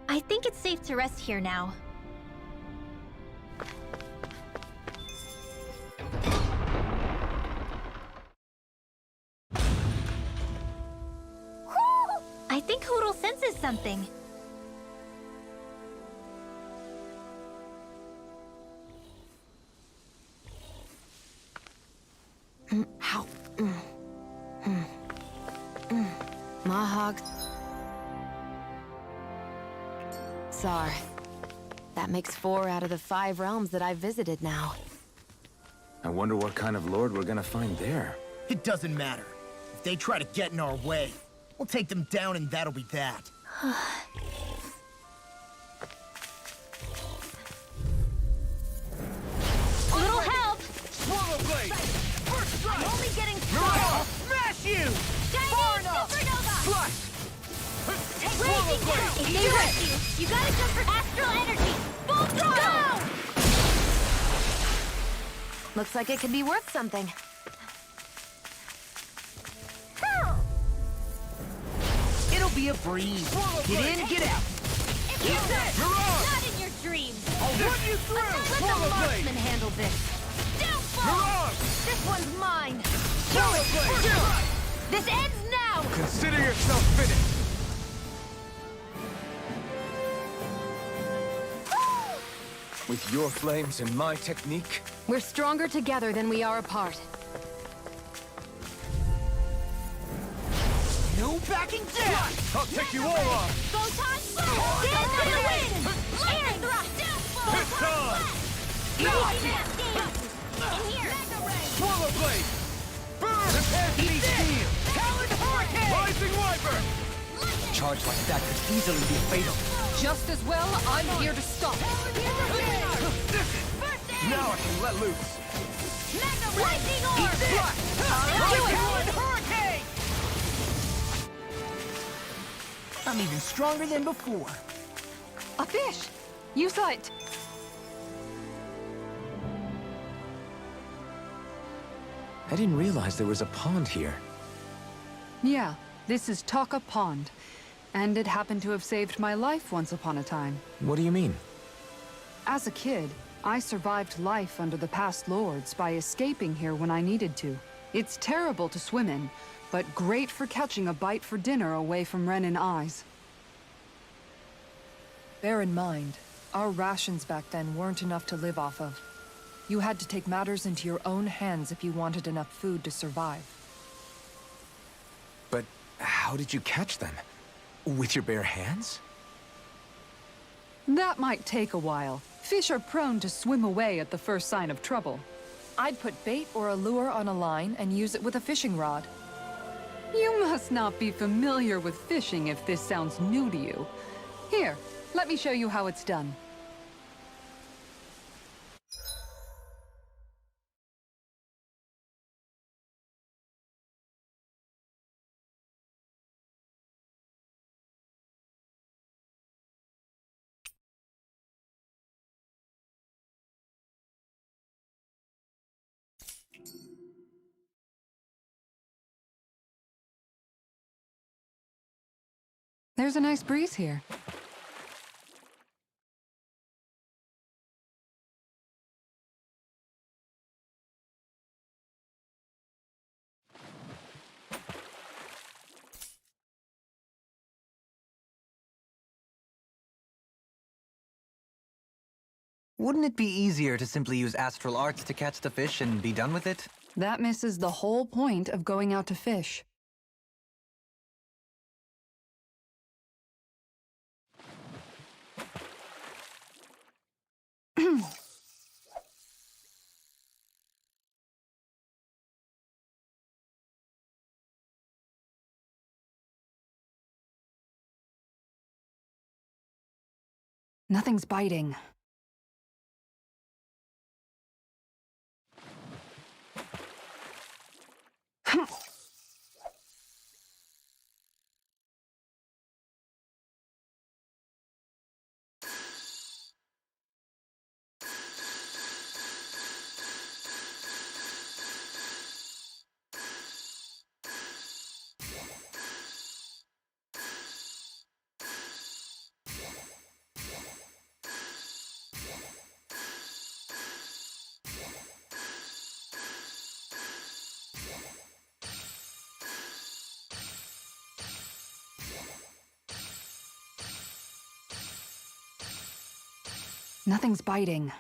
I think it's safe to rest here now. I think Hoodle senses something. How? Mahog. Tsar. That makes 4 out of the 5 realms that I've visited now. I wonder what kind of lord we're gonna find there. It doesn't matter. If they try to get in our way, we'll take them down and that'll be that. A little help! Swallow blade! First strike! I'm only getting started! Smash you! Shining Supernova! Flush! Raging down! If they rush you, you gotta jump for astral energy! Full throttle! Looks like it could be worth something. It'll be a breeze. Get in, get out. Keep that! Mirage! Not in your dreams! I'll run you through! Let the Swallow blade! marksman handle this! Downfall! Mirage! This one's mine! Swallow blade! This ends now! Consider yourself finished! With your flames and my technique, We're stronger together than we are apart. No backing down! I'll take you all off! Photon blast! Dance for the win! Air thrust! Downfall! In here! Swallow blade! Burn! Prepare to be steel! Talon hurricane! Rising wyvern! Charge like that could easily be fatal. Just as well, I'm here to stop. Now I can let loose! Lightning orb! Talon hurricane! I'm even stronger than before. A fish! You saw it! I didn't realize there was a pond here. Yeah, this is Taka Pond. And it happened to have saved my life once upon a time. What do you mean? As a kid, I survived life under the past lords by escaping here when I needed to. It's terrible to swim in, but great for catching a bite for dinner away from Renin eyes. Bear in mind, our rations back then weren't enough to live off of. You had to take matters into your own hands if you wanted enough food to survive. But how did you catch them? With your bare hands? That might take a while. Fish are prone to swim away at the first sign of trouble. I'd put bait or a lure on a line and use it with a fishing rod. You must not be familiar with fishing if this sounds new to you. Here, let me show you how it's done. There's a nice breeze here. Wouldn't it be easier to simply use astral arts to catch the fish and be done with it? That misses the whole point of going out to fish. Nothing's biting. Nothing's biting.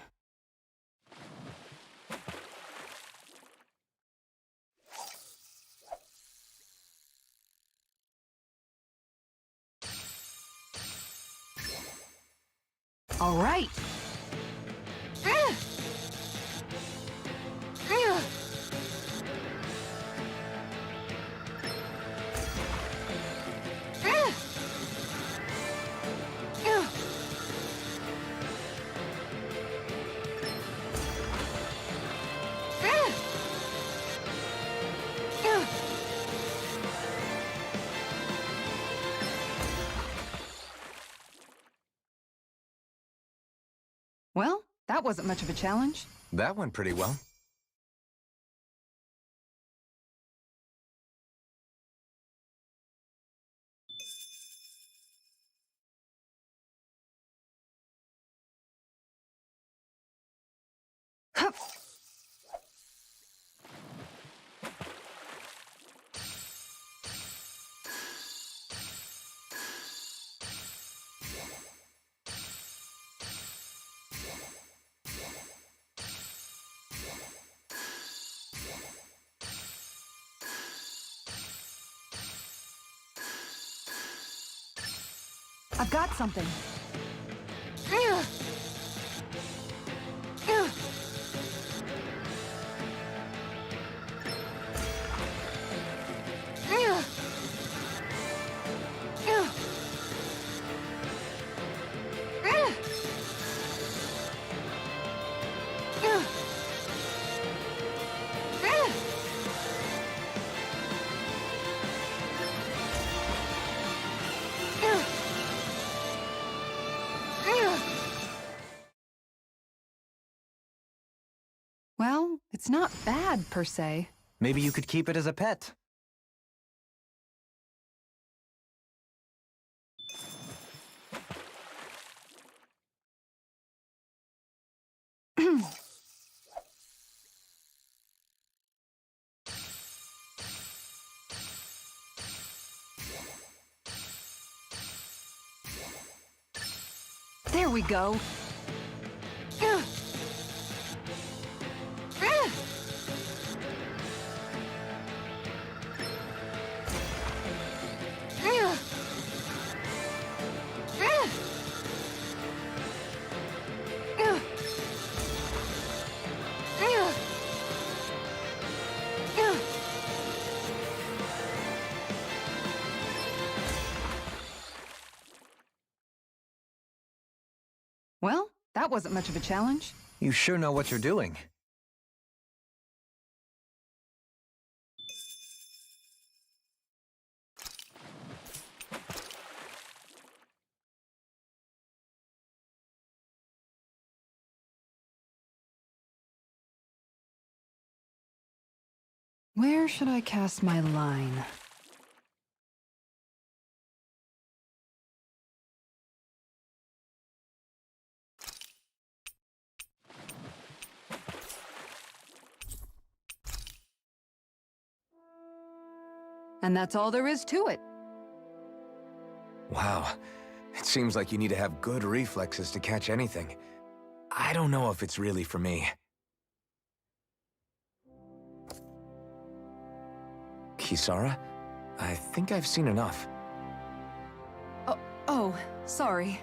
All right. Well, that wasn't much of a challenge. That went pretty well. I've got something. Well, it's not bad, per se. Maybe you could keep it as a pet. There we go. Well, that wasn't much of a challenge. You sure know what you're doing. Where should I cast my line? And that's all there is to it. Wow. It seems like you need to have good reflexes to catch anything. I don't know if it's really for me. Kisara? I think I've seen enough. Oh, sorry.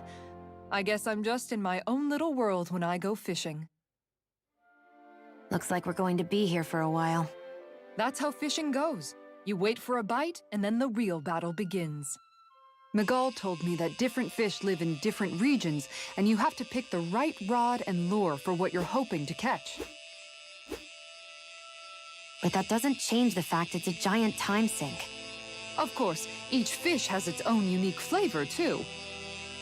I guess I'm just in my own little world when I go fishing. Looks like we're going to be here for a while. That's how fishing goes. You wait for a bite, and then the real battle begins. Miguel told me that different fish live in different regions, and you have to pick the right rod and lure for what you're hoping to catch. But that doesn't change the fact it's a giant time sink. Of course, each fish has its own unique flavor, too.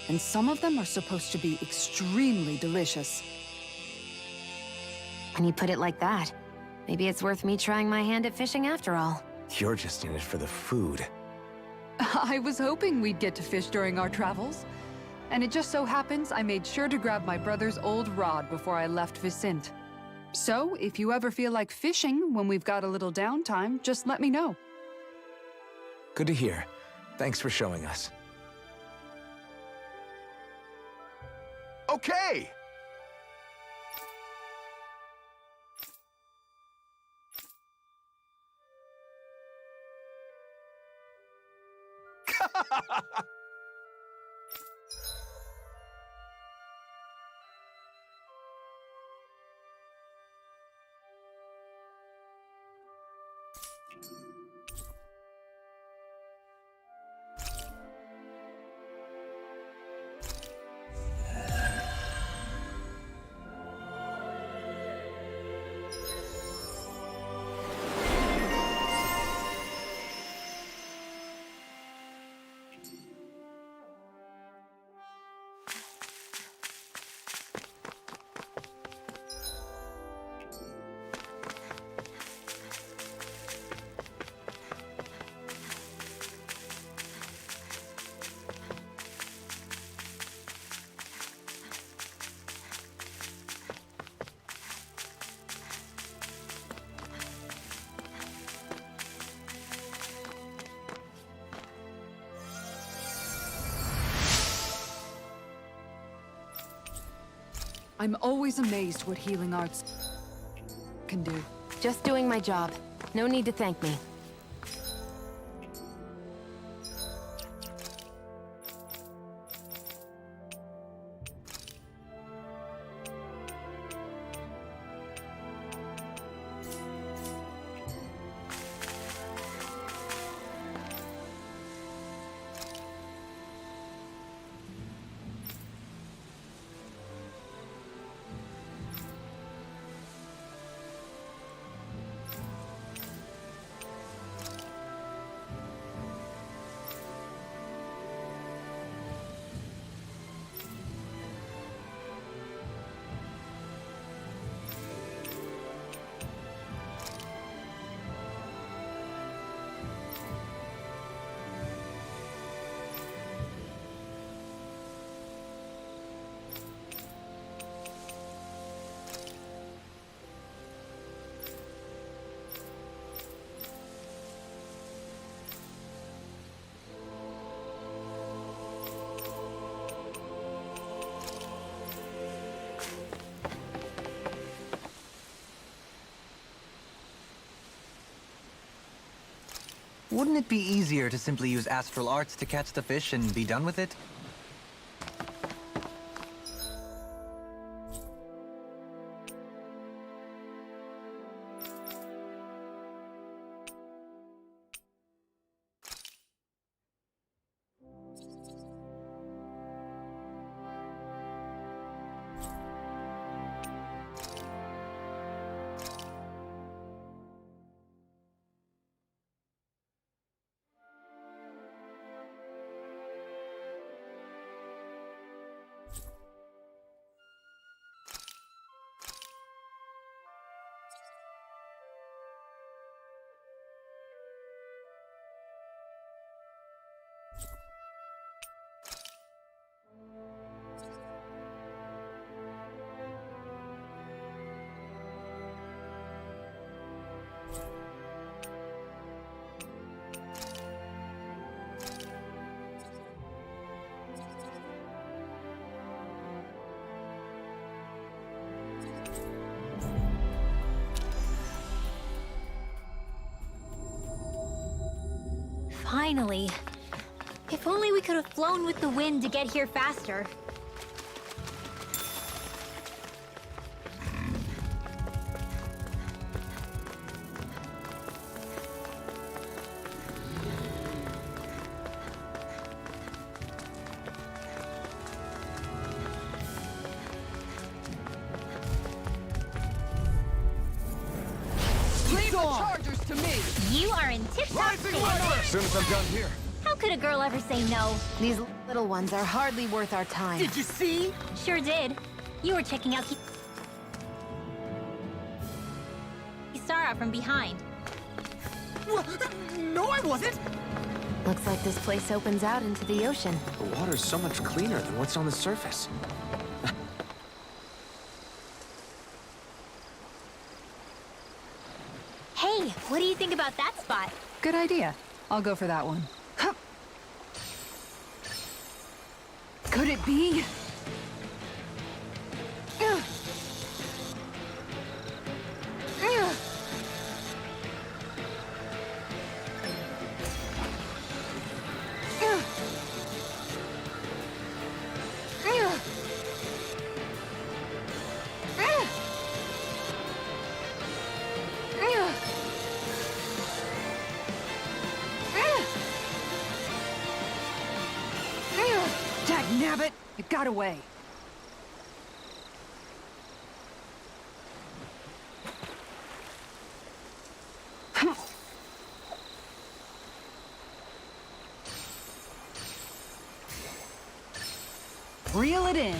And some of them are supposed to be extremely delicious. When you put it like that, maybe it's worth me trying my hand at fishing after all. You're just in it for the food. I was hoping we'd get to fish during our travels. And it just so happens I made sure to grab my brother's old rod before I left Vicente. So, if you ever feel like fishing when we've got a little downtime, just let me know. Good to hear. Thanks for showing us. Okay! I'm always amazed what healing arts can do. Just doing my job. No need to thank me. Wouldn't it be easier to simply use astral arts to catch the fish and be done with it? Finally. If only we could have flown with the wind to get here faster. You are in tip-top shape. As soon as I'm done here. How could a girl ever say no? These little ones are hardly worth our time. Did you see? Sure did. You were checking out Kisara from behind. No, I wasn't. Looks like this place opens out into the ocean. The water's so much cleaner than what's on the surface. Hey, what do you think about that spot? Good idea. I'll go for that one. Hup. Could it be? Ugh. Ugh. Ugh. Ugh. Ugh. Ugh. Dagnabbit! It got away. Reel it in.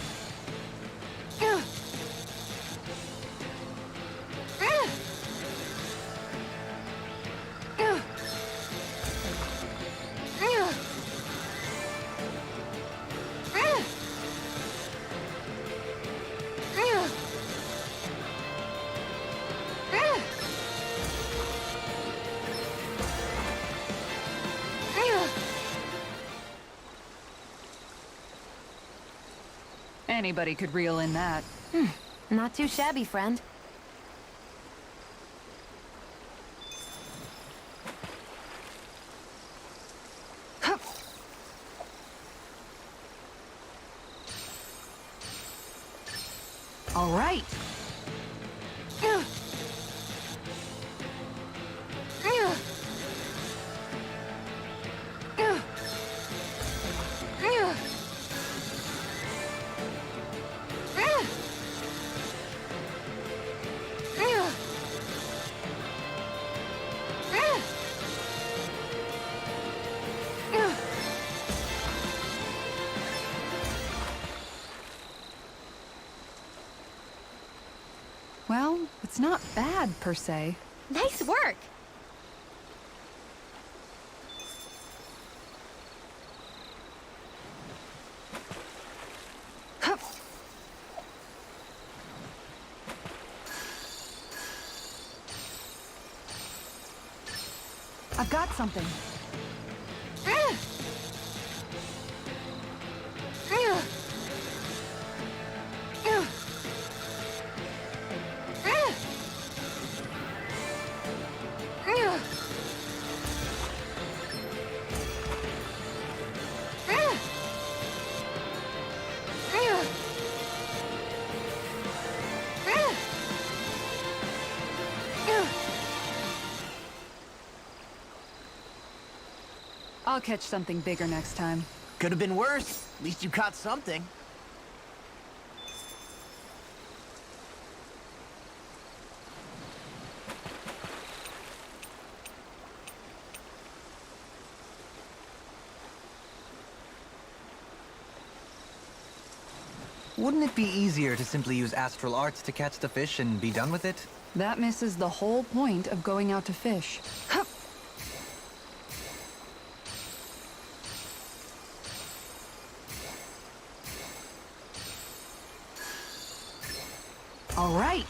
Anybody could reel in that. Not too shabby, friend. Hup. All right. Well, it's not bad, per se. Nice work! Hup. I've got something. I'll catch something bigger next time. Could have been worse. At least you caught something. Wouldn't it be easier to simply use astral arts to catch the fish and be done with it? That misses the whole point of going out to fish. Hup. All right.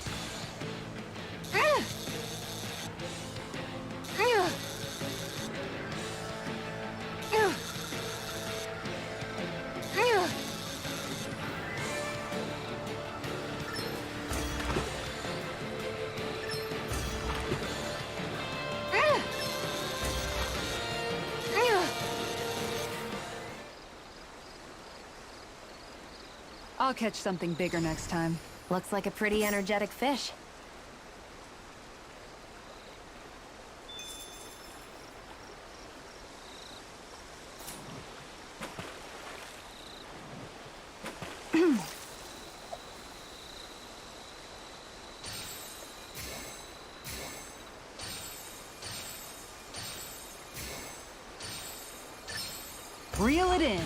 I'll catch something bigger next time. Looks like a pretty energetic fish. Reel it in.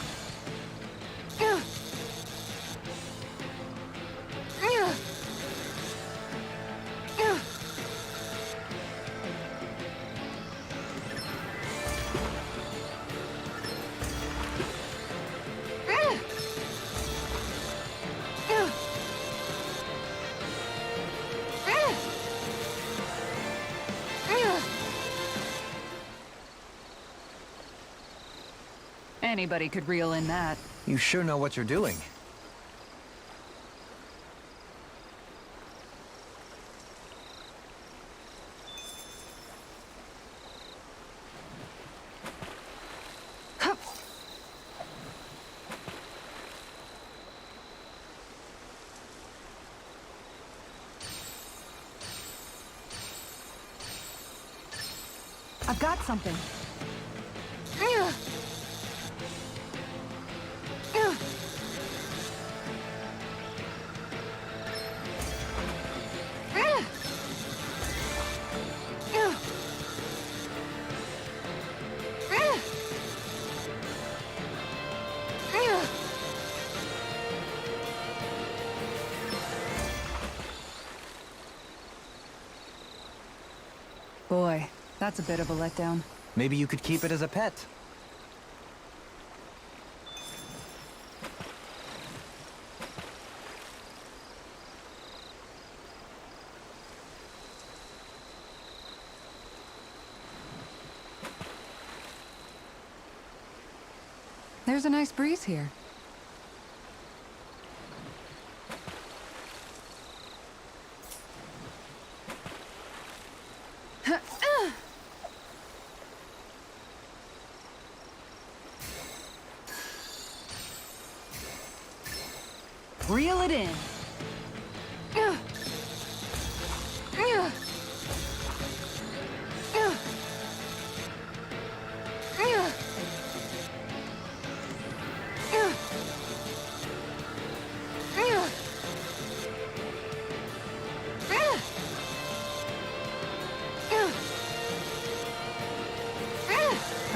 Anybody could reel in that. You sure know what you're doing. I've got something. Boy, that's a bit of a letdown. Maybe you could keep it as a pet. There's a nice breeze here. Reel it in.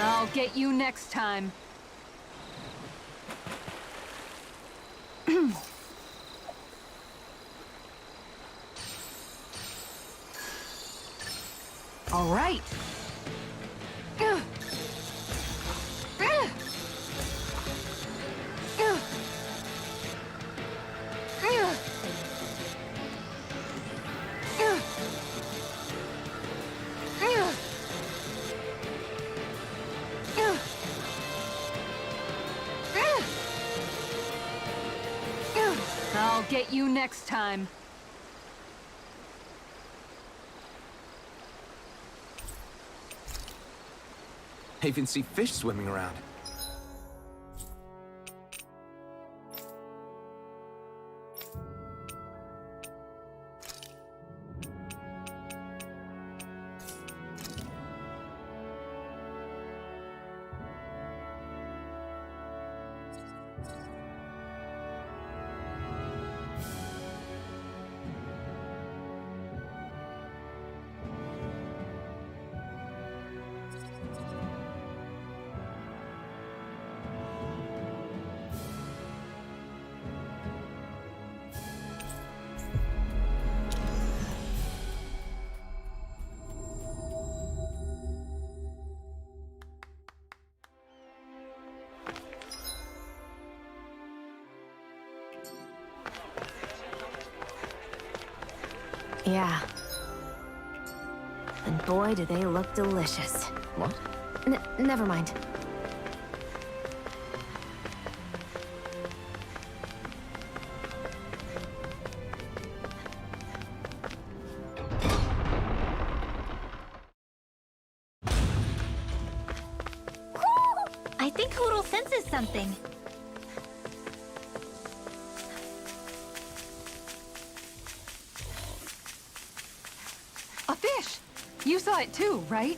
I'll get you next time. All right. I'll get you next time. I even see fish swimming around. Yeah. And boy, do they look delicious. What? Never mind. I think Hoodle senses something. A fish! You saw it too, right?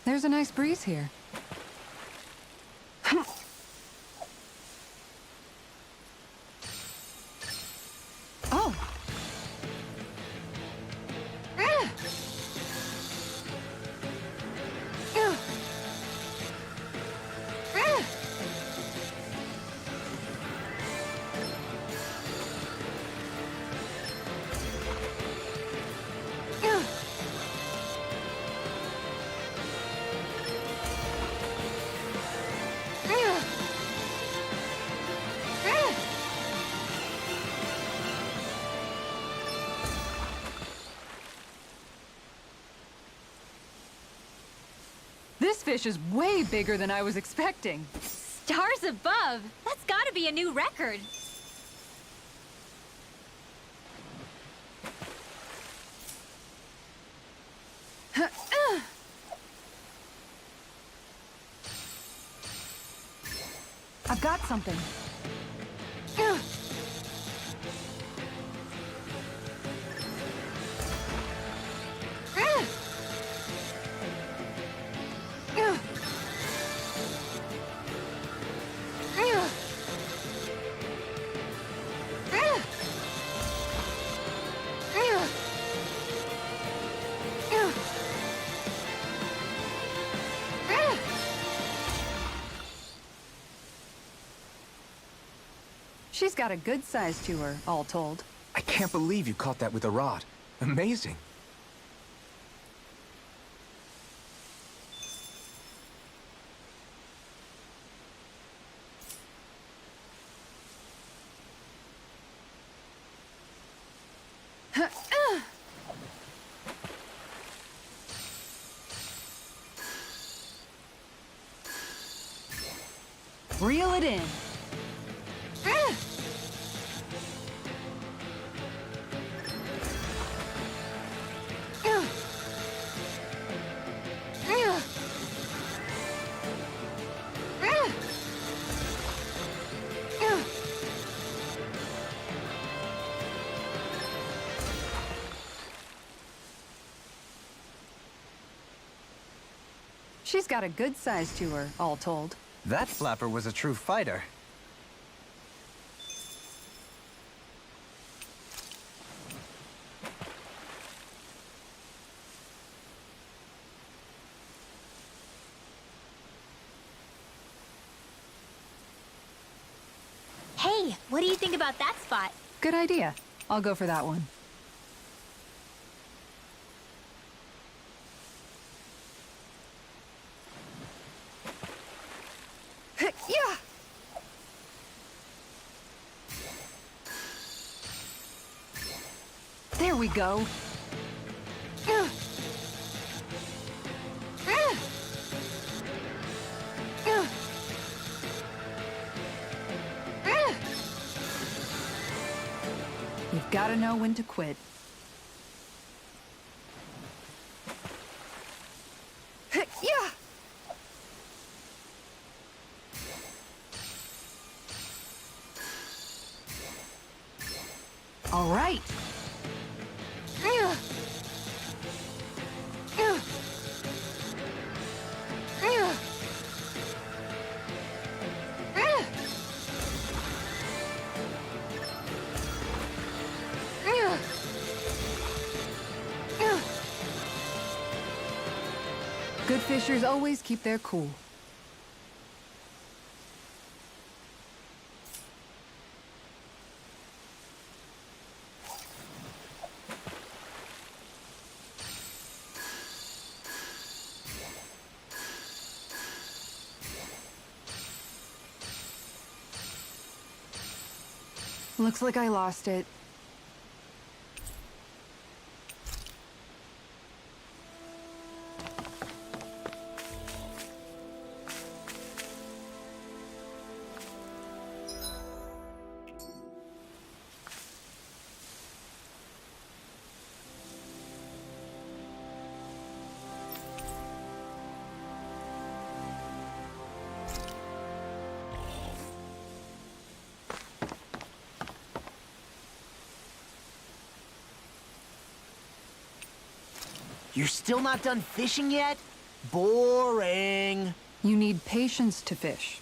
There's a nice breeze here. Oh! This fish is way bigger than I was expecting. Stars above! That's gotta be a new record. I've got something. She's got a good size to her, all told. I can't believe you caught that with a rod. Amazing. Reel it in. She's got a good size to her, all told. That flapper was a true fighter. Hey, what do you think about that spot? Good idea. I'll go for that one. Yeah. There we go. You've got to know when to quit. Yeah. All right. Good fishers always keep their cool. Looks like I lost it. You're still not done fishing yet? Boring. You need patience to fish.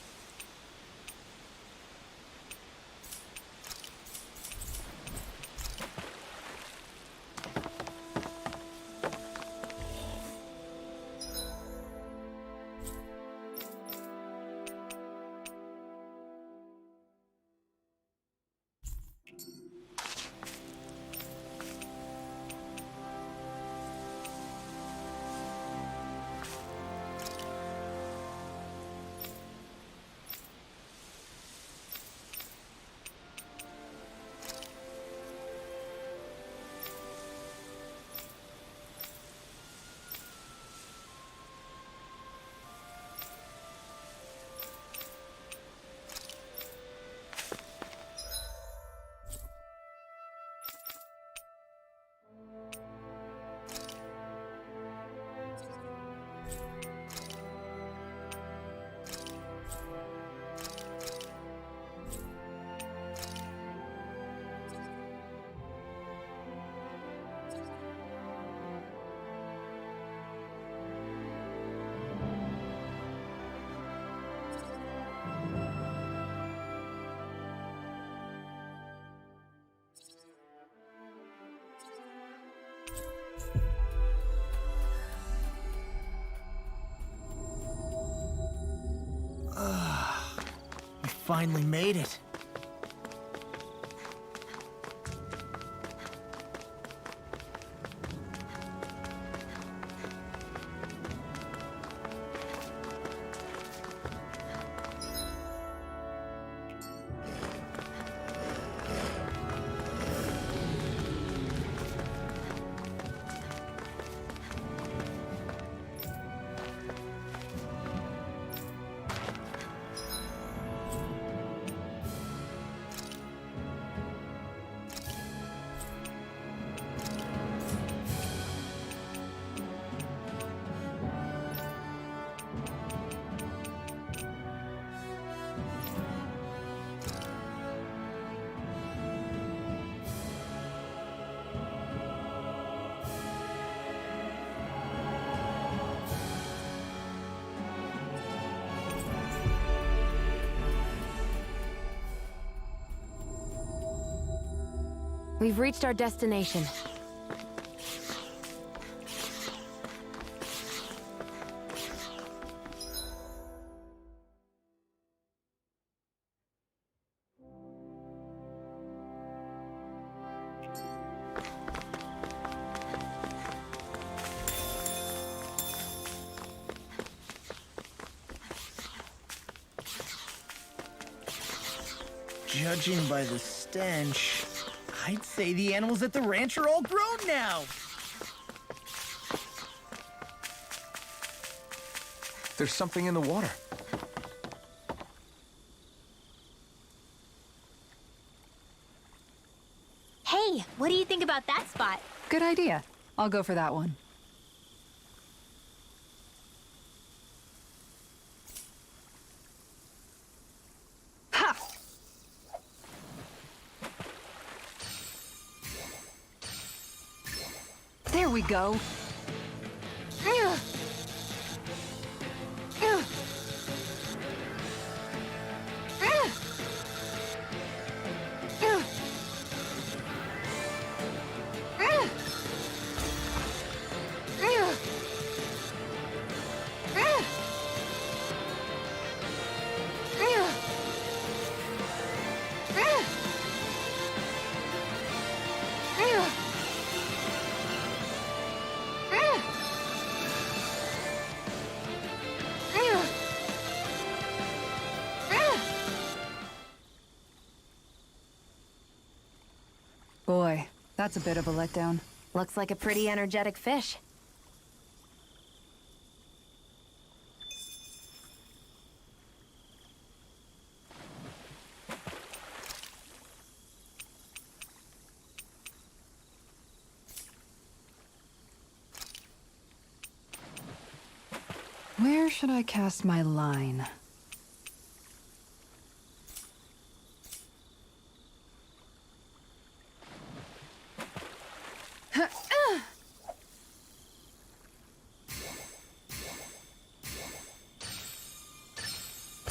We finally made it. We've reached our destination. Judging by the stench, I'd say the animals at the ranch are all grown now. There's something in the water. Hey, what do you think about that spot? Good idea. I'll go for that one. Ha! There we go. Boy, that's a bit of a letdown. Looks like a pretty energetic fish. Where should I cast my line?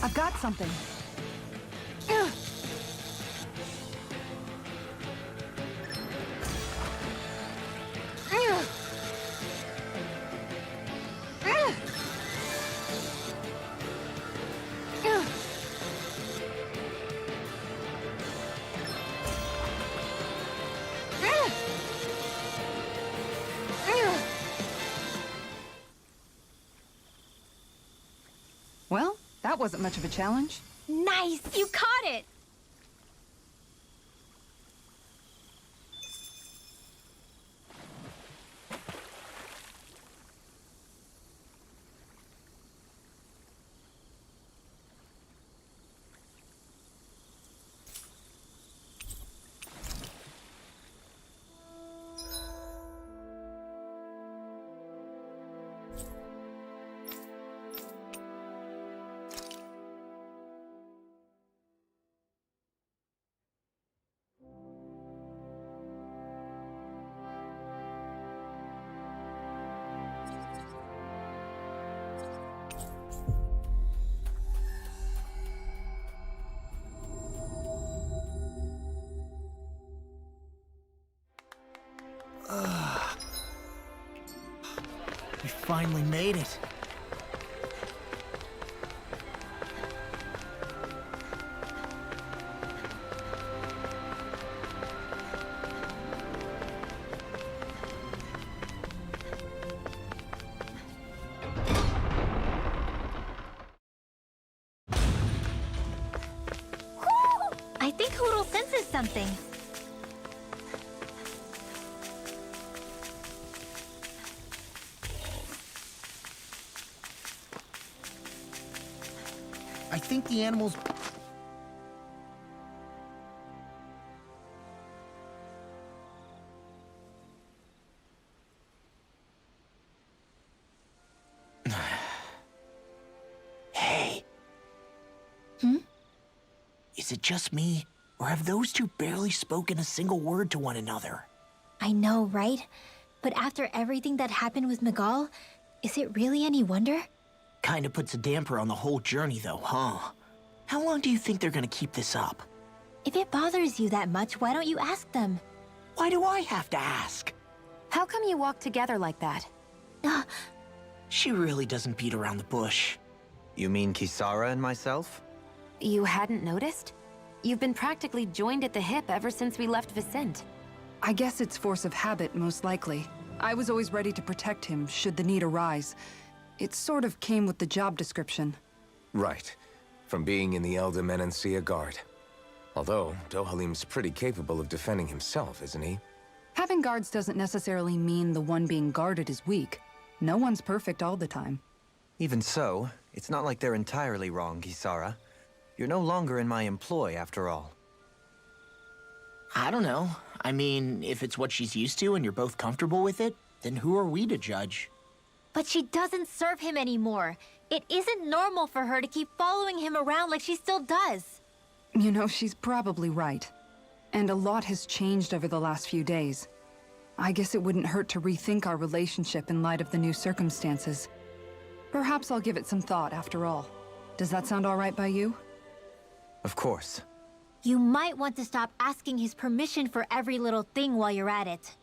I've got something. Well, that wasn't much of a challenge. Nice! You caught it! We finally made it. I think Hoodle senses something. I think the animals... Hey. Is it just me, or have those two barely spoken a single word to one another? I know, right? But after everything that happened with Miguel, is it really any wonder? Kinda puts a damper on the whole journey, though, huh? How long do you think they're gonna keep this up? If it bothers you that much, why don't you ask them? Why do I have to ask? How come you walk together like that? She really doesn't beat around the bush. You mean Kisara and myself? You hadn't noticed? You've been practically joined at the hip ever since we left Vicente. I guess it's force of habit, most likely. I was always ready to protect him, should the need arise. It sort of came with the job description. Right. From being in the Elder Menancia Guard. Although, Dohalim's pretty capable of defending himself, isn't he? Having guards doesn't necessarily mean the one being guarded is weak. No one's perfect all the time. Even so, it's not like they're entirely wrong, Kisara. You're no longer in my employ, after all. I don't know. I mean, if it's what she's used to and you're both comfortable with it, then who are we to judge? But she doesn't serve him anymore. It isn't normal for her to keep following him around like she still does. You know, she's probably right. And a lot has changed over the last few days. I guess it wouldn't hurt to rethink our relationship in light of the new circumstances. Perhaps I'll give it some thought, after all. Does that sound all right by you? Of course. You might want to stop asking his permission for every little thing while you're at it.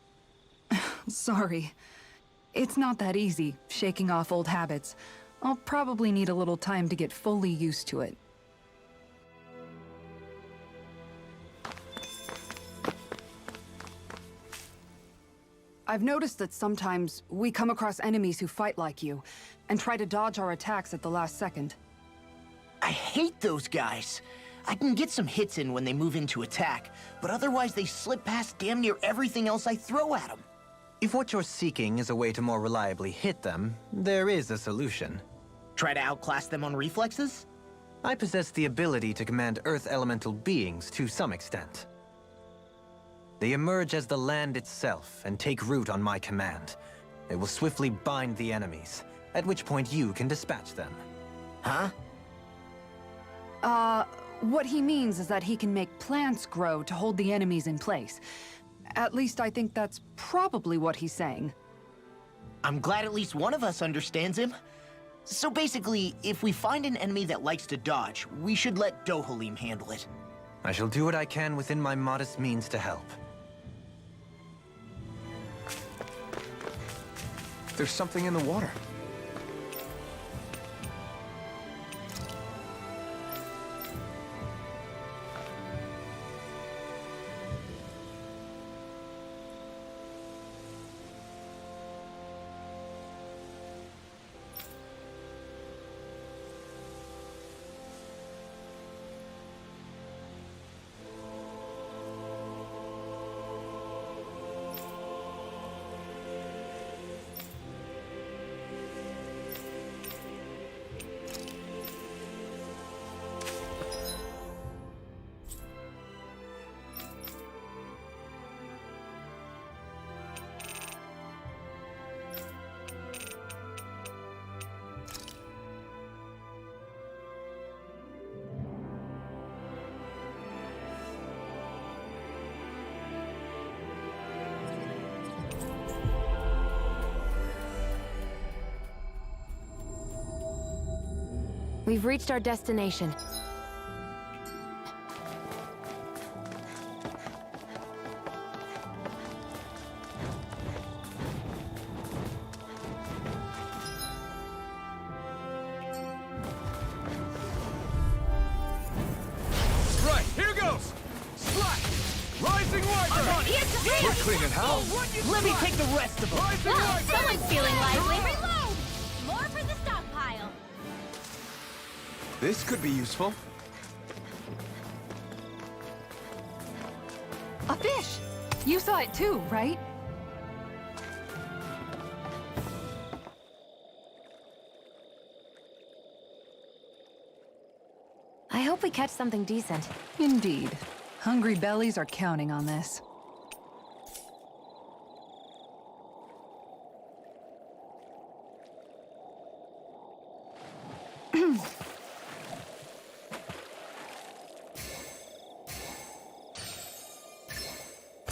Sorry. It's not that easy, shaking off old habits. I'll probably need a little time to get fully used to it. I've noticed that sometimes we come across enemies who fight like you, and try to dodge our attacks at the last second. I hate those guys. I can get some hits in when they move into attack, but otherwise they slip past damn near everything else I throw at them. If what you're seeking is a way to more reliably hit them, there is a solution. Try to outclass them on reflexes? I possess the ability to command Earth elemental beings to some extent. They emerge as the land itself and take root on my command. They will swiftly bind the enemies, at which point you can dispatch them. Huh? What he means is that he can make plants grow to hold the enemies in place. At least I think that's probably what he's saying. I'm glad at least one of us understands him. So basically, if we find an enemy that likes to dodge, we should let Dohalim handle it. I shall do what I can within my modest means to help. There's something in the water. We've reached our destination. Right, here goes! Slack! Rising Wiper! We're cleaning house! Let me take the rest of them. Rising Whoa, Wiper! someone's feeling lively. Reload! More for the stockpile. This could be useful. A fish! You saw it too, right? I hope we catch something decent. Indeed. Hungry bellies are counting on this.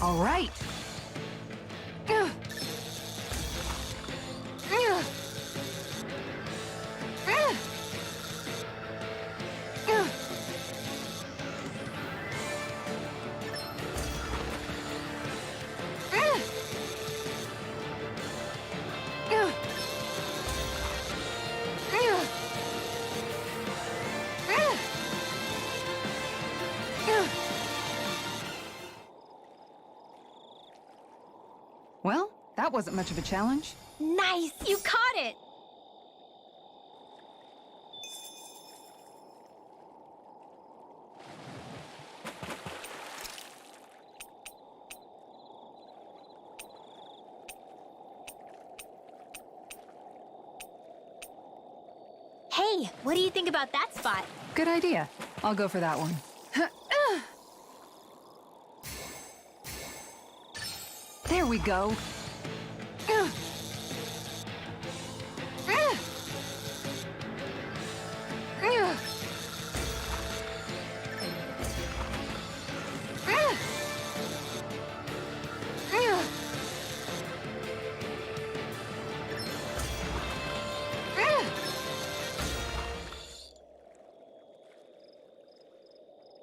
All right. Well, that wasn't much of a challenge. Nice! You caught it! Hey, what do you think about that spot? Good idea. I'll go for that one. There we go.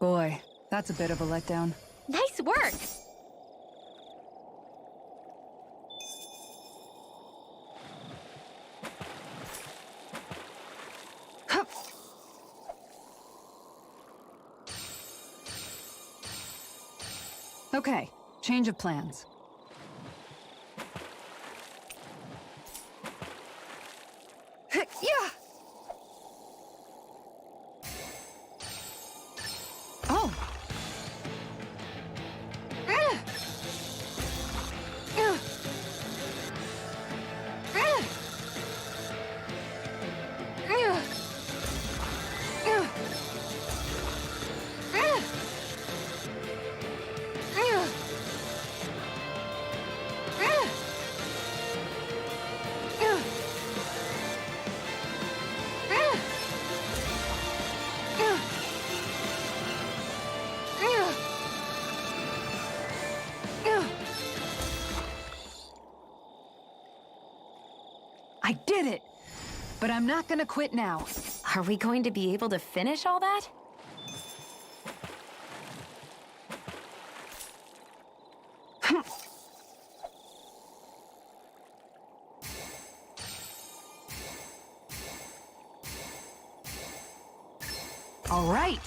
Boy, that's a bit of a letdown. Nice work! Hup. Okay, change of plans. Yeah. Oh. I did it! but I'm not gonna quit now. Are we going to be able to finish all that? All right.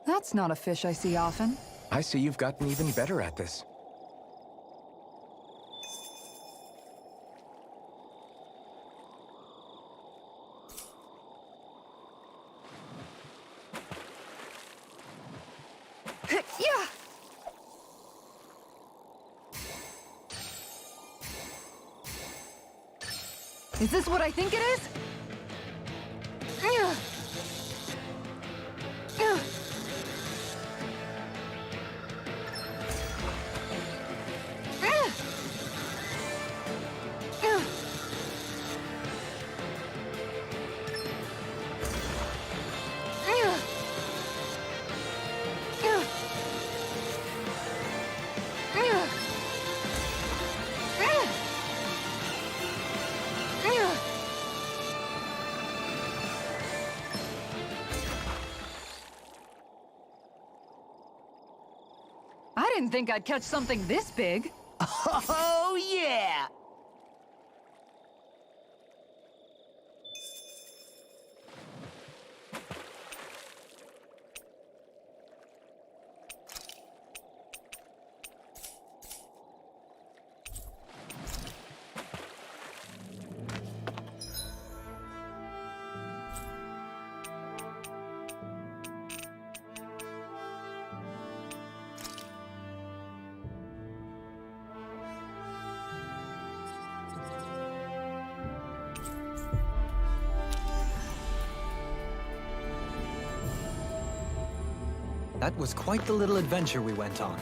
That's not a fish I see often. I see you've gotten even better at this. Yeah. Is this what I think it is? I didn't think I'd catch something this big. Oh, yeah! That was quite the little adventure we went on.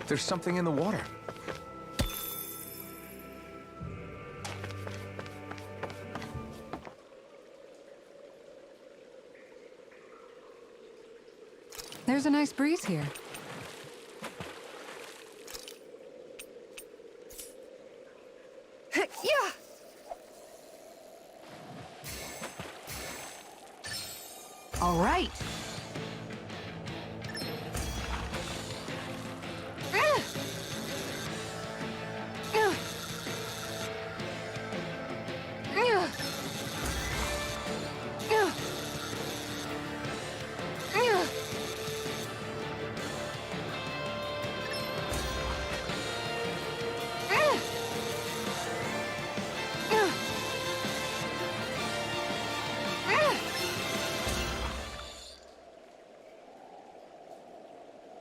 There's something in the water. There's a nice breeze here. Yeah. All right.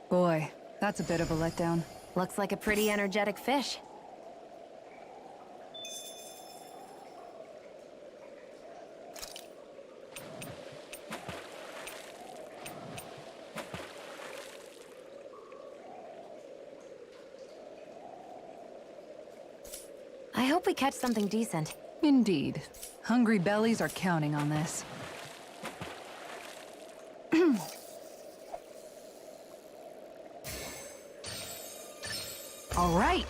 Boy, that's a bit of a letdown. Looks like a pretty energetic fish. I hope we catch something decent. Indeed. Hungry bellies are counting on this. All right.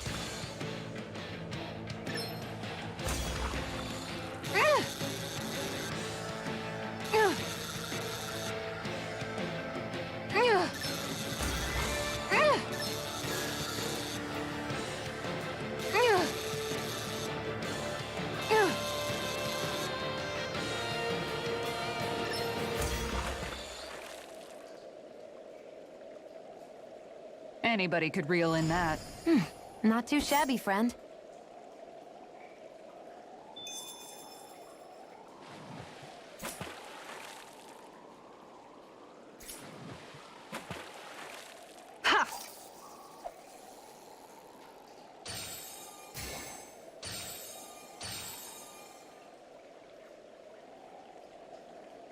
Anybody could reel in that. Not too shabby, friend.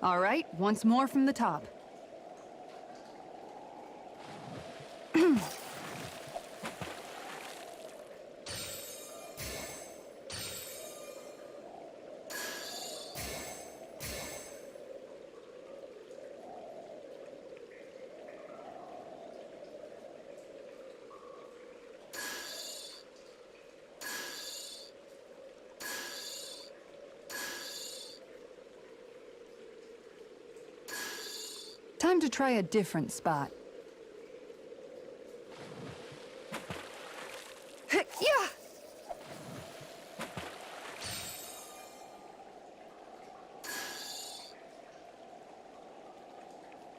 All right, once more from the top. Time to try a different spot. Yeah!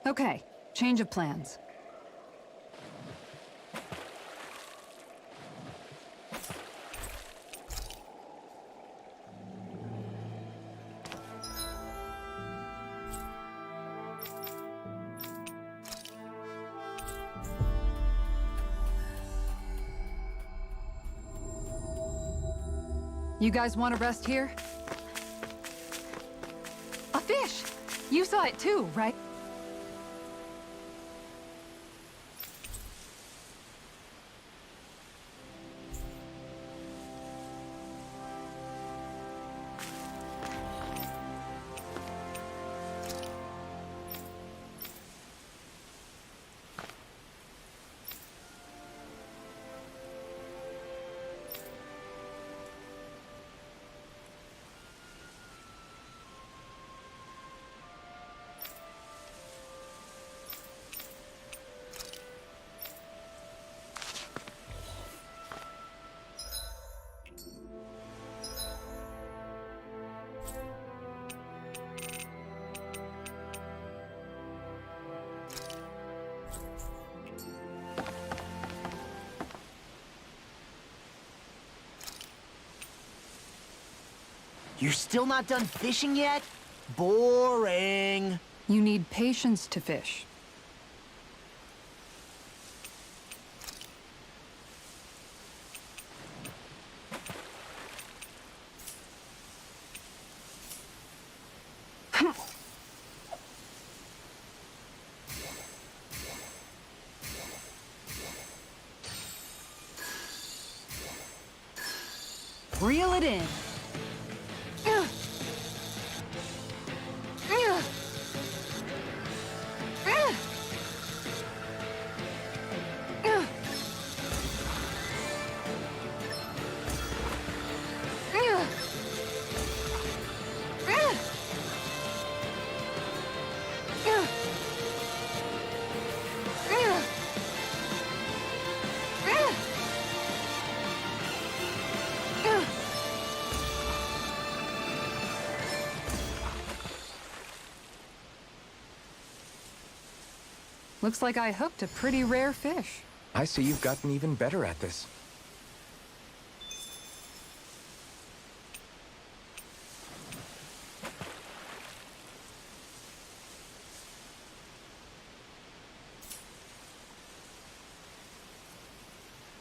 Okay, change of plans. You guys want to rest here? A fish! You saw it too, right? You're still not done fishing yet? Boring. You need patience to fish. Reel it in. Looks like I hooked a pretty rare fish. I see you've gotten even better at this.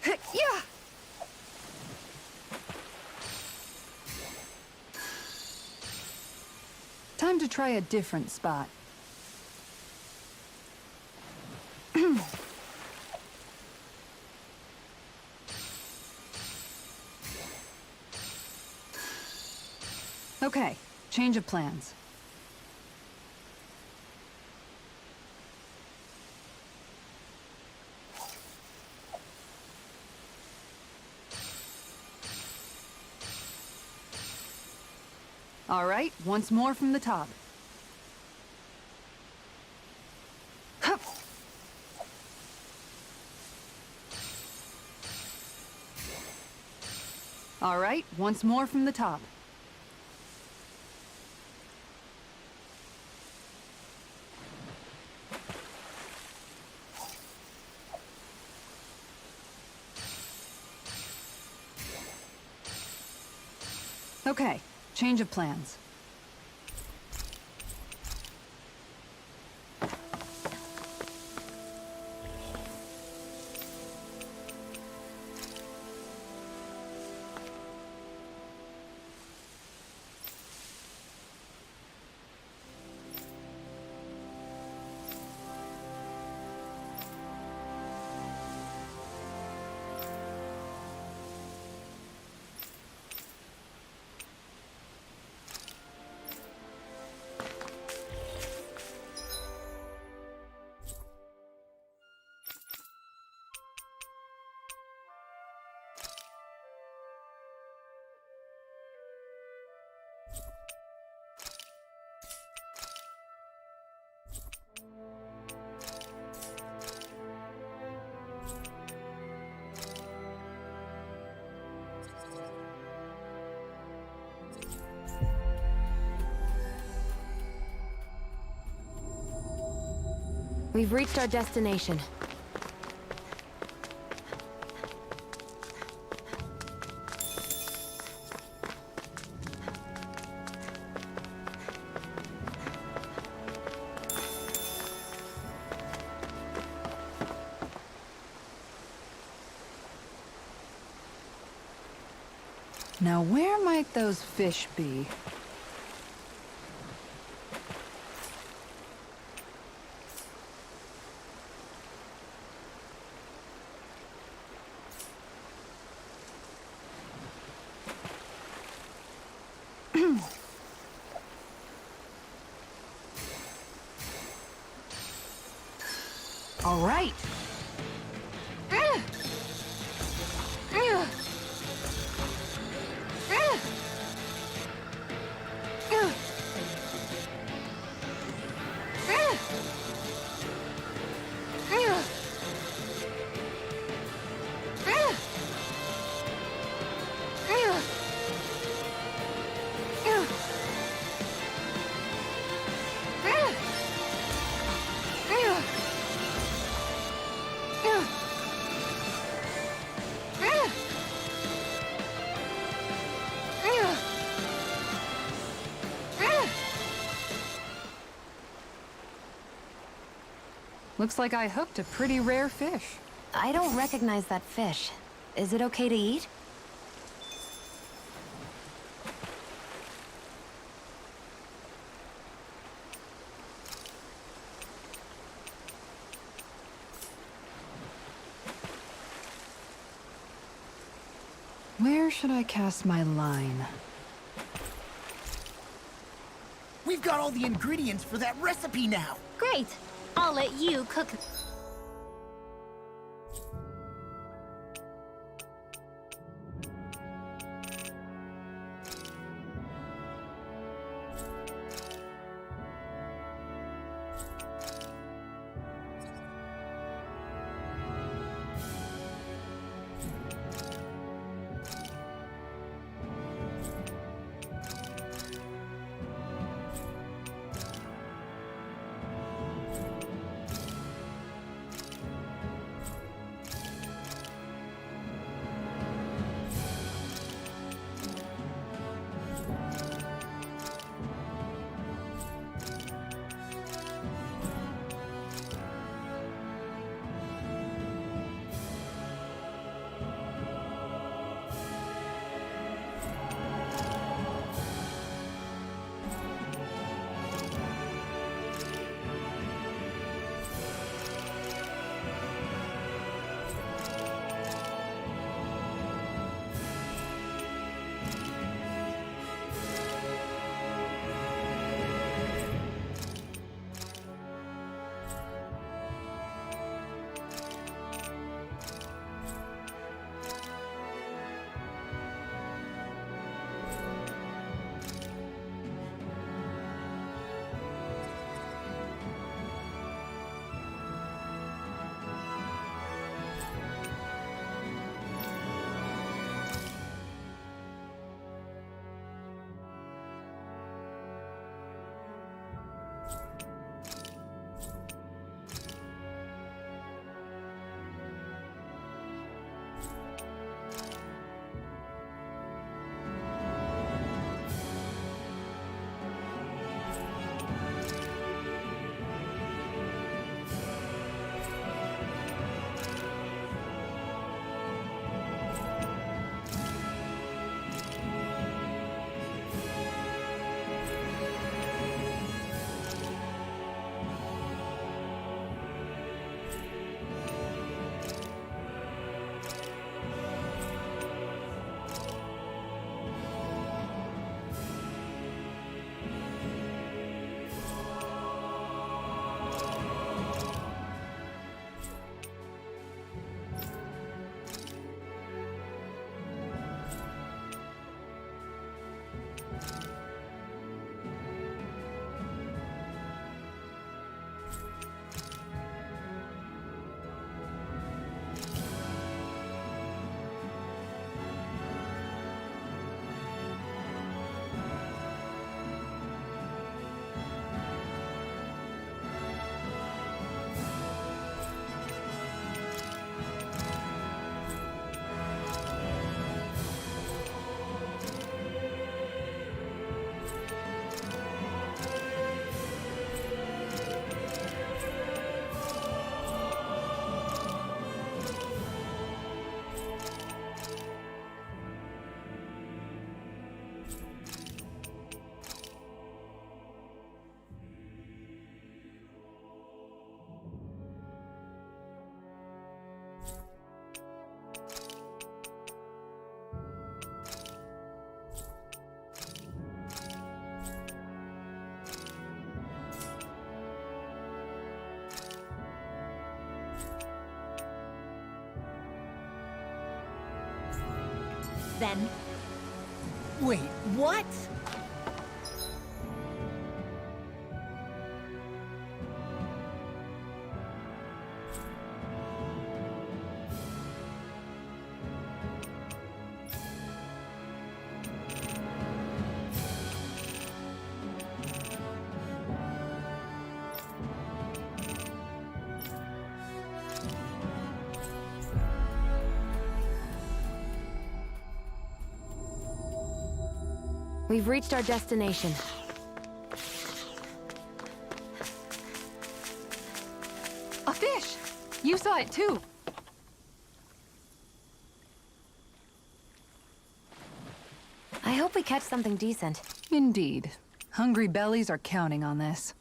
Yeah! Time to try a different spot. Okay, change of plans. All right, once more from the top. Hup. All right, once more from the top. Okay, change of plans. We've reached our destination. Now, where might those fish be? All right. Looks like I hooked a pretty rare fish. I don't recognize that fish. Is it okay to eat? Where should I cast my line? We've got all the ingredients for that recipe now. Great. I'll let you cook. then. Wait, what? We've reached our destination. A fish! You saw it too! I hope we catch something decent. Indeed. Hungry bellies are counting on this.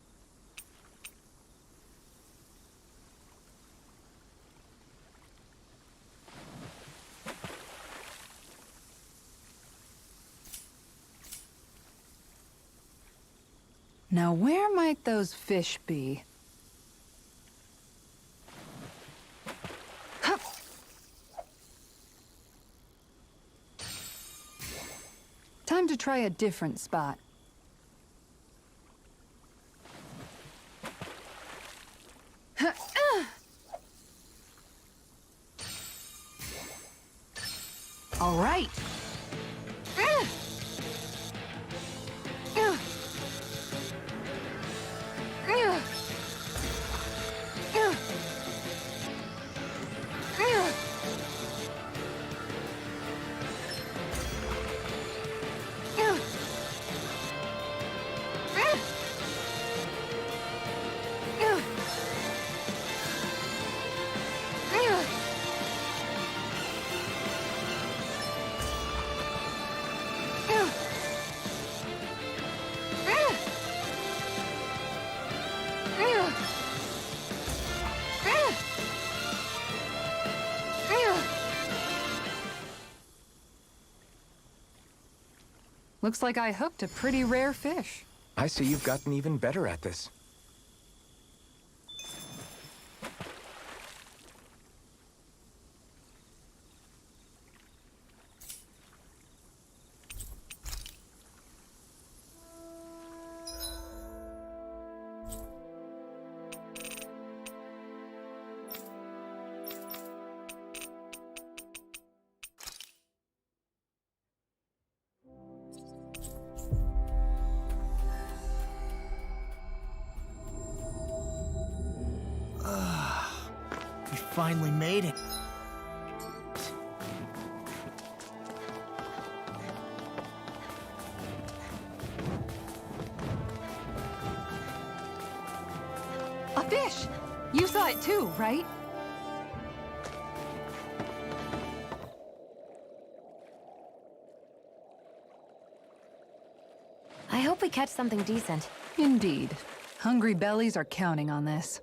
Now where might those fish be? Hup. Time to try a different spot. All right. Looks like I hooked a pretty rare fish. I see you've gotten even better at this. We finally made it. A fish! You saw it too, right? I hope we catch something decent. Indeed. Hungry bellies are counting on this.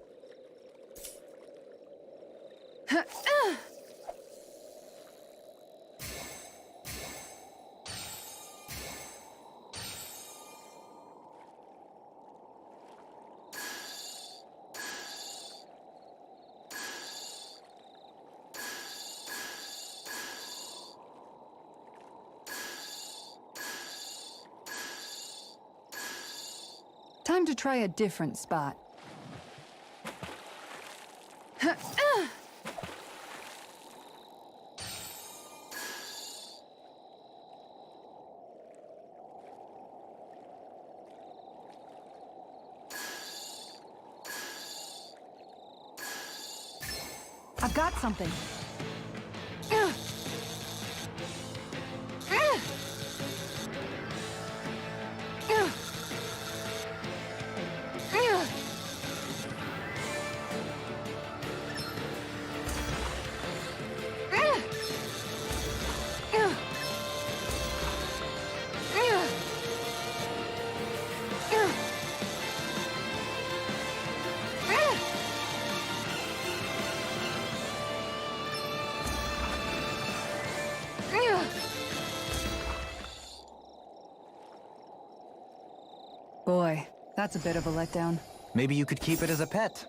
Time to try a different spot. I've got something. Boy, that's a bit of a letdown. Maybe you could keep it as a pet.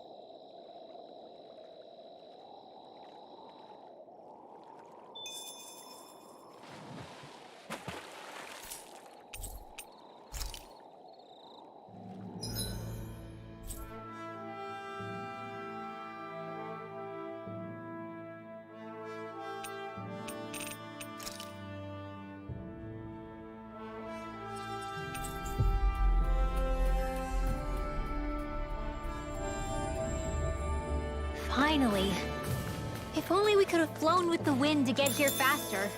Finally. If only we could have flown with the wind to get here faster.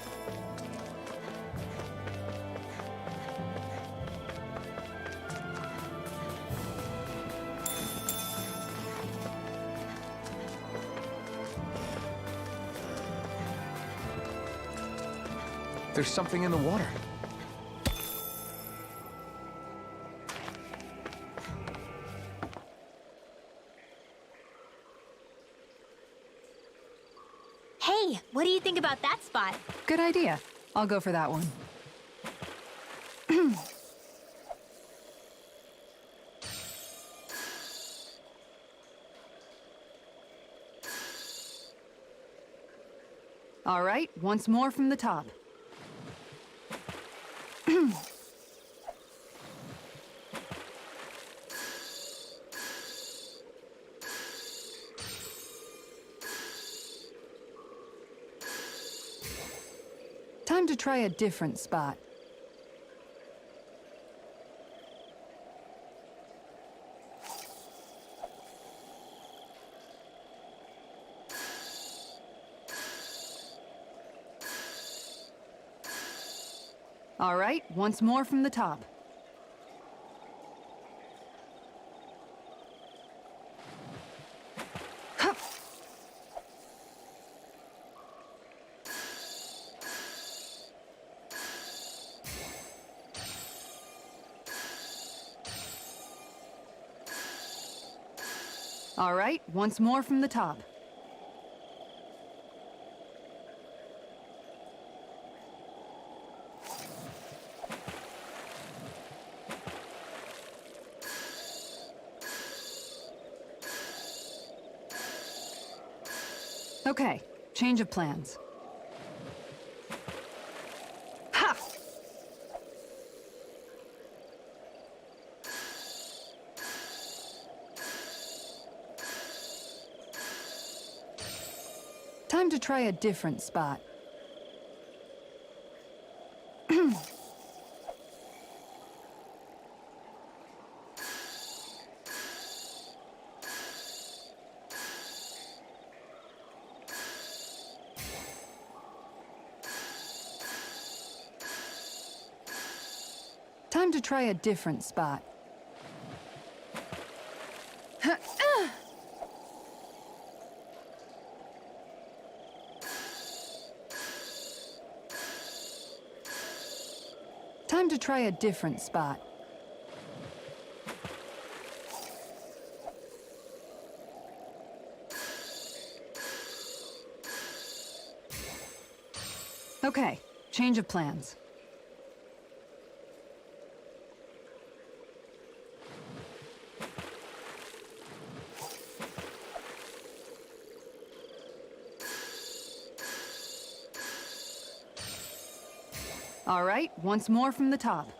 There's something in the water. Hey, what do you think about that spot? Good idea. I'll go for that one. All right, once more from the top. Time to try a different spot. All right, once more from the top. Hup. All right, once more from the top. Okay, change of plans. Ha! Time to try a different spot. Time to try a different spot. Time to try a different spot. Okay, change of plans. All right, once more from the top.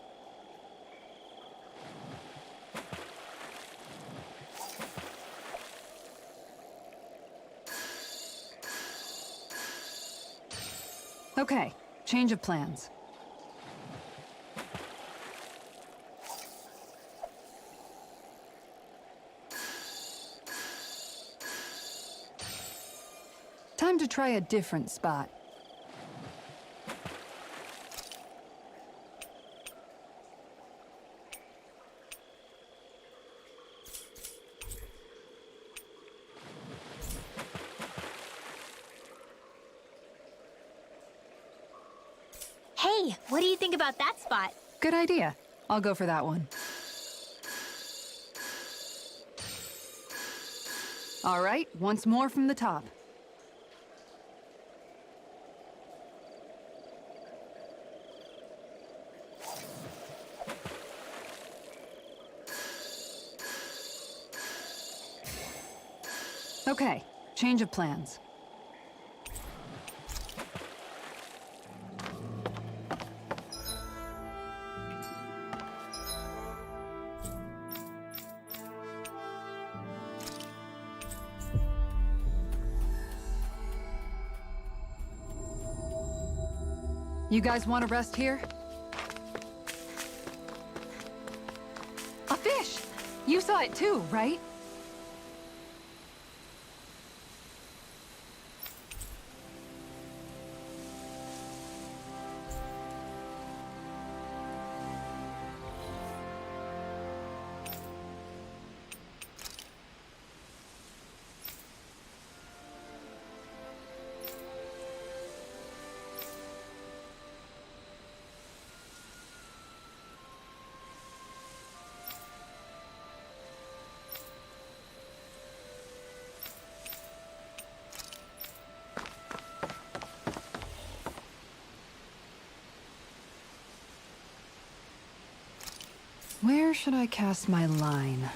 Okay, change of plans. Time to try a different spot. Hey, what do you think about that spot? Good idea. I'll go for that one. All right, once more from the top. Okay, change of plans. You guys want to rest here? A fish! You saw it too, right? Where should I cast my line?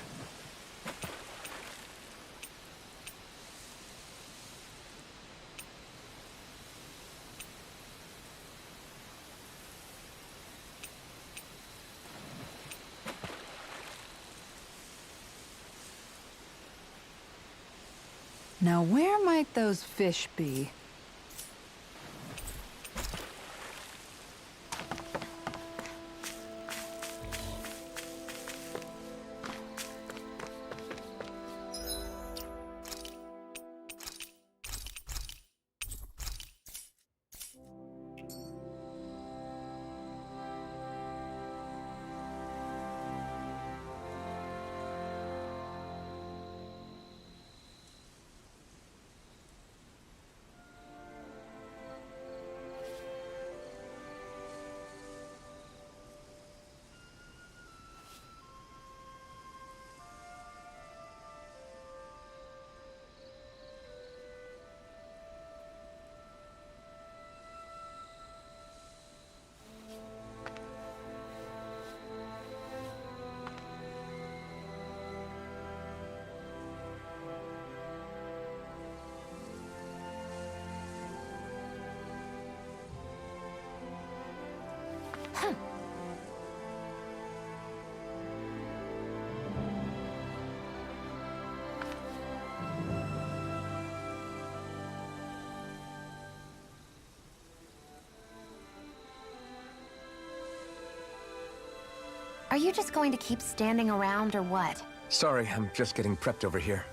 Now, where might those fish be? Are you just going to keep standing around or what? Sorry, I'm just getting prepped over here.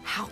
How?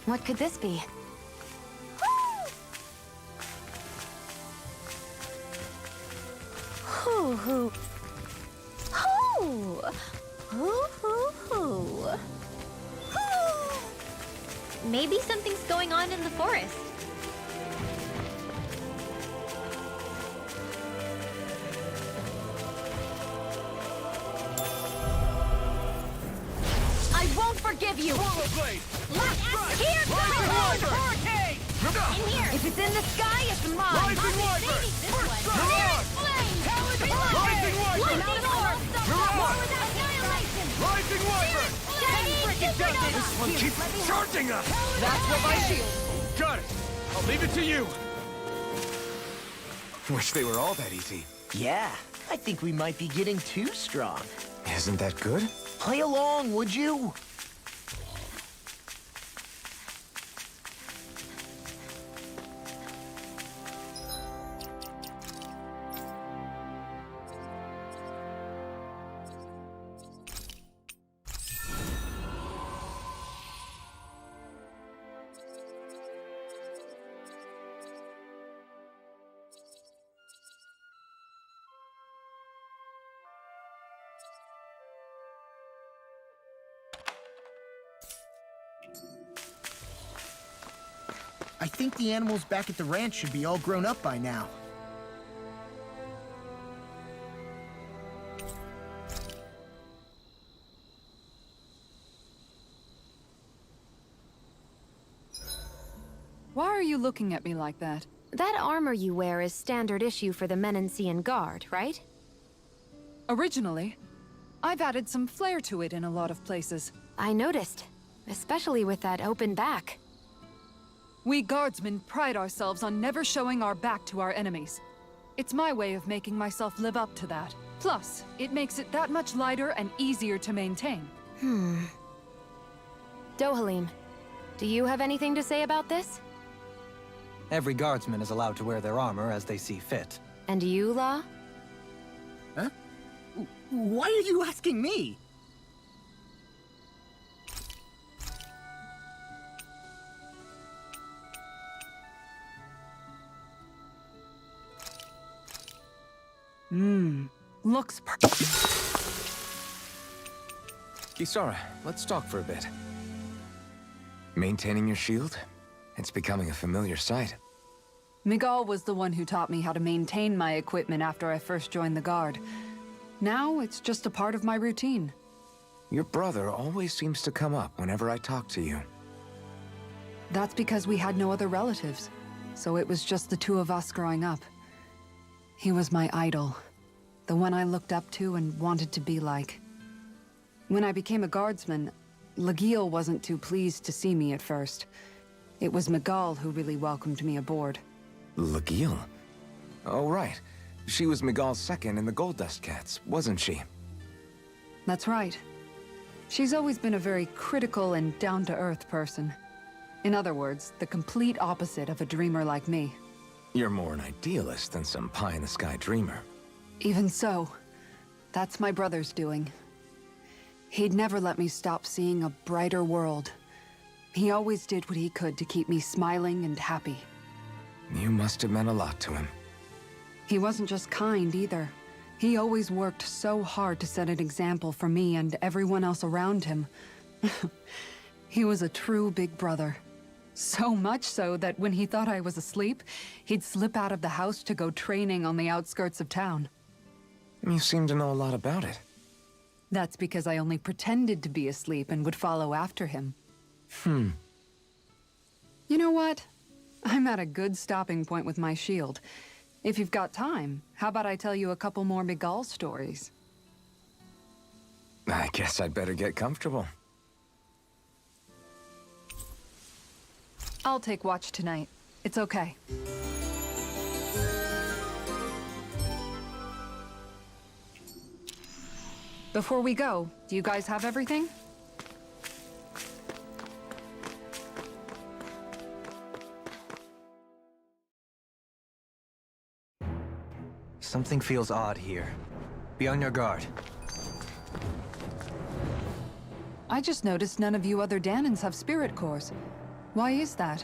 What could this be? Hoo hoo. Hoo. Hoo hoo hoo. Hoo. Maybe something's going on in the forest. I won't forgive of you! Blade! Here goes! Hurricane! In here! If it's in the sky, it's mine! Rising Wyvern! First strike! Flame! Rising Wyvern! Lightning orb! More with annihilation! Rising Wyvern! This one keeps charging us! That's what my shield. Got it! I'll leave it to you! Wish they were all that easy. Yeah, I think we might be getting too strong. Isn't that good? Play along, would you? I think the animals back at the ranch should be all grown up by now. Why are you looking at me like that? That armor you wear is standard issue for the Menancian Guard, right? Originally, I've added some flair to it in a lot of places. I noticed, especially with that open back. We guardsmen pride ourselves on never showing our back to our enemies. It's my way of making myself live up to that. Plus, it makes it that much lighter and easier to maintain. Dohalim, do you have anything to say about this? Every guardsman is allowed to wear their armor as they see fit. And you, La? Huh? Why are you asking me? Looks Kisara, let's talk for a bit. Maintaining your shield? It's becoming a familiar sight. Miguel was the one who taught me how to maintain my equipment after I first joined the Guard. Now, it's just a part of my routine. Your brother always seems to come up whenever I talk to you. That's because we had no other relatives, so it was just the two of us growing up. He was my idol, the one I looked up to and wanted to be like. When I became a guardsman, Lagiel wasn't too pleased to see me at first. It was Miguel who really welcomed me aboard. Lagiel? Oh, right. She was Miguel's second in the Gold Dust Cats, wasn't she? That's right. She's always been a very critical and down-to-earth person. In other words, the complete opposite of a dreamer like me. You're more an idealist than some pie-in-the-sky dreamer. Even so, that's my brother's doing. He'd never let me stop seeing a brighter world. He always did what he could to keep me smiling and happy. You must have meant a lot to him. He wasn't just kind either. He always worked so hard to set an example for me and everyone else around him. He was a true big brother. So much so that when he thought I was asleep, he'd slip out of the house to go training on the outskirts of town. You seem to know a lot about it. That's because I only pretended to be asleep and would follow after him. You know what? I'm at a good stopping point with my shield. If you've got time, how about I tell you a couple more Miguel stories? I guess I'd better get comfortable. I'll take watch tonight. It's okay. Before we go, do you guys have everything? Something feels odd here. Be on your guard. I just noticed none of you other Danans have spirit cores. Why is that?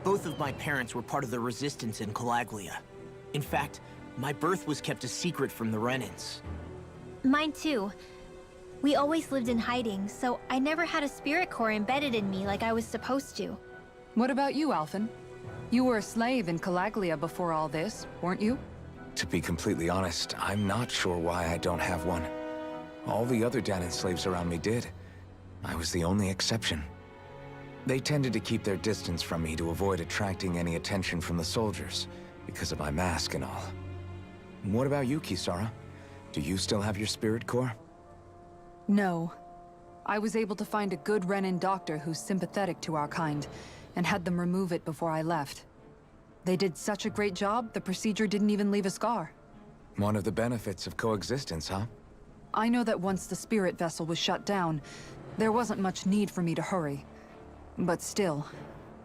Both of my parents were part of the resistance in Calaglia. In fact, my birth was kept a secret from the Renans. Mine too. We always lived in hiding, so I never had a spirit core embedded in me like I was supposed to. What about you, Alphen? You were a slave in Calaglia before all this, weren't you? To be completely honest, I'm not sure why I don't have one. All the other Danon slaves around me did. I was the only exception. They tended to keep their distance from me to avoid attracting any attention from the soldiers, because of my mask and all. What about you, Kisara? Do you still have your spirit core? No. I was able to find a good Renin doctor who's sympathetic to our kind, and had them remove it before I left. They did such a great job, the procedure didn't even leave a scar. One of the benefits of coexistence, huh? I know that once the spirit vessel was shut down, there wasn't much need for me to hurry. But still,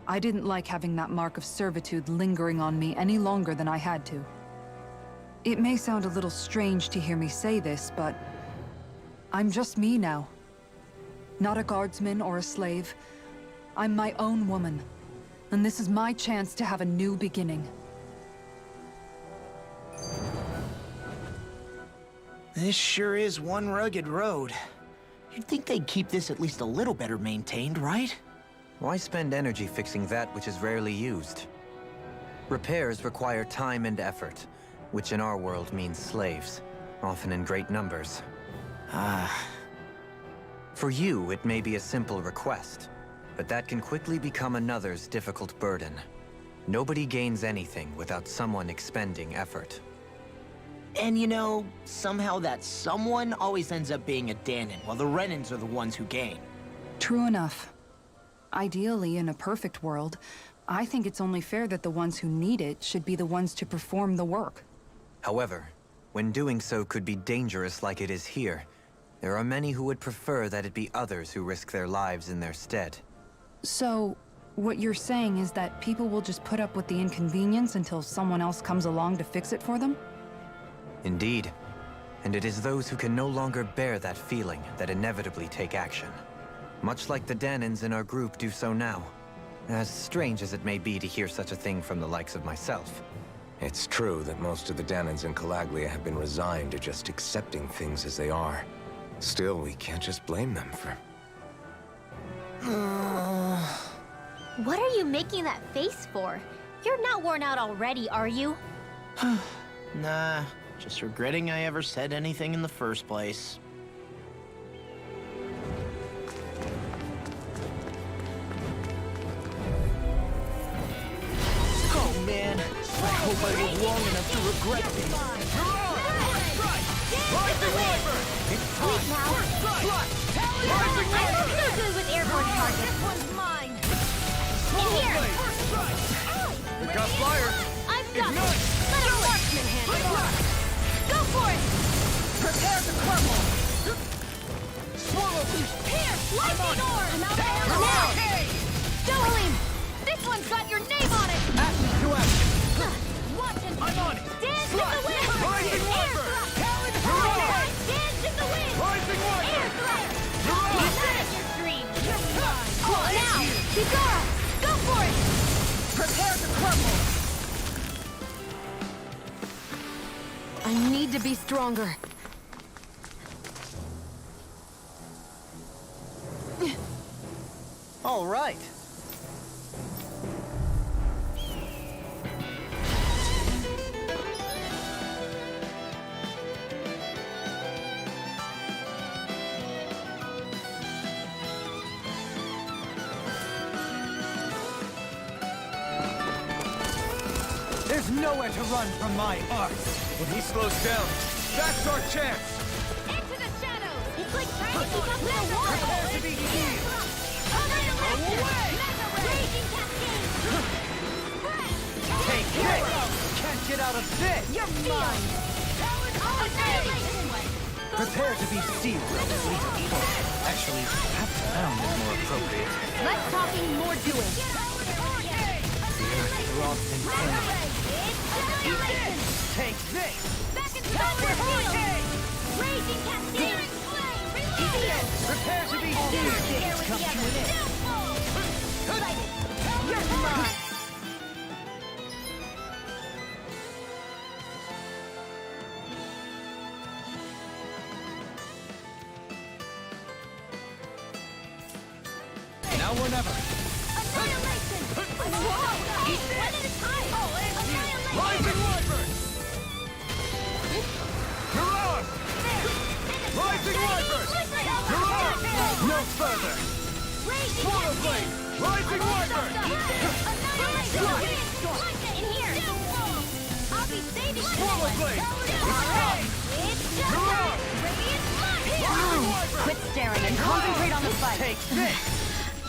I didn't like having that mark of servitude lingering on me any longer than I had to. It may sound a little strange to hear me say this, but I'm just me now. Not a guardsman or a slave. I'm my own woman. And this is my chance to have a new beginning. This sure is one rugged road. You'd think they'd keep this at least a little better maintained, right? Why spend energy fixing that which is rarely used? Repairs require time and effort, which in our world means slaves, often in great numbers. For you, it may be a simple request, but that can quickly become another's difficult burden. Nobody gains anything without someone expending effort. And you know, somehow that someone always ends up being a Danon, while the Renins are the ones who gain. True enough. Ideally, in a perfect world, I think it's only fair that the ones who need it should be the ones to perform the work. However, when doing so could be dangerous like it is here, there are many who would prefer that it be others who risk their lives in their stead. So, what you're saying is that people will just put up with the inconvenience until someone else comes along to fix it for them? Indeed. And it is those who can no longer bear that feeling that inevitably take action. Much like the Danons in our group do so now. As strange as it may be to hear such a thing from the likes of myself. It's true that most of the Danons in Calaglia have been resigned to just accepting things as they are. Still, we can't just blame them for... What are you making that face for? You're not worn out already, are you? Nah, just regretting I ever said anything in the first place. Oh man, I hope I live long enough to regret this. Sweet now. I'm so good with airborne targets. This one's mine. In here. We got fire. I've got it. Let a marksman handle it. Go for it. Prepare to crumble. Swallow beast. Here, lightning orb. Now. Dohalim, this one's got your name on it. Action to action. Watch and I'm on it. dance in the wind. Rising Air Wyvern. thrust. Talon Hurrah. Dance in the wind. Rising Air Wyvern. thrust. Hurrah. Not in your dream. Now, Kisara, go for it. Prepare to crumble. I need to be stronger. All right. There's nowhere to run from my art. When he slows down, that's our chance. Into the shadows. It's like trying to keep up with the wall. Prepare to be seized. Away. Raging cascade. Take this. Can't get out of this. You're mine. Annihilation. Prepare to be sealed. Actually, perhaps found is more appropriate. Less talking, more doing. Throbs in pain. Take this. Back and stop your field. Raging cascade. Prepare to be sealed. Come to an end. You're mine. Now or never. Annihilation. Whoa. One at a time. Annihilation. Rising Wyvern. Hurrah! Rising Wyvern. Hurrah! No further. Swallow blade! Rising wyvern! Annihilation! Like it in here! I'll be saving Swallow blade! It's just Radiant Light! Quit staring and concentrate on the fight. Take this!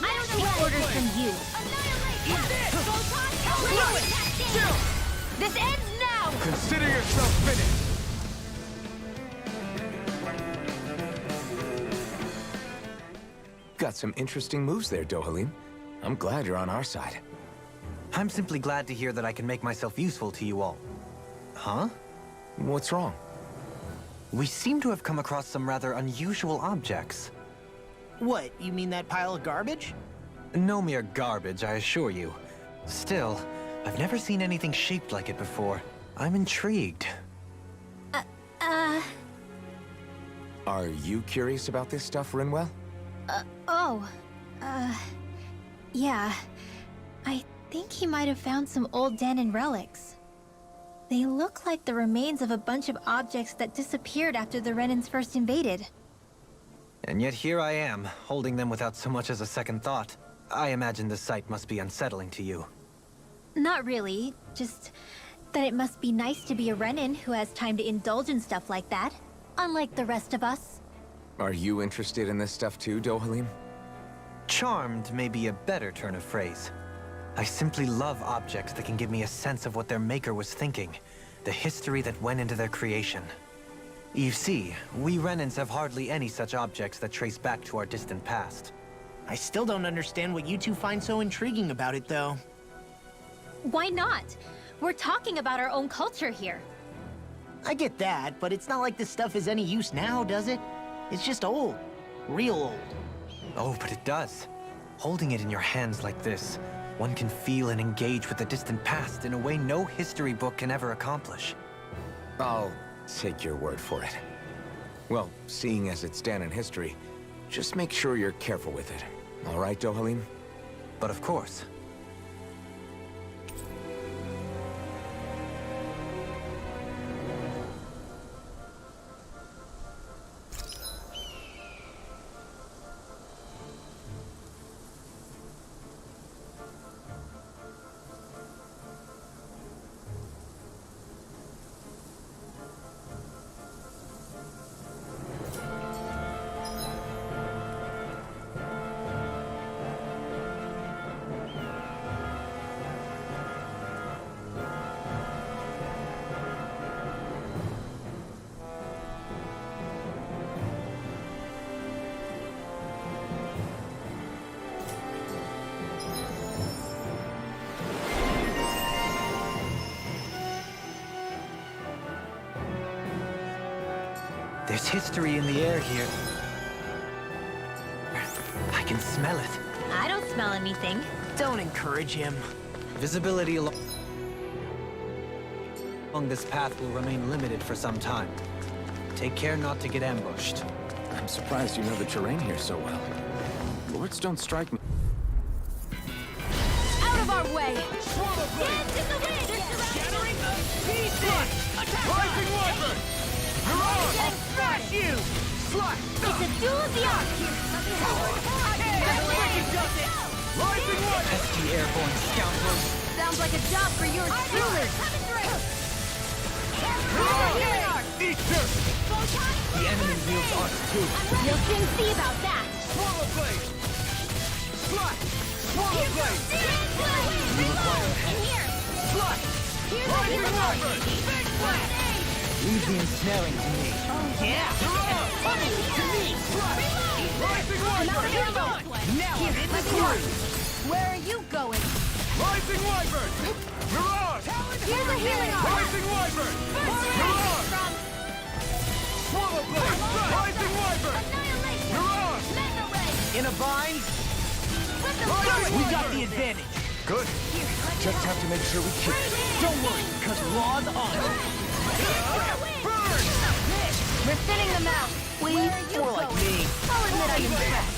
I don't take orders from you. Eat this! This ends now! Consider yourself finished! Got some interesting moves there, Dohalim. I'm glad you're on our side. I'm simply glad to hear that I can make myself useful to you all. Huh? What's wrong? We seem to have come across some rather unusual objects. What, you mean that pile of garbage? No mere garbage, I assure you. Still, I've never seen anything shaped like it before. I'm intrigued. Are you curious about this stuff, Rinwell? Yeah. I think he might have found some old Danon relics. They look like the remains of a bunch of objects that disappeared after the Renans first invaded. And yet here I am, holding them without so much as a second thought. I imagine the sight must be unsettling to you. Not really, just that it must be nice to be a Renan who has time to indulge in stuff like that, unlike the rest of us. Are you interested in this stuff too, Dohalim? Charmed may be a better turn of phrase. I simply love objects that can give me a sense of what their maker was thinking, the history that went into their creation. You see, we Renans have hardly any such objects that trace back to our distant past. I still don't understand what you two find so intriguing about it, though. Why not? We're talking about our own culture here. I get that, but it's not like this stuff is any use now, does it? It's just old. Real old. Oh, but it does. Holding it in your hands like this, one can feel and engage with the distant past in a way no history book can ever accomplish. I'll take your word for it. Well, seeing as it's Danon history, just make sure you're careful with it. All right, Dohalim? But of course. There's history in the air here. I can smell it. I don't smell anything. Don't encourage him. Visibility along this path will remain limited for some time. Take care not to get ambushed. I'm surprised you know the terrain here so well. Lords don't strike me. Out of our way! Swallow blade! Dance in the wind! Shattering the pieces! Rising wyvern! You're on! Getting Smash you! Slut! It's a duel of the arts! Rising wyvern! ST airborne scoundrels. Sounds like a job for yours truly! Eat dirt! The enemy wields arts too. You'll soon see about that! Swallow blade! Slut! Swallow blade! You require in here! Slut! Rising wyvern! Big blast! Leave the ensnaring to me. Yeah! To me! Slut! Rising wyvern! Now let's go! Where are you going? Rising wyvern! Mirage! Here's a healing arm! Rising wyvern! Mirage! From Swallow blade! Rising wyvern! annihilation! Mirage! Mega ray! In a bind? Rising We got wyvern! the advantage. Good. Just have to make sure we keep it. Don't worry, because law's on. Burn! We're thinning them out! More like me. I'll admit I'm impressed.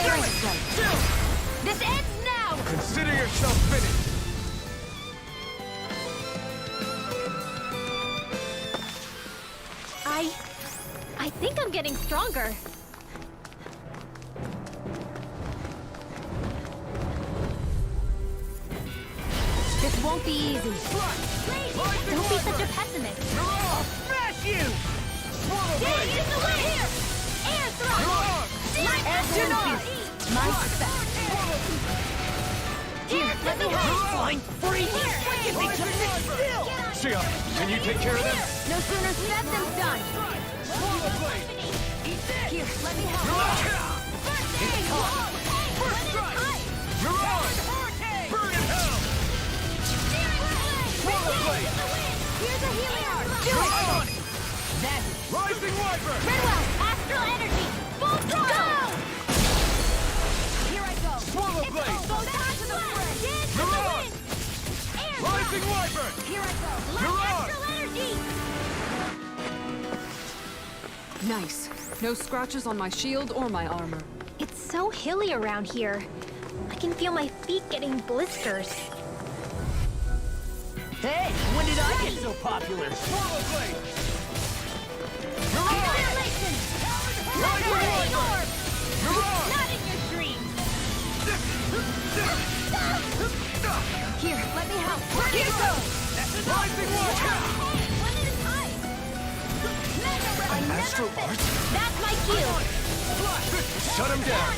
Very impressed. This ends now! Consider yourself finished. I think I'm getting stronger. This won't be easy. Don't be such a pessimist. I'll smash you! Swallow Get blade! in the way! Here! Air thrust! Light astronaut! My respect. Here, let me help! Flying free! Here! Still! Shia, can you take care of them? No sooner said than done. Swallow blade! Here, let me help. First aid! First strike! You're on! Burn in hell! Swallow blade! Here's a healing arm! Do You're it! on it! Rising Wyvern! Redwell, astral energy! Full throttle! Go! Here I go! Swallow blade! Go down to the fray! Dance to You're the on! wind! Air Rising thrust! Wyvern! Here I go! You're Light on! astral energy! Nice. No scratches on my shield or my armor. It's so hilly around here. I can feel my feet getting blisters. Hey, when did I get so popular? Swallow blade! You're on! Annihilation! Rising Lightning Wyvern! orb! You're on! Not in your dreams! Here, let me help. Here goes! Rising Wyvern! Hey, one at a time! Mega Ray! An astral art? That's my cue! Shut him down.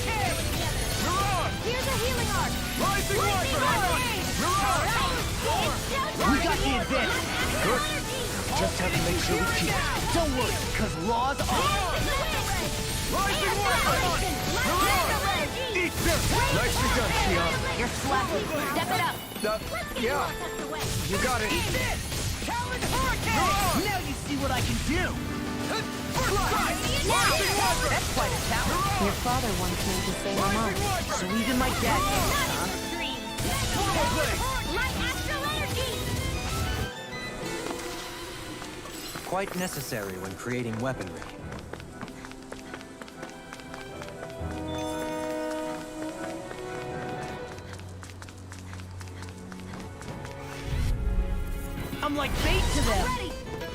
You're on! Here's a healing arc! Rising Wyvern! You're on! We got the advantage. Good. Just have to make sure we keep it. Don't worry, because laws are... Rising Wyvern! You're on! Eat this! Nicely done, Shia. You're slapping. Step it up. Yeah, you got it. Eat this! Talon Hurricane! Now you see what I can do. First strike! Rising Wyvern! That's quite a talent. Your father once made the same remark. So even my dad can. Swallow blade! Light astral energy! Quite necessary when creating weaponry. I'm like bait to them. Ready!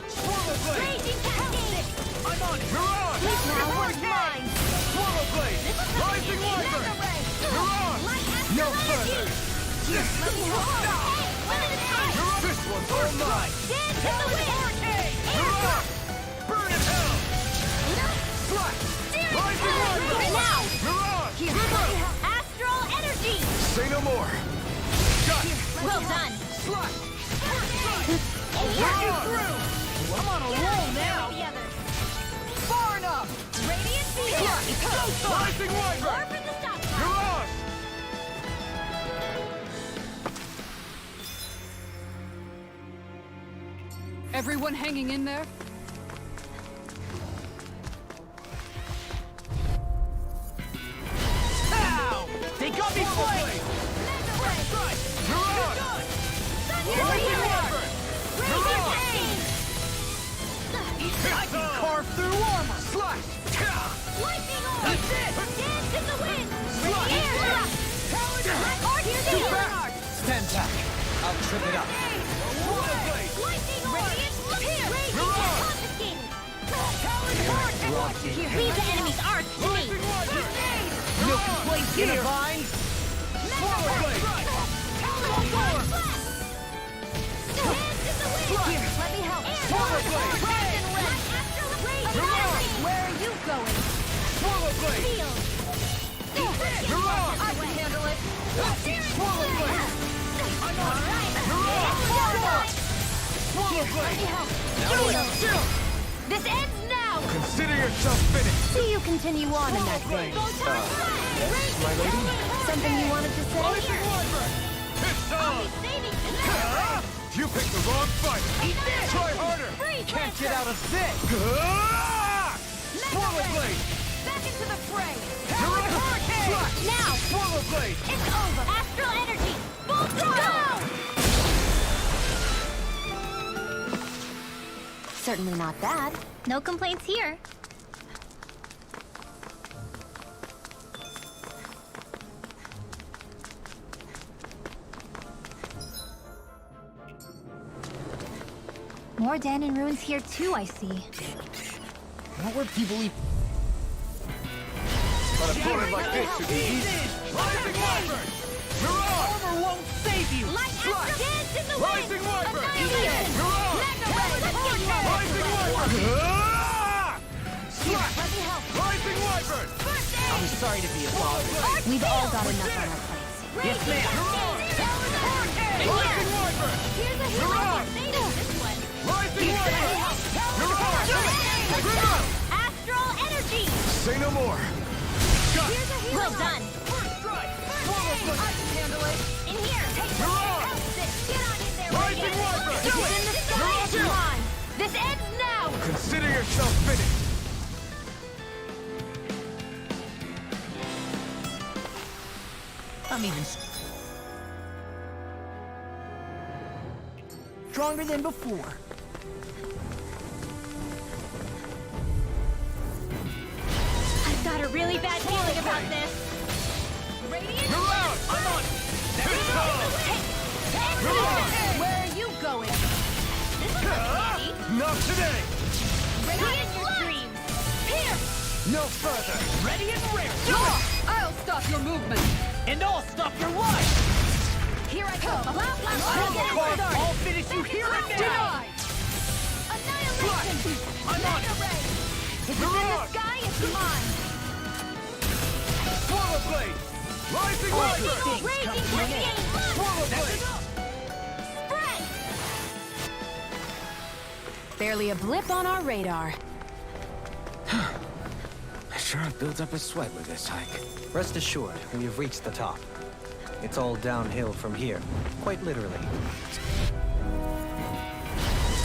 Swallow blade! Raging cascade! I'm on it! You're on! This power's mine! Swallow blade! Rising Wyvern! You're on! Light No astral further! energy! Let me help! Hey, one at a time! This one's all mine! Dance in the wind! You're on! Burn in hell! Strike! Rising Wyvern! Now! You're on! Astral energy! Say no more. Got it! Well done! Strike! You're through! I'm on a roll now! Far enough! Radiant field! Rising Wyvern! Orb in the stop sign! You're on! Everyone hanging in there? Ow! They got me flayed! Strike! You're on! Rising Wyvern! You're on! I can carve through armor! Slash! Lightning orb! That's it! Dance in the wind! Slash! Air thrust! Black arc, here's the healing arc! Stand back. I'll trip it up. Swallow blade! Lightning orb! Radiant raging You're on! confiscating! Rocky. Leave the enemy's arc to me! Rising Wyvern! Milk and place in a vine? Swallow blade! Here, let me help! Swallow blade! Where are you going? Swallow blade! Shield! You're on! I can handle it! Swallow blade! I'm on! Swallow blade! Shield! This ends now! Consider yourself finished. See you continue on in that vein. My lady? Something you wanted to say? Rising Wyvern! It's on! You picked the wrong fight! Eat this! Try harder! Can't get out of this! Swallow blade! Back into the fray! You're on! Slash! Now! Swallow blade! It's over! Astral energy! Full throttle! Certainly not bad. No complaints here. More Danon ruins here too, I see. Not where people eat. An opponent like this should be easy. Rising Wyvern! You're on! Armor won't save you! Light astral It's in the Rising wind! Wiper! Annihilation! You're on! Mega Ray! Rising Wiper! Ah! Here, let me help! Rising Wiper! First aid! I'm sorry to be a bother. We've all got enough on our plates. Yes, ma'am. Rising Wiper! Here's a You're hero on! for saving this one! Rising Wiper! You're on! Bring up! Astral energy! Say no more! Got Here's a hero! Well done! First strike! I can handle it! In here! Take You're this! on! Help this! Get on in there, Rising Radiant! Wiper! This is in the sky! You're Come on! on! This ends now! Consider yourself finished! I'm even stronger than before. I've got a really bad feeling about this. Radiant? You're out! I'm on! Pistol! Where are you going? This is handy. Not today! Radiant your dreams. Here! No further. Ready and ready. I'll stop your movement. And I'll stop your life. Here I go. Blast, blast, Robocop, blast. I'll finish you here and now. Denied. Annihilation. I'm on Mega it. Ray. If it's You're in the on. sky, it's mine. Swallow Blade! Rising Wiper! Raging Cascade. Swallow Blade! Spread. Barely a blip on our radar. I sure have built up a sweat with this hike. Rest assured, we have reached the top. It's all downhill from here, quite literally.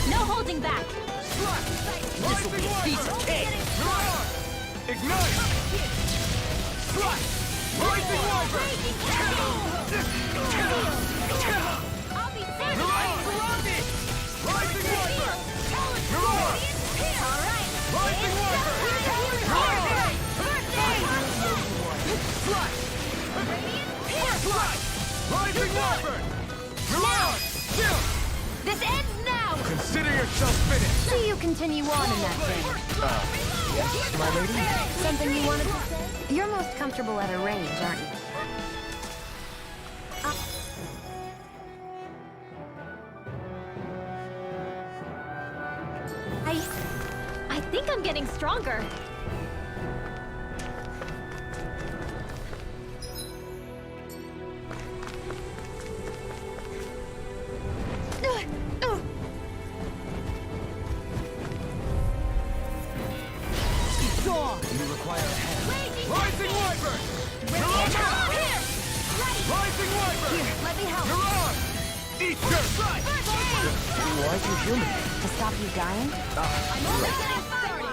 No holding back. Rising Wiper! You're on! Ignite! Rising Wiper! Raging Cascade. I'll be safe. You're on! Rising Wiper! You're on! All right. Rising Wiper! You're on! First aid. Rising Wiper! You're on! Still! This ends now. Consider yourself finished! See you continue on in that thing. Yes, my lady? Something you wanted to say? You're most comfortable at a range, aren't you? I think I'm getting stronger. You require a hand. Rising Wiper! You're on! Here! Right! Rising Wiper! Here, let me help. You're on! Eat your strike! First aid! Why'd you human? To stop you dying? I'm only getting started.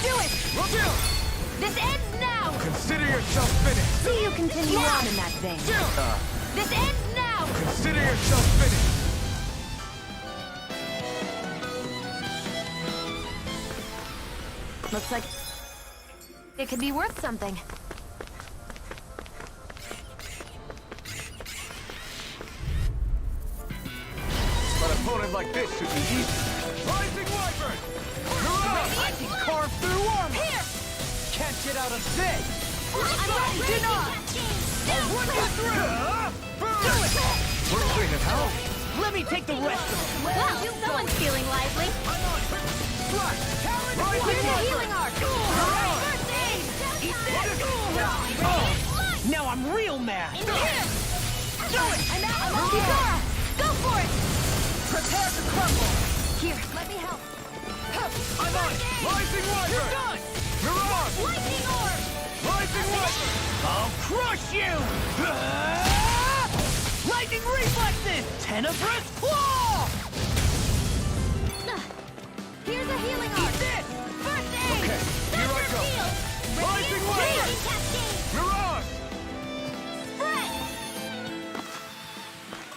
Do it! Still! This ends now! Consider yourself finished! See you continue on in that thing. Still! This ends now! Consider yourself finished! Looks like it could be worth something. An opponent like this should be easy. Rising Wiper! You're on! I can carve through armor. Here! Can't get out of this. I'm ready! Do not! Work it through! We're clean as hell. Let me take the rest of them. Well, someone's feeling lively. Rising Here's a Wiper! healing arc! First aid! Eat this! Now I'm real mad. In here! Do it! And now I'm on Zora! Go for it! Prepare to crumble. Here, let me help. I'm on! Rising Wiper! You're done! You're on! Lightning orb! Rising Wiper! I'll crush you! Lightning reflexes! Tenebrous claw! Here's a healing arc! this! First aid! Okay, here I go. Shield! Rising Wiper! Raging Cascade! You're on! Spread!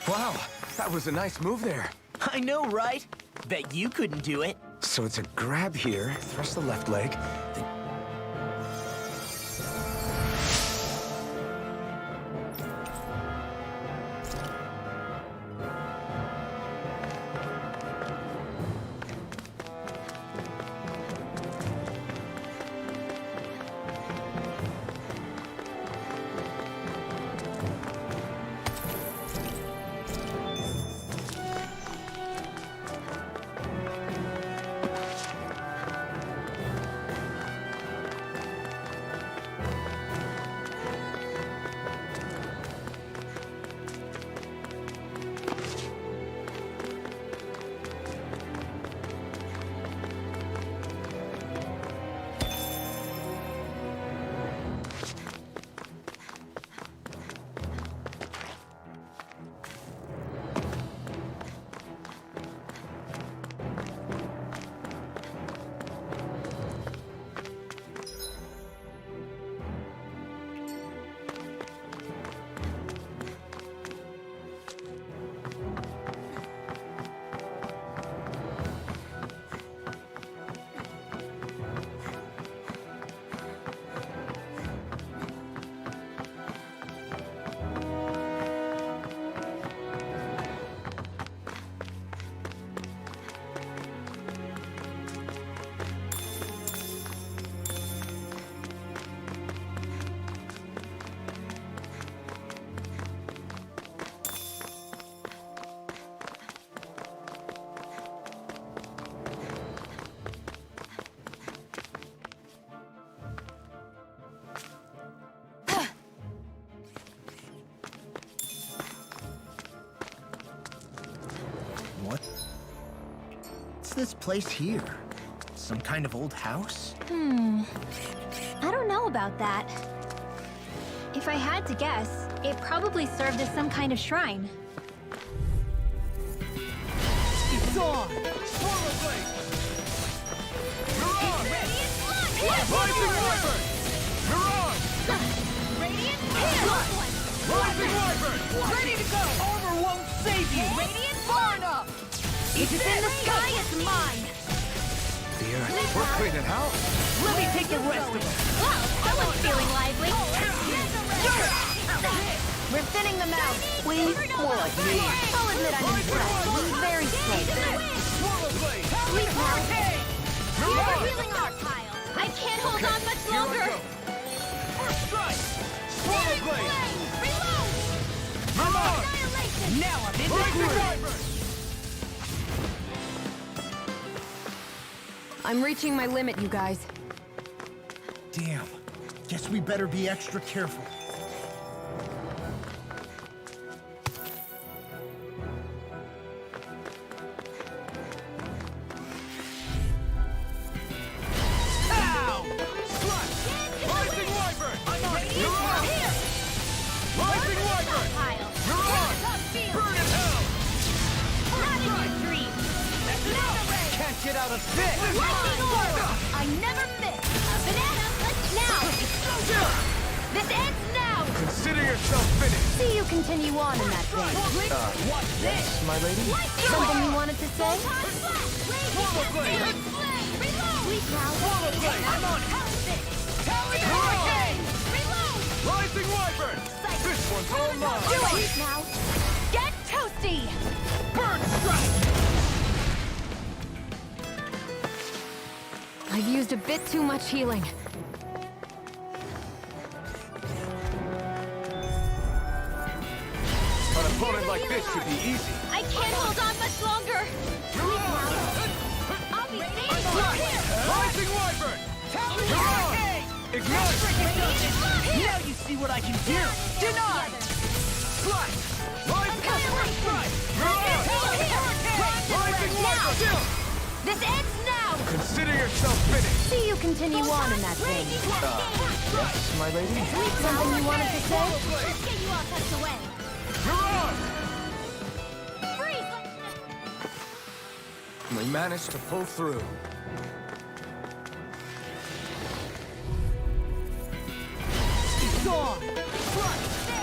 Wow, that was a nice move there. I know, right? Bet you couldn't do it. So it's a grab here, thrust the left leg, then... What's this place here? Some kind of old house? I don't know about that. If I had to guess, it probably served as some kind of shrine. It's on! Swallow blade! Mirage! Rising Wyvern! Mirage! Radiant Pierce! Rising Wyvern! Ready to go! Armor won't save you! Radiant Burn up! If it's in the sky, it's mine! The Earth. We're cleaning house. Let me take the rest of it! Wow, someone's feeling lively! We're thinning them out. More like me. I'll admit I'm impressed. Very safe. Swallow blade! Sleep now! Mirage! Healing our pile! I can't hold on much Here I longer! go! First strike! Swallow blade! Reload! Mirage! Annihilation! Now I'm in the Rising groove! Wyvern! I'm reaching my limit, you guys. Damn. Guess we better be extra careful. Ow! Slash! Rising Wyvern! Mirage! Rising Wyvern! Pile! Mirage! Burn in hell! Not in your dreams! Can't get out of this! Lightning Aura! I never miss! A banana! Now! This ends now! Consider yourself finished! See you continue on in that vein. What's this? My lady? Something you wanted to say? Swallow blade! Reload! Swallow blade! I'm on it! Mirage! Reload! Rising Wyvern! This one's all mine! Do it! Now! Get toasty! Burn strike! I've used a bit too much healing. An opponent like this should be easy. I can't hold on much longer! I'll be here! Rising Wyvern! Mirage! Ignite! Now you see what I can do! Denied! Slash! Rising strike! Mirage! Rising Wyvern! This ends now! Consider yourself finished! See you continue on in that vein. Yes, my lady? Something you wanted to say? Let's get you all tucked away! Mirage! Freeze! We managed to pull through. It's on!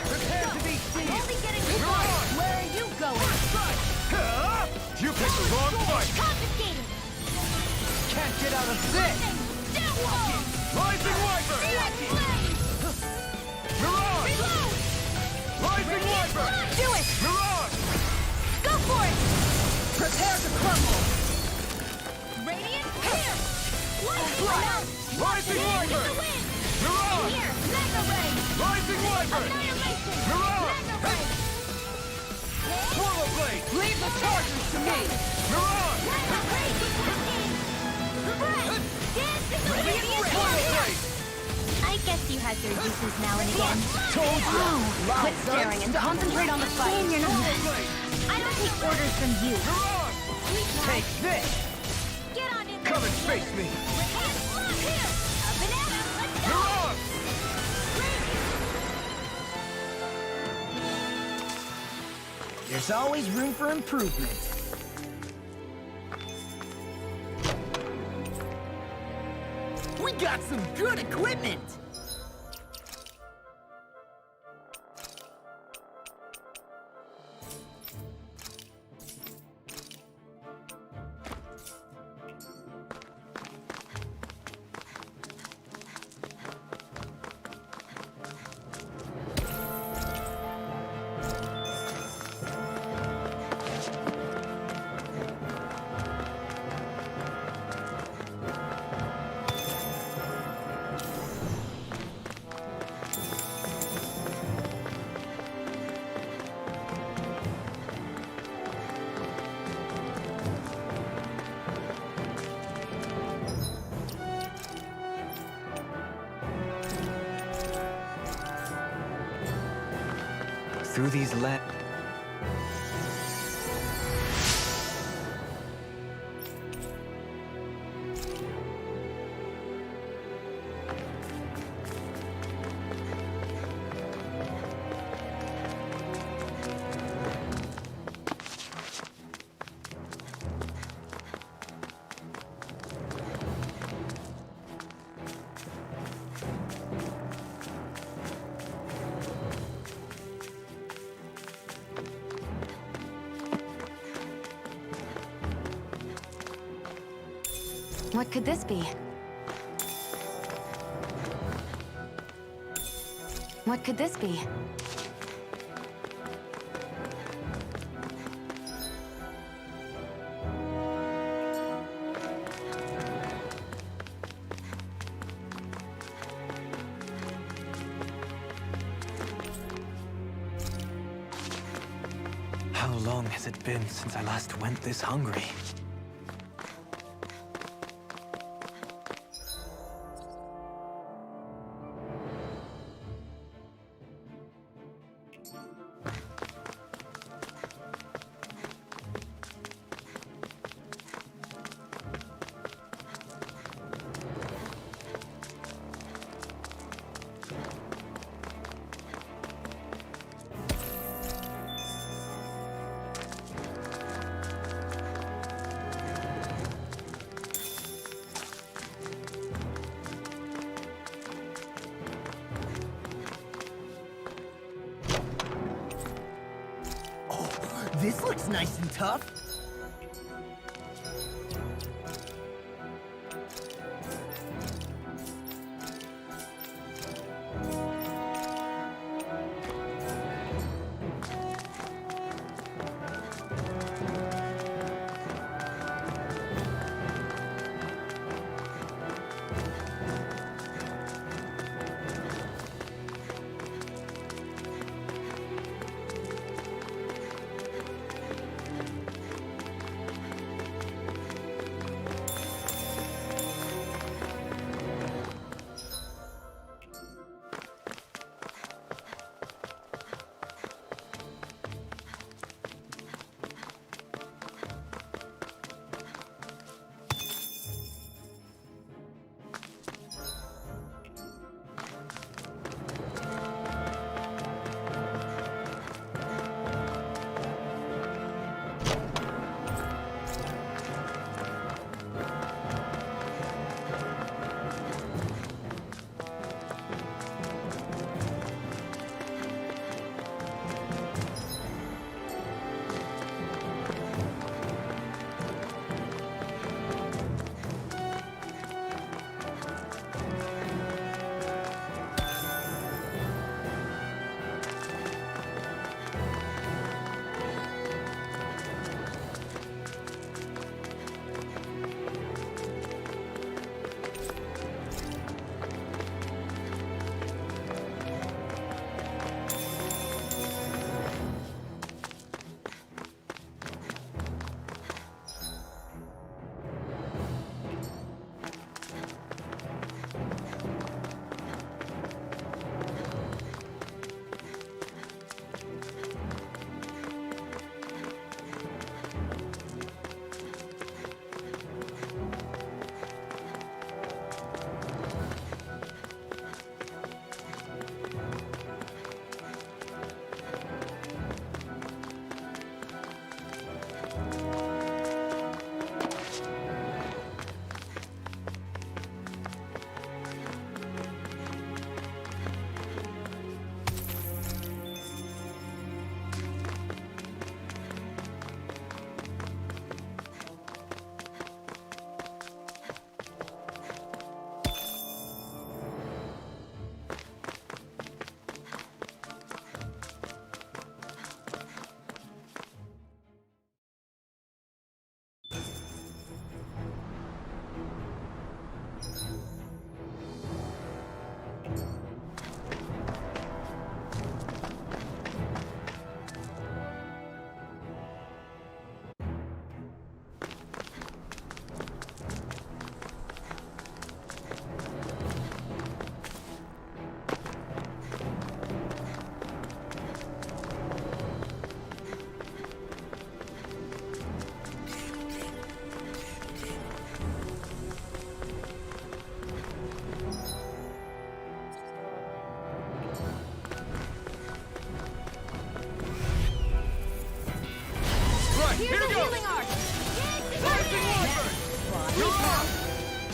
Prepare to be seen! Only getting started! Where are you going? Huh? You picked the wrong fight! Confiscated! Can't get out of this! Rising Wyvern! Mirage! Rising Wyvern! Do it! Mirage! Go for it! Prepare to crumble! Radiant Pierce! Lightning Blast! Rising Wyvern! Mirage! Here! Mega Ray! Rising Wyvern! Annihilation! Mirage! Mega Ray! Swallow blade! Leave the charges to me! Mirage! Mega Ray! Breath! Dance in the radiant warrior! I guess you had your uses now and again. Told you! Quit staring and concentrate on the fight. Swallow blade! I don't take orders from you. Mirage! Take this! Get on in there! Come and face me! Here! A banana! Let's go! Mirage! There's always room for improvement. We got some good equipment! Through these What could this be? What could this be? How long has it been since I last went this hungry? This looks nice and tough.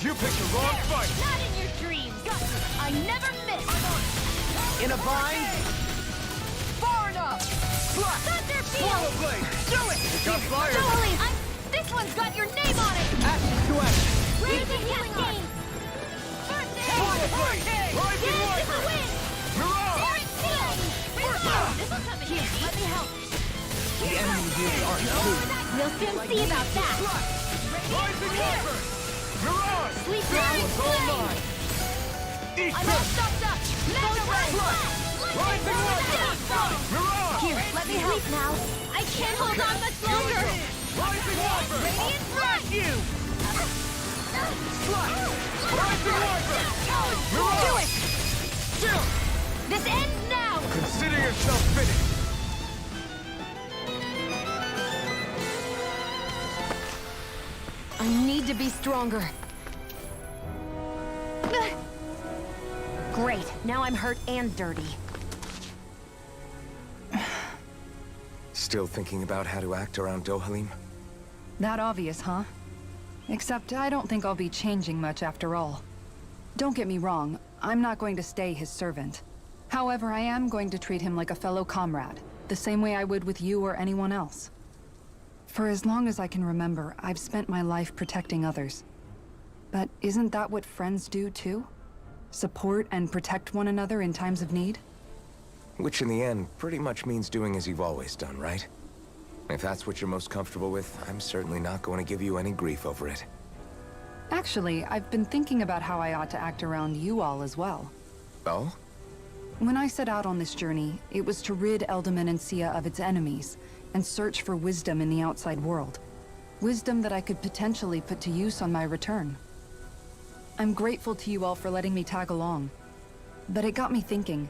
You picked the wrong fight! Not in your dreams! I never miss! In a bind? Far enough! Thunder Swallow Field! blade! Do it! Got fired! Dueling! This one's got your name on it! Ashes to ashes! Here's the healing game! First aid! Rising Get Viper! the win! Mirage! Spirit Seal! Reload! This'll come in handy. Let me help. The enemy really aren't included. We'll soon see about that. Rising Viper! Mirage! Sleep This now. one's all mine! Eat I'm all this! stocked up. Mega Red! Rising Viper! Mirage! Here, let me help now. I can't hold on much longer. Rising Viper! Radiant Front! You! Rising Viper! Do it! This ends now! Consider yourself finished! I need to be stronger. Great, now I'm hurt and dirty. Still thinking about how to act around Dohalim? That obvious, huh? Except I don't think I'll be changing much after all. Don't get me wrong, I'm not going to stay his servant. However, I am going to treat him like a fellow comrade, the same way I would with you or anyone else. For as long as I can remember, I've spent my life protecting others. But isn't that what friends do too? Support and protect one another in times of need? Which in the end pretty much means doing as you've always done, right? If that's what you're most comfortable with, I'm certainly not going to give you any grief over it. Actually, I've been thinking about how I ought to act around you all as well. Oh? When I set out on this journey, it was to rid Eldaman and Sia of its enemies, and search for wisdom in the outside world. Wisdom that I could potentially put to use on my return. I'm grateful to you all for letting me tag along. But it got me thinking,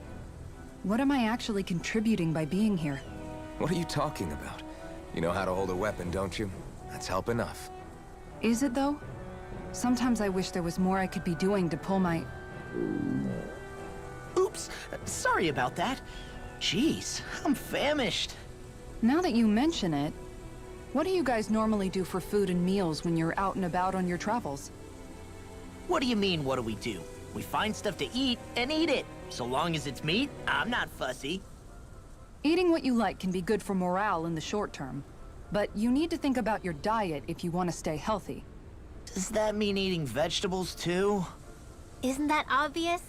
what am I actually contributing by being here? What are you talking about? You know how to hold a weapon, don't you? That's help enough. Is it though? Sometimes I wish there was more I could be doing to pull my... Oops, sorry about that. Jeez, I'm famished. Now that you mention it, what do you guys normally do for food and meals when you're out and about on your travels? What do you mean, what do we do? We find stuff to eat and eat it. So long as it's meat, I'm not fussy. Eating what you like can be good for morale in the short term, but you need to think about your diet if you want to stay healthy. Does that mean eating vegetables too? Isn't that obvious?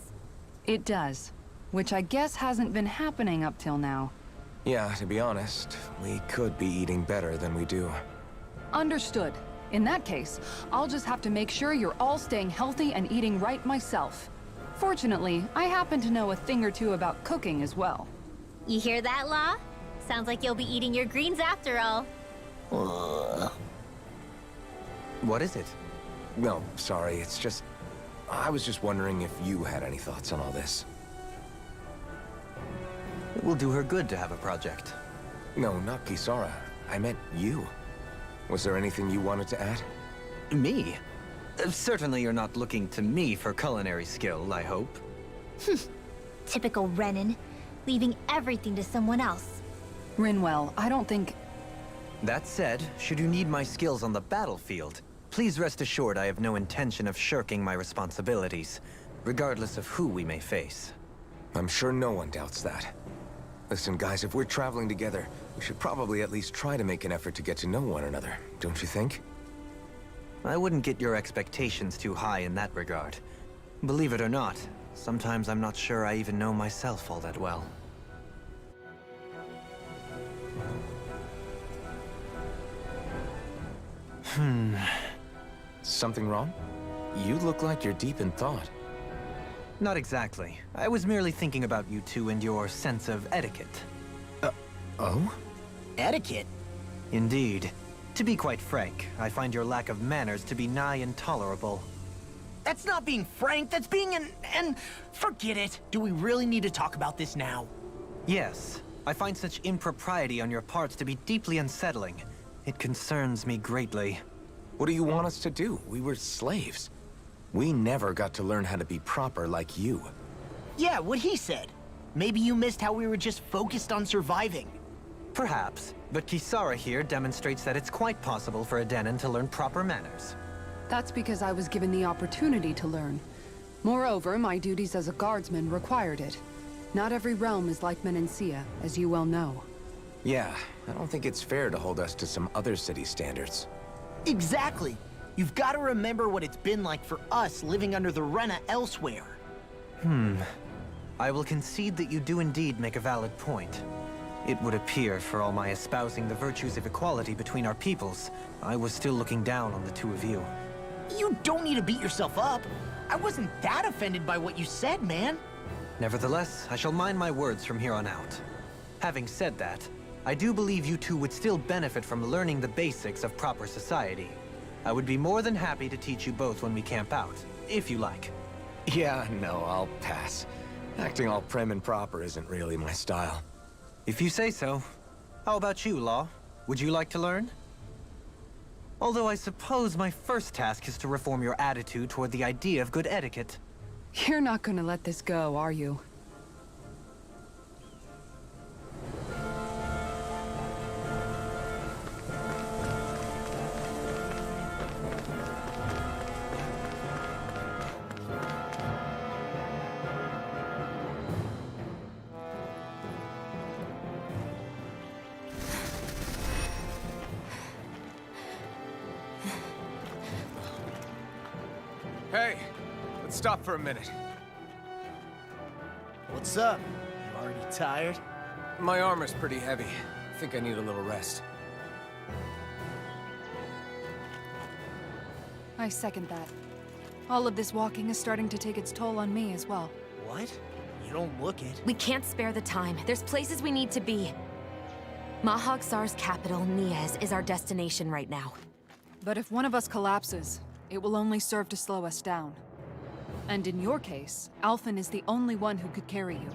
It does, which I guess hasn't been happening up till now. Yeah, to be honest, we could be eating better than we do. Understood. In that case, I'll just have to make sure you're all staying healthy and eating right myself. Fortunately, I happen to know a thing or two about cooking as well. You hear that, Law? Sounds like you'll be eating your greens after all. What is it? No, sorry, it's just... I was just wondering if you had any thoughts on all this. It will do her good to have a project. No, not Kisara. I meant you. Was there anything you wanted to add? Me? Certainly you're not looking to me for culinary skill, I hope. Typical Renan, leaving everything to someone else. Rinwell, I don't think... That said, should you need my skills on the battlefield, please rest assured I have no intention of shirking my responsibilities, regardless of who we may face. I'm sure no one doubts that. Listen, guys, if we're traveling together, we should probably at least try to make an effort to get to know one another, don't you think? I wouldn't get your expectations too high in that regard. Believe it or not, sometimes I'm not sure I even know myself all that well. Something wrong? You look like you're deep in thought. Not exactly. I was merely thinking about you two and your sense of etiquette. Oh? Etiquette? Indeed. To be quite frank, I find your lack of manners to be nigh intolerable. That's not being frank, that's being and forget it. Do we really need to talk about this now? Yes, I find such impropriety on your parts to be deeply unsettling. It concerns me greatly. What do you want us to do? We were slaves. We never got to learn how to be proper like you. Yeah, what he said. Maybe you missed how we were just focused on surviving. Perhaps, but Kisara here demonstrates that it's quite possible for a Denon to learn proper manners. That's because I was given the opportunity to learn. Moreover, my duties as a guardsman required it. Not every realm is like Menancia, as you well know. Yeah, I don't think it's fair to hold us to some other city standards. Exactly. You've got to remember what it's been like for us living under the Rena elsewhere. I will concede that you do indeed make a valid point. It would appear, for all my espousing the virtues of equality between our peoples, I was still looking down on the two of you. You don't need to beat yourself up. I wasn't that offended by what you said, man. Nevertheless, I shall mind my words from here on out. Having said that, I do believe you two would still benefit from learning the basics of proper society. I would be more than happy to teach you both when we camp out, if you like. Yeah, no, I'll pass. Acting all prim and proper isn't really my style. If you say so. How about you, Law? Would you like to learn? Although I suppose my first task is to reform your attitude toward the idea of good etiquette. You're not gonna let this go, are you? Hey, let's stop for a minute. What's up? You already tired? My armor's pretty heavy. I think I need a little rest. I second that. All of this walking is starting to take its toll on me as well. What? You don't look it. We can't spare the time. There's places we need to be. Mahag Sar's capital, Niez, is our destination right now. But if one of us collapses, it will only serve to slow us down. And in your case, Alphen is the only one who could carry you.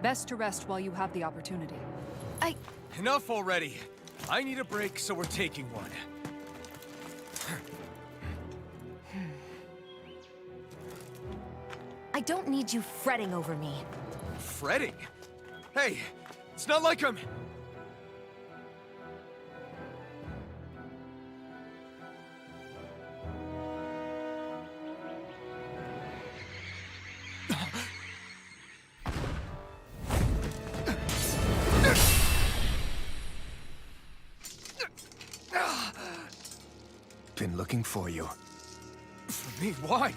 Best to rest while you have the opportunity. Enough already. I need a break, so we're taking one. I don't need you fretting over me. Fretting? Hey, it's not like I'm... Been looking for you. For me, why?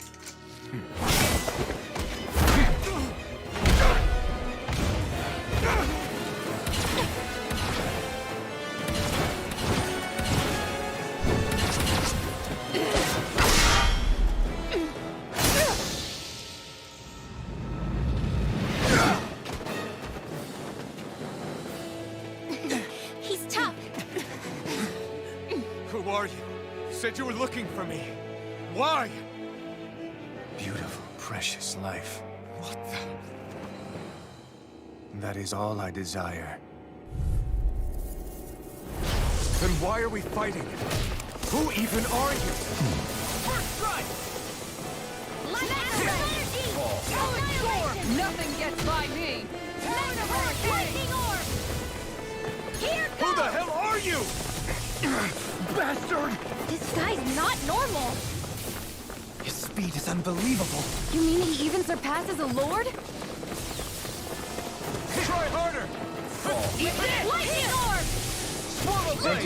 He's tough. Who are you? You said you were looking for me. Why? Beautiful, precious life. What the... That is all I desire. Then why are we fighting? Who even are you? First strike! Nothing gets by me! Who the hell are you? Bastard! This guy's not normal. His speed is unbelievable. You mean he even surpasses a lord? Try harder! Lightning orb! Swallow blade!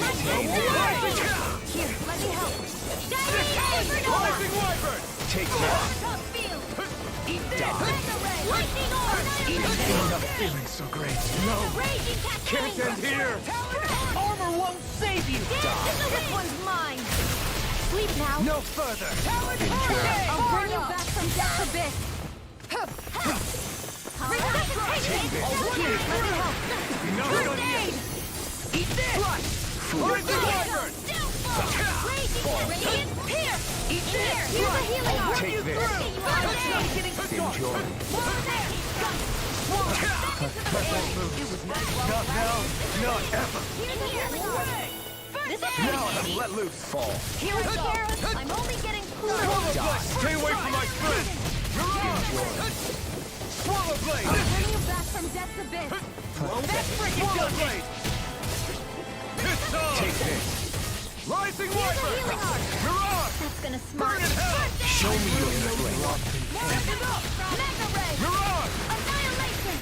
Here, let me help. Rising wyvern! Take that. Lightning orb! I'm feeling so great. No, Can't end here! Armor won't save you! This one's mine. Sleep now. no further. I'll bring you back from death's abyss. Not done yet! Eat this! Rising wyvern! Eat this! Take this. Enjoy. Not now, not ever! Now I'm let loose. Fall. Here I go. I'm only getting cooler. Stay away from my friend! Swallow blade! Bring you back from death's abyss. Swallow blade! Pistol! Take this. Rising wyvern! Mirage! That's gonna smart. Burn in hell! Show me your strength. Mega ray. Mirage! Annihilation.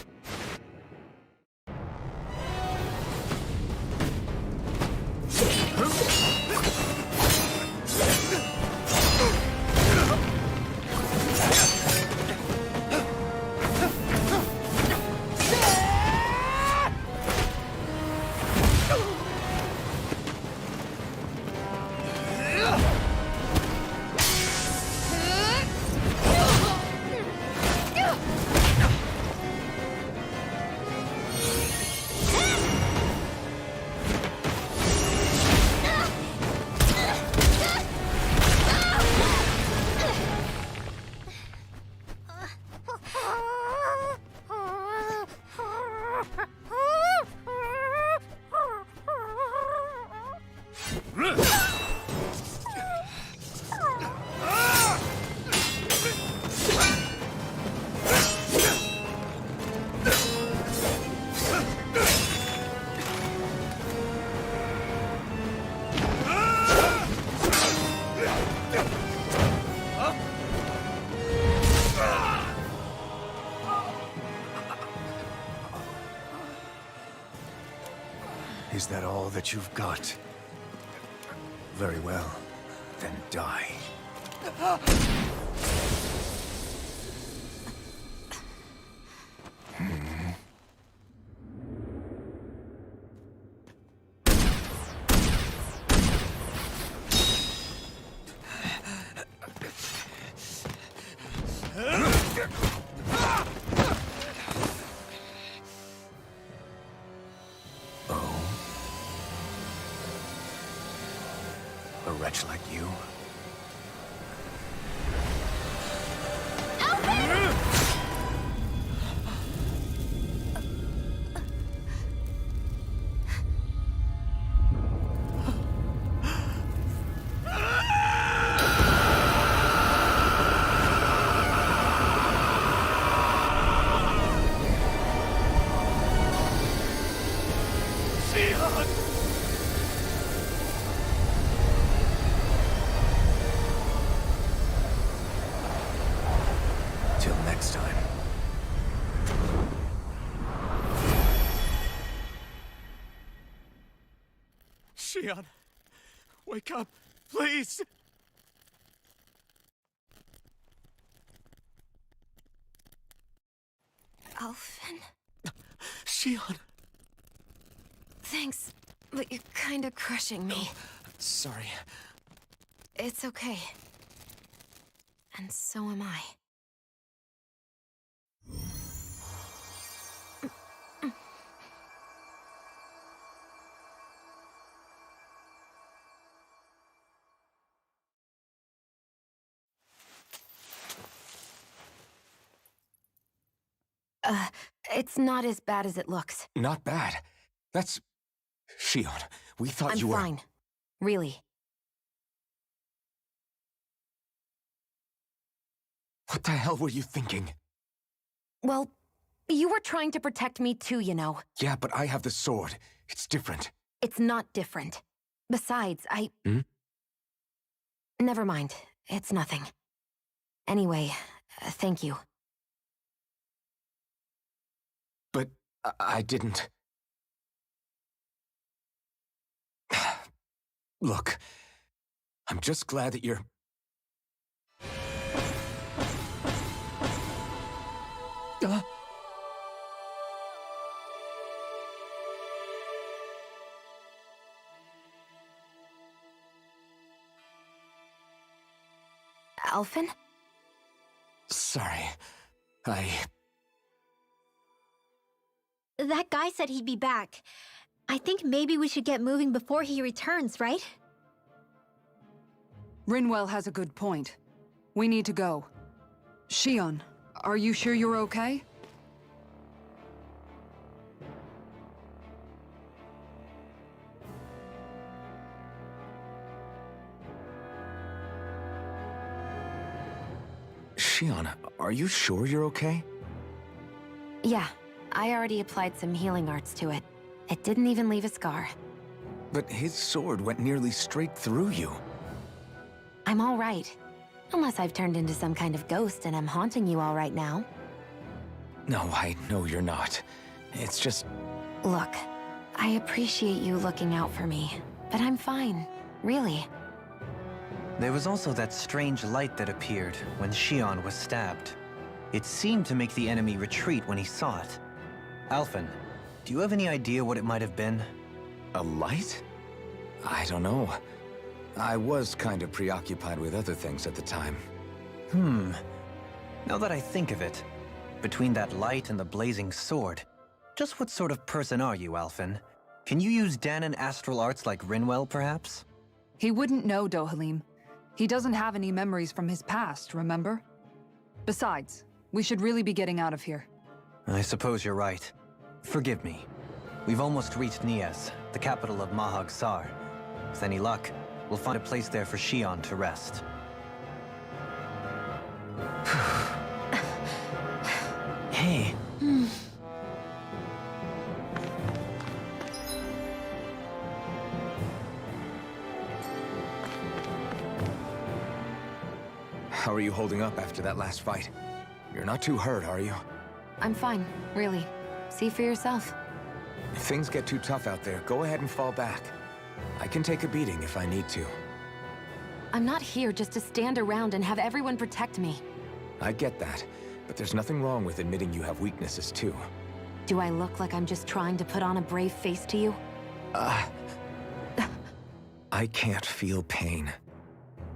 Is that all that you've got? Very well. Then die. A wretch like you? Till next time. Shion, wake up, please! Alphen? Shion! Thanks, but you're kinda crushing me. Sorry. It's okay. And so am I. It's not as bad as it looks. Not bad. That's... Shion, we thought you were... I'm fine. Really. What the hell were you thinking? Well, you were trying to protect me too, you know. Yeah, but I have the sword. It's different. It's not different. Besides, Hmm? Never mind. It's nothing. Anyway, thank you. But I didn't... Look, I'm just glad that you're... Alphen? Sorry. That guy said he'd be back. I think maybe we should get moving before he returns, right? Rinwell has a good point. We need to go. Shion, are you sure you're okay? Shion, are you sure you're okay? Yeah, I already applied some healing arts to it. It didn't even leave a scar. But his sword went nearly straight through you. I'm all right. Unless I've turned into some kind of ghost and I'm haunting you all right now. No, I know you're not. It's just... Look, I appreciate you looking out for me, but I'm fine, really. There was also that strange light that appeared when Shion was stabbed. It seemed to make the enemy retreat when he saw it. Alphen, do you have any idea what it might have been? A light? I don't know. I was kind of preoccupied with other things at the time. Now that I think of it, between that light and the blazing sword, just what sort of person are you, Alphen? Can you use Danon astral arts like Rinwell, perhaps? He wouldn't know, Dohalim. He doesn't have any memories from his past, remember? Besides, we should really be getting out of here. I suppose you're right. Forgive me. We've almost reached Nias, the capital of Mahag Sar. With any luck, we'll find a place there for Shion to rest. Hey. How are you holding up after that last fight? You're not too hurt, are you? I'm fine, really. See for yourself. If things get too tough out there, go ahead and fall back. I can take a beating if I need to. I'm not here just to stand around and have everyone protect me. I get that, but there's nothing wrong with admitting you have weaknesses too. Do I look like I'm just trying to put on a brave face to you? I can't feel pain,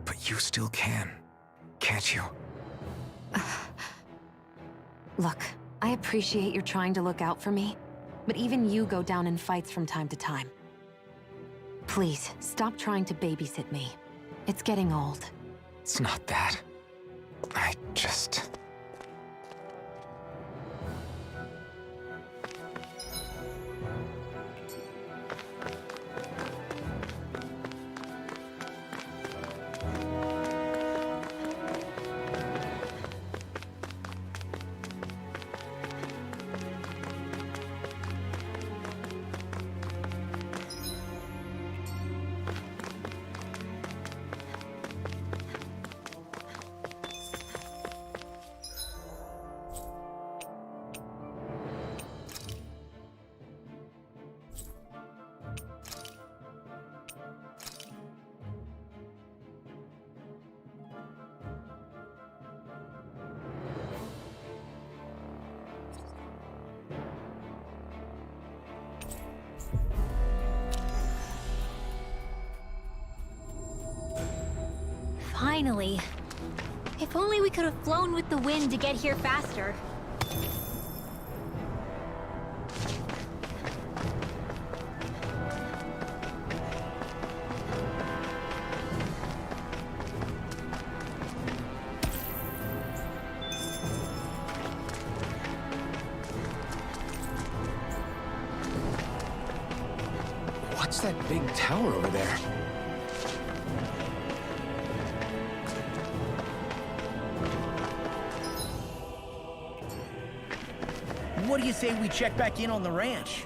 but you still can, can't you? Look, I appreciate you're trying to look out for me, but even you go down in fights from time to time. Please, stop trying to babysit me. It's getting old. It's not that. I just... Finally. If only we could have flown with the wind to get here faster. What's that big tower over there? What do you say we check back in on the ranch?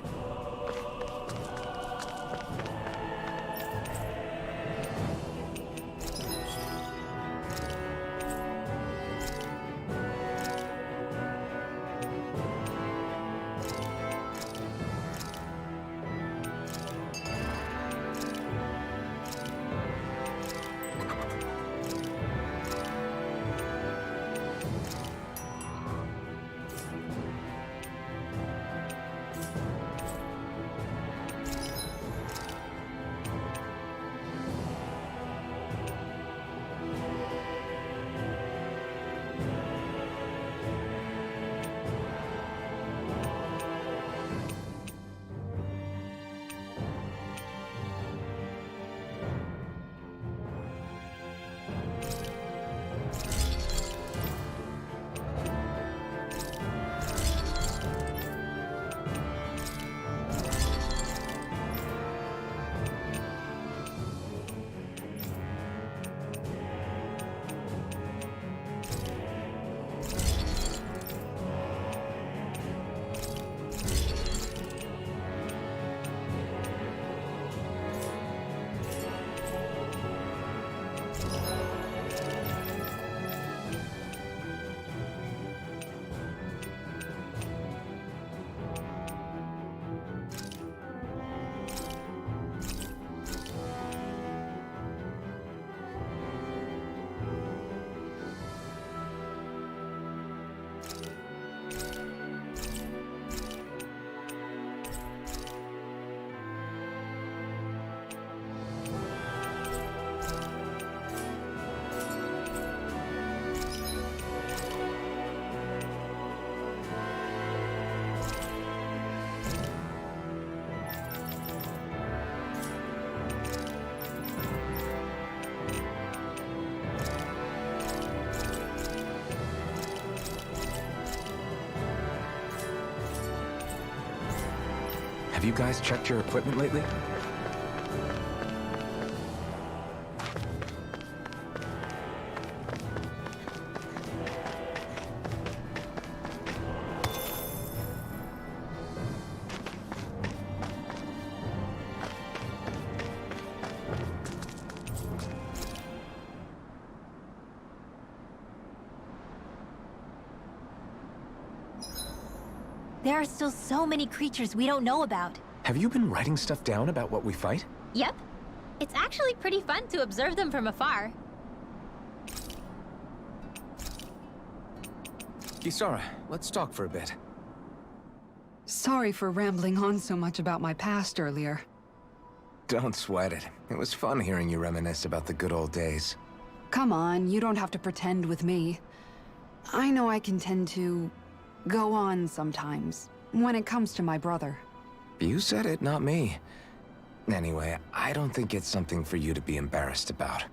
Have you guys checked your equipment lately? There are still so many creatures we don't know about. Have you been writing stuff down about what we fight? Yep. It's actually pretty fun to observe them from afar. Kisara, let's talk for a bit. Sorry for rambling on so much about my past earlier. Don't sweat it. It was fun hearing you reminisce about the good old days. Come on, you don't have to pretend with me. I know I can tend to go on sometimes, when it comes to my brother. You said it, not me. Anyway, I don't think it's something for you to be embarrassed about.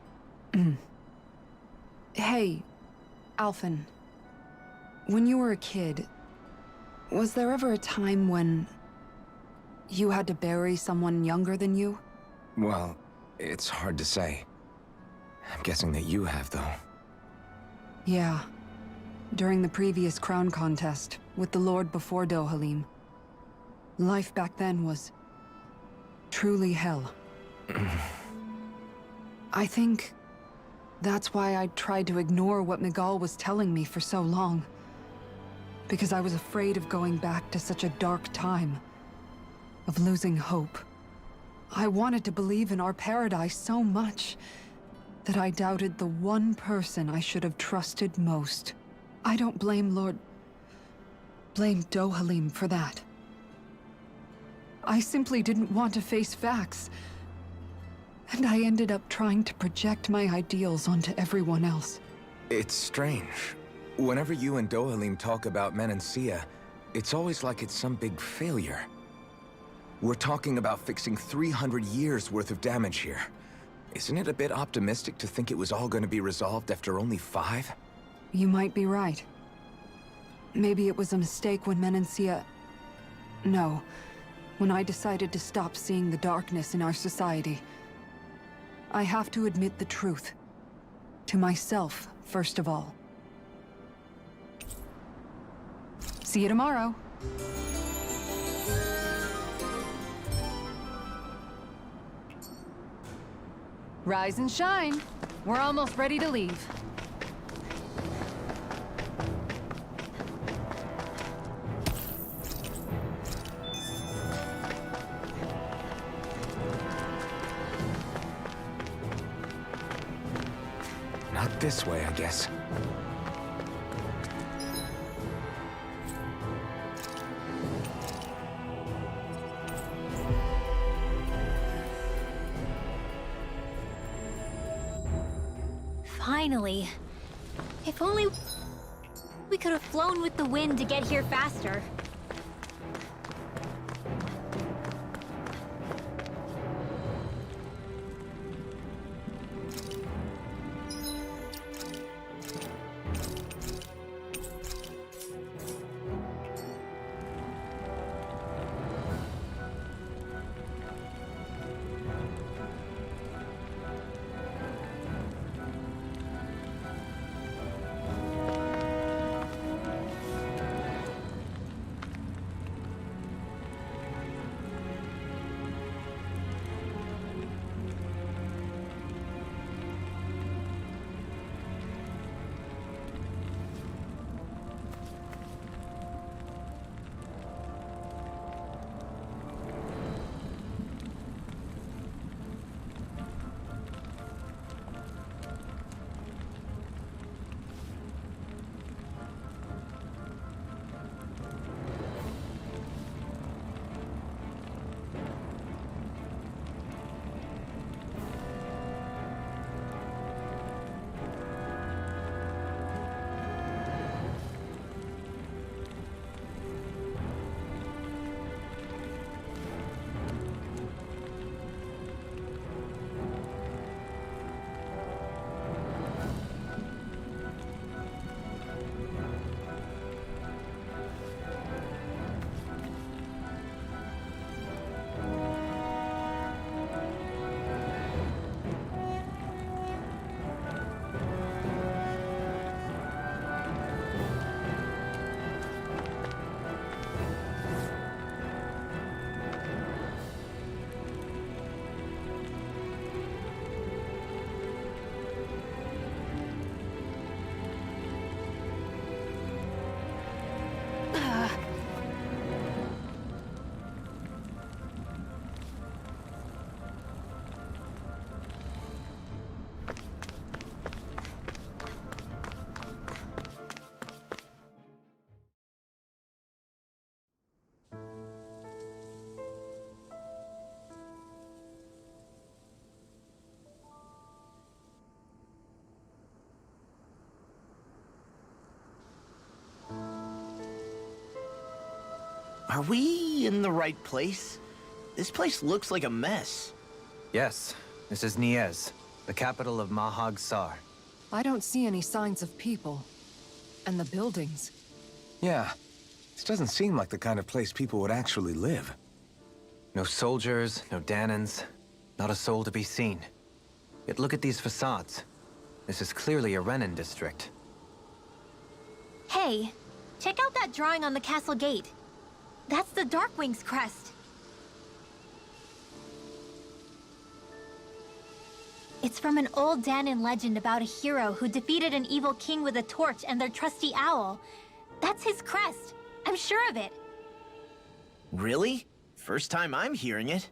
Hey, Alphen. When you were a kid, was there ever a time when you had to bury someone younger than you? Well, it's hard to say. I'm guessing that you have, though. Yeah. During the previous crown contest, with the Lord before Dohalim. Life back then was truly hell. I think that's why I tried to ignore what Miguel was telling me for so long. Because I was afraid of going back to such a dark time. Of losing hope. I wanted to believe in our paradise so much that I doubted the one person I should have trusted most. I don't blame blame Dohalim for that. I simply didn't want to face facts. And I ended up trying to project my ideals onto everyone else. It's strange. Whenever you and Dohalim talk about Menancia, it's always like it's some big failure. We're talking about fixing 300 years worth of damage here. Isn't it a bit optimistic to think it was all going to be resolved after only 5? You might be right. Maybe it was a mistake when Menancia... No. When I decided to stop seeing the darkness in our society. I have to admit the truth. To myself, first of all. See you tomorrow. Rise and shine. We're almost ready to leave. Not this way, I guess. Finally. If only we could have flown with the wind to get here faster. Are we in the right place? This place looks like a mess. Yes, this is Niez, the capital of Mahag Sar. I don't see any signs of people. And the buildings. Yeah, this doesn't seem like the kind of place people would actually live. No soldiers, no Danans, not a soul to be seen. Yet look at these facades. This is clearly a Renin district. Hey, check out that drawing on the castle gate. That's the Darkwing's crest. It's from an old Danan legend about a hero who defeated an evil king with a torch and their trusty owl. That's his crest. I'm sure of it. Really? First time I'm hearing it.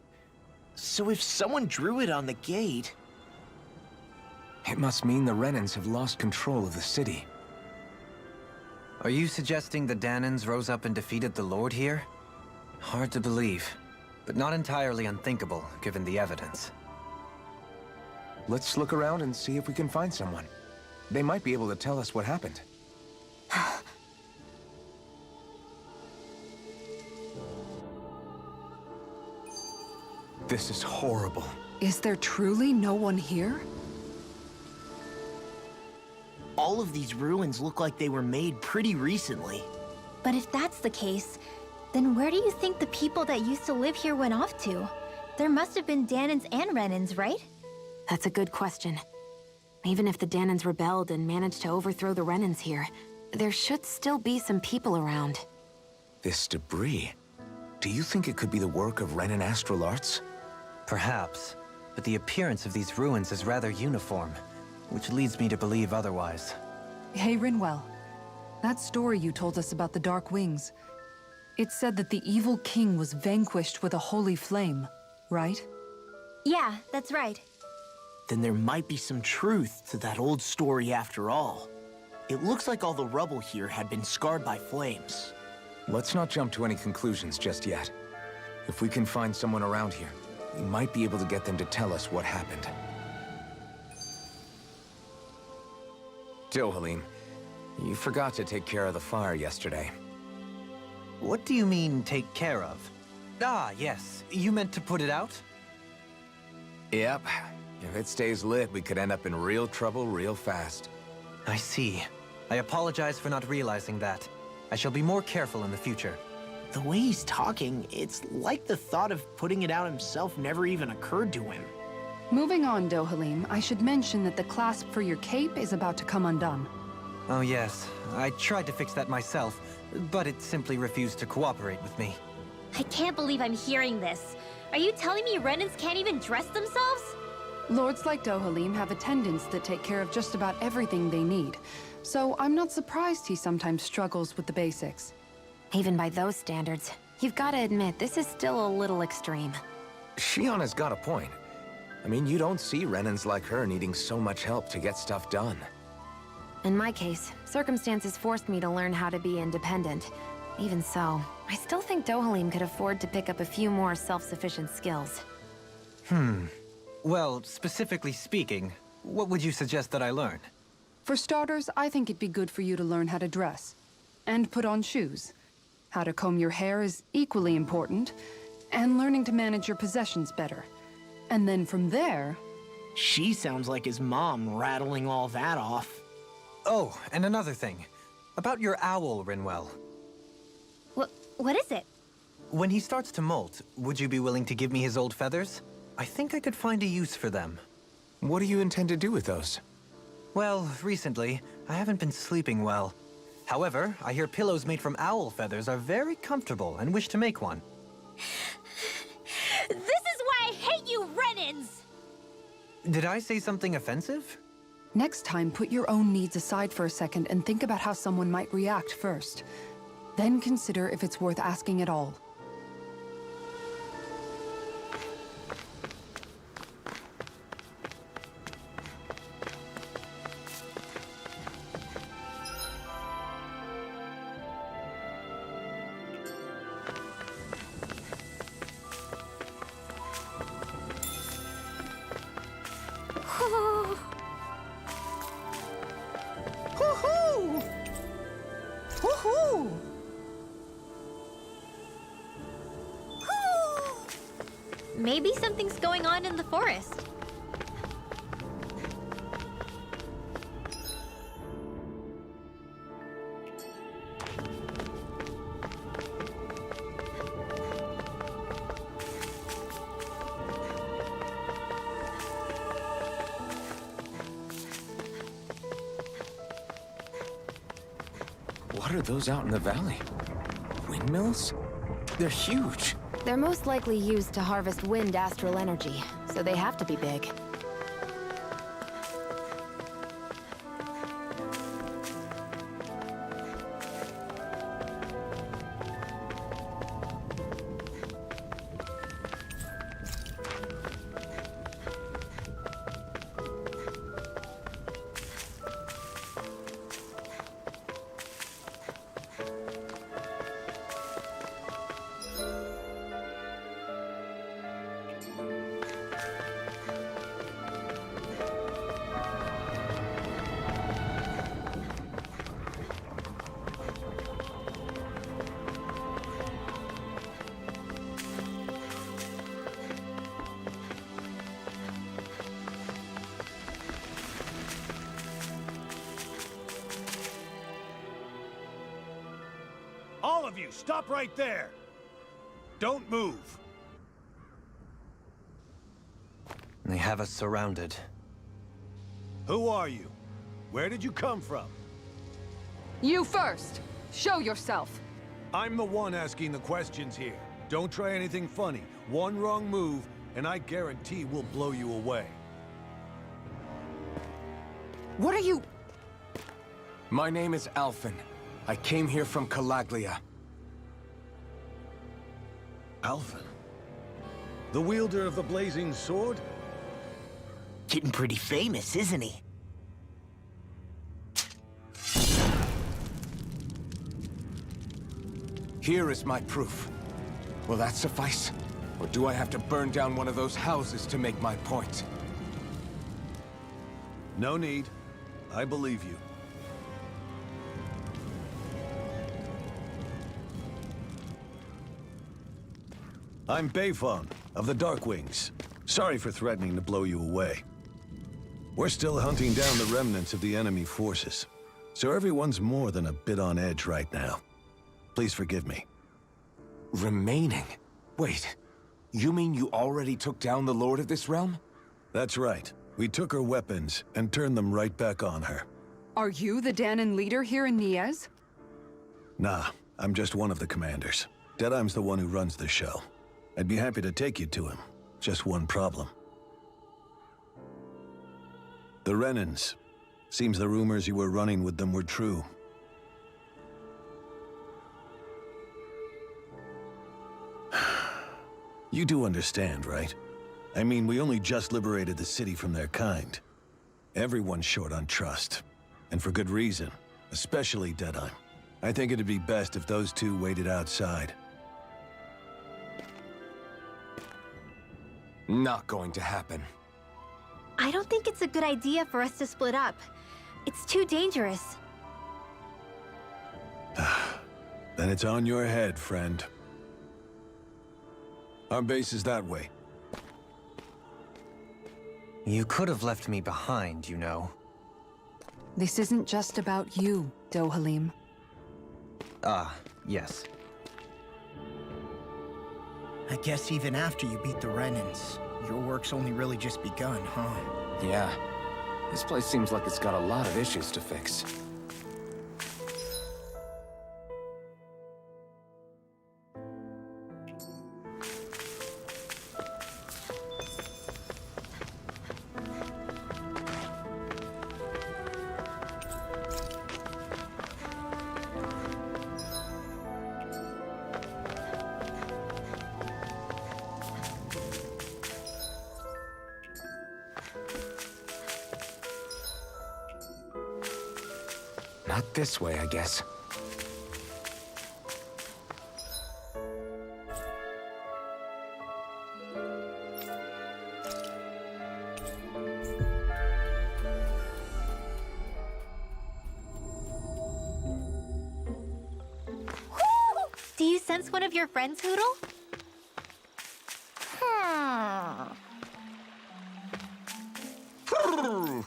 So if someone drew it on the gate... It must mean the Renins have lost control of the city. Are you suggesting the Danans rose up and defeated the Lord here? Hard to believe, but not entirely unthinkable, given the evidence. Let's look around and see if we can find someone. They might be able to tell us what happened. This is horrible. Is there truly no one here? All of these ruins look like they were made pretty recently. But if that's the case, then where do you think the people that used to live here went off to? There must have been Danans and Renins, right? That's a good question. Even if the Danans rebelled and managed to overthrow the Renins here, there should still be some people around. This debris. Do you think it could be the work of Renin astral arts? Perhaps, but the appearance of these ruins is rather uniform, which leads me to believe otherwise. Hey, Rinwell. That story you told us about the Dark Wings. It said that the evil king was vanquished with a holy flame, right? Yeah, that's right. Then there might be some truth to that old story after all. It looks like all the rubble here had been scarred by flames. Let's not jump to any conclusions just yet. If we can find someone around here, we might be able to get them to tell us what happened. Dohalim, you forgot to take care of the fire yesterday. What do you mean, take care of? Ah, yes. You meant to put it out? Yep. If it stays lit, we could end up in real trouble real fast. I see. I apologize for not realizing that. I shall be more careful in the future. The way he's talking, it's like the thought of putting it out himself never even occurred to him. Moving on, Dohalim, I should mention that the clasp for your cape is about to come undone. Oh yes, I tried to fix that myself, but it simply refused to cooperate with me. I can't believe I'm hearing this. Are you telling me Renins can't even dress themselves? Lords like Dohalim have attendants that take care of just about everything they need, so I'm not surprised he sometimes struggles with the basics. Even by those standards, you've got to admit this is still a little extreme. Shionna's got a point. I mean, you don't see Renins like her needing so much help to get stuff done. In my case, circumstances forced me to learn how to be independent. Even so, I still think Dohalim could afford to pick up a few more self-sufficient skills. Well, specifically speaking, what would you suggest that I learn? For starters, I think it'd be good for you to learn how to dress. And put on shoes. How to comb your hair is equally important. And learning to manage your possessions better. And then from there... She sounds like his mom rattling all that off. Oh, and another thing. About your owl, Rinwell. What is it? When he starts to molt, would you be willing to give me his old feathers? I think I could find a use for them. What do you intend to do with those? Well, recently, I haven't been sleeping well. However, I hear pillows made from owl feathers are very comfortable and wish to make one. This is why I hate you, Renins! Did I say something offensive? Next time, put your own needs aside for a second and think about how someone might react first. Then consider if it's worth asking at all. Maybe something's going on in the forest. What are those out in the valley? Windmills? They're huge. They're most likely used to harvest wind astral energy, so they have to be big. All of you, stop right there! Don't move! They have us surrounded. Who are you? Where did you come from? You first! Show yourself! I'm the one asking the questions here. Don't try anything funny. One wrong move, and I guarantee we'll blow you away. What are you... My name is Alphen. I came here from Calaglia. Alphen? The wielder of the blazing sword? Getting pretty famous, isn't he? Here is my proof. Will that suffice? Or do I have to burn down one of those houses to make my point? No need. I believe you. I'm Bayfon, of the Darkwings. Sorry for threatening to blow you away. We're still hunting down the remnants of the enemy forces, so everyone's more than a bit on edge right now. Please forgive me. Remaining? Wait, you mean you already took down the Lord of this realm? That's right. We took her weapons and turned them right back on her. Are you the Danon leader here in Niez? Nah, I'm just one of the commanders. Deadeye's the one who runs the show. I'd be happy to take you to him. Just one problem. The Renans. Seems the rumors you were running with them were true. You do understand, right? I mean, we only just liberated the city from their kind. Everyone's short on trust. And for good reason. Especially Deadeye. I think it'd be best if those two waited outside. Not going to happen. I don't think it's a good idea for us to split up. It's too dangerous. Then it's on your head, friend. Our base is that way. You could have left me behind, you know. This isn't just about you, Dohalim. Ah, yes. I guess even after you beat the Renans, your work's only really just begun, huh? Yeah. This place seems like it's got a lot of issues to fix. Not this way, I guess. Do you sense one of your friends, Hoodle? Look!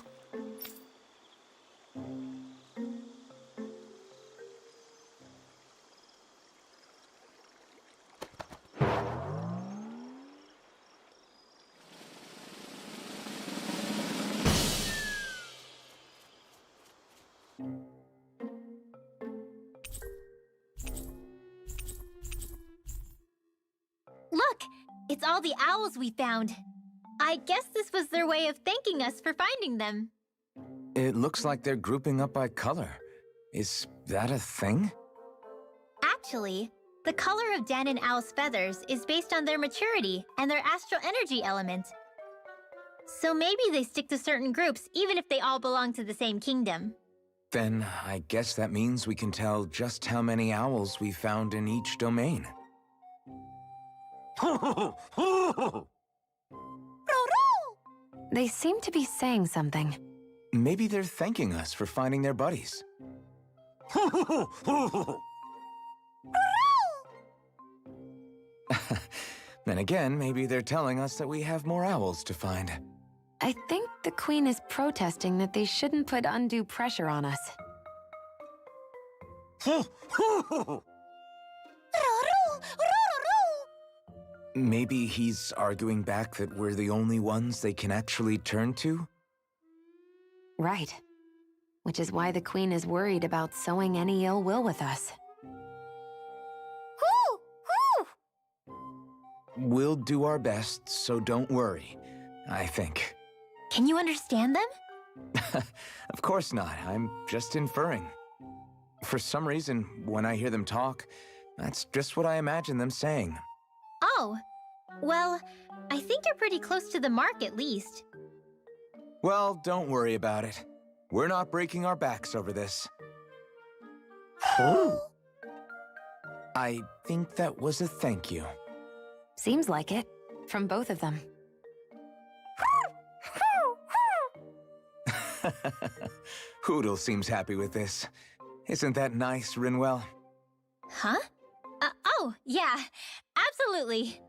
It's all the owls we found. I guess this was their way of thanking us for finding them. It looks like they're grouping up by color. Is that a thing? Actually, the color of Dan and Owl's feathers is based on their maturity and their astral energy element. So maybe they stick to certain groups even if they all belong to the same kingdom. Then I guess that means we can tell just how many owls we found in each domain. They seem to be saying something. Maybe they're thanking us for finding their buddies. Then again, maybe they're telling us that we have more owls to find. I think the Queen is protesting that they shouldn't put undue pressure on us. Maybe he's arguing back that we're the only ones they can actually turn to? Right. Which is why the Queen is worried about sowing any ill will with us. We'll do our best, so don't worry, I think. Can you understand them? Of course not. I'm just inferring. For some reason, when I hear them talk, that's just what I imagine them saying. Oh, well, I think you're pretty close to the mark at least. Well, don't worry about it. We're not breaking our backs over this. I think that was a thank you. Seems like it. From both of them. Hoodle seems happy with this. Isn't that nice, Rinwell? Huh? Oh, yeah, absolutely.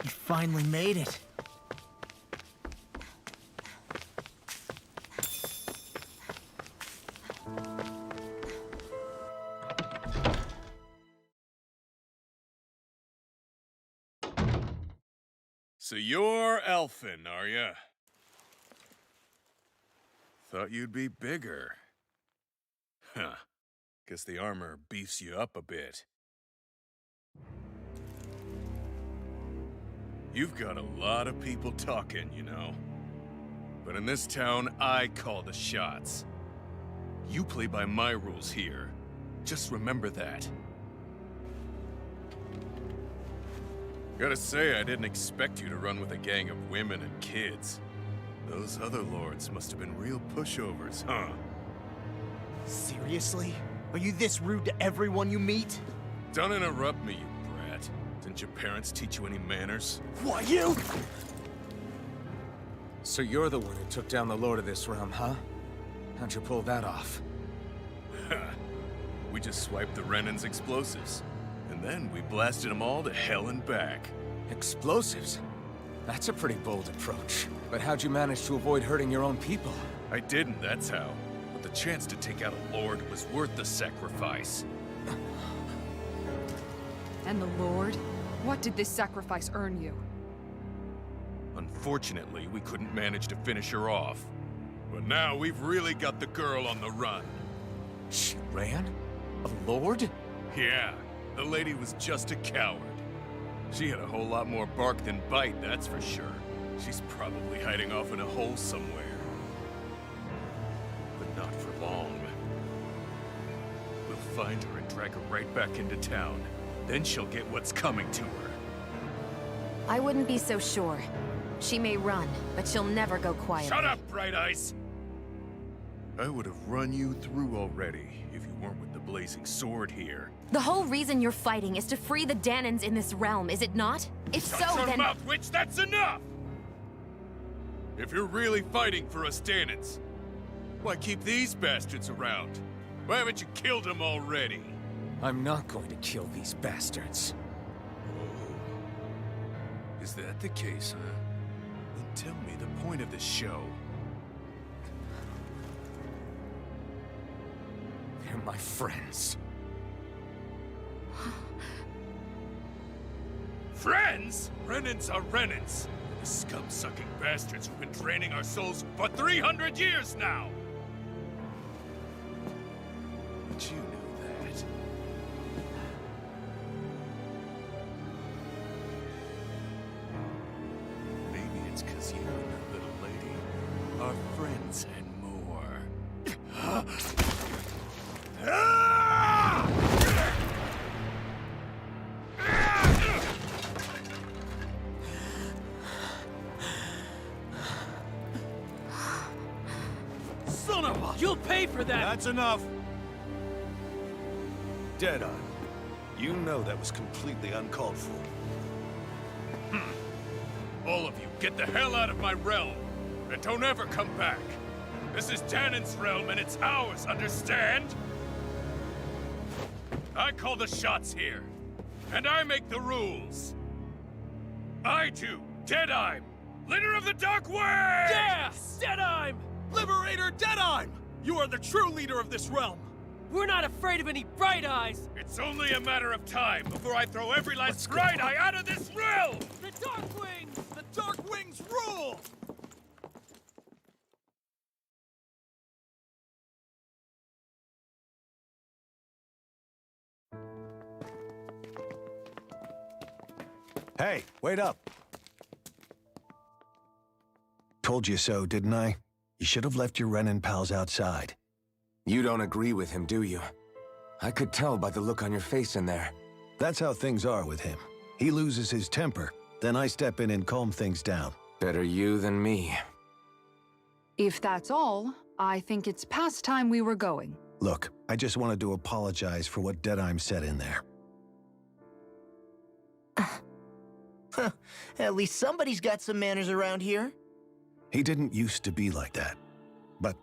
You finally made it. So you're elfin, are ya? Thought you'd be bigger. Huh. Guess the armor beefs you up a bit. You've got a lot of people talking, you know. But in this town, I call the shots. You play by my rules here. Just remember that. Gotta say, I didn't expect you to run with a gang of women and kids. Those other lords must have been real pushovers, huh? Seriously? Are you this rude to everyone you meet? Don't interrupt me, you brat. Didn't your parents teach you any manners? What, you? So you're the one who took down the Lord of this realm, huh? How'd you pull that off? We just swiped the Renan's explosives. And then we blasted them all to hell and back. Explosives? That's a pretty bold approach. But how'd you manage to avoid hurting your own people? I didn't, that's how. But the chance to take out a lord was worth the sacrifice. And the Lord? What did this sacrifice earn you? Unfortunately, we couldn't manage to finish her off. But now we've really got the girl on the run. She ran? A lord? Yeah, the lady was just a coward. She had a whole lot more bark than bite, that's for sure. She's probably hiding off in a hole somewhere. But not for long. We'll find her and drag her right back into town. Then she'll get what's coming to her. I wouldn't be so sure. She may run, but she'll never go quiet. Shut up, Bright Eyes! I would have run you through already if you weren't with the blazing sword here. The whole reason you're fighting is to free the Danons in this realm, is it not? If so, Shut your then... mouth, witch! That's enough! If you're really fighting for us Danons, why keep these bastards around? Why haven't you killed them already? I'm not going to kill these bastards. Oh. Is that the case, huh? Then tell me the point of the show. They're my friends. Friends? Renans are Renans. The scum-sucking bastards who've been draining our souls for 300 years now! But you knew that. Maybe it's 'cause you and your little lady are friends and more. Son of a... You'll pay for that! That's enough! Deadeye, you know that was completely uncalled for. All of you, get the hell out of my realm! And don't ever come back! This is Danon's realm and it's ours, understand? I call the shots here. And I make the rules. I do, Deadeye, leader of the Dark Wings! Yeah! Deadeye! Liberator Deadeye! You are the true leader of this realm! We're not afraid of any Bright Eyes! It's only a matter of time before I throw every last Bright Eye out of this realm! The Dark Wings! The Dark Wings rule! Hey, wait up! Told you so, didn't I? You should have left your Renan pals outside. You don't agree with him, do you? I could tell by the look on your face in there. That's how things are with him. He loses his temper, then I step in and calm things down. Better you than me. If that's all, I think it's past time we were going. Look, I just wanted to apologize for what Deadeye said in there. At least somebody's got some manners around here. He didn't used to be like that. But,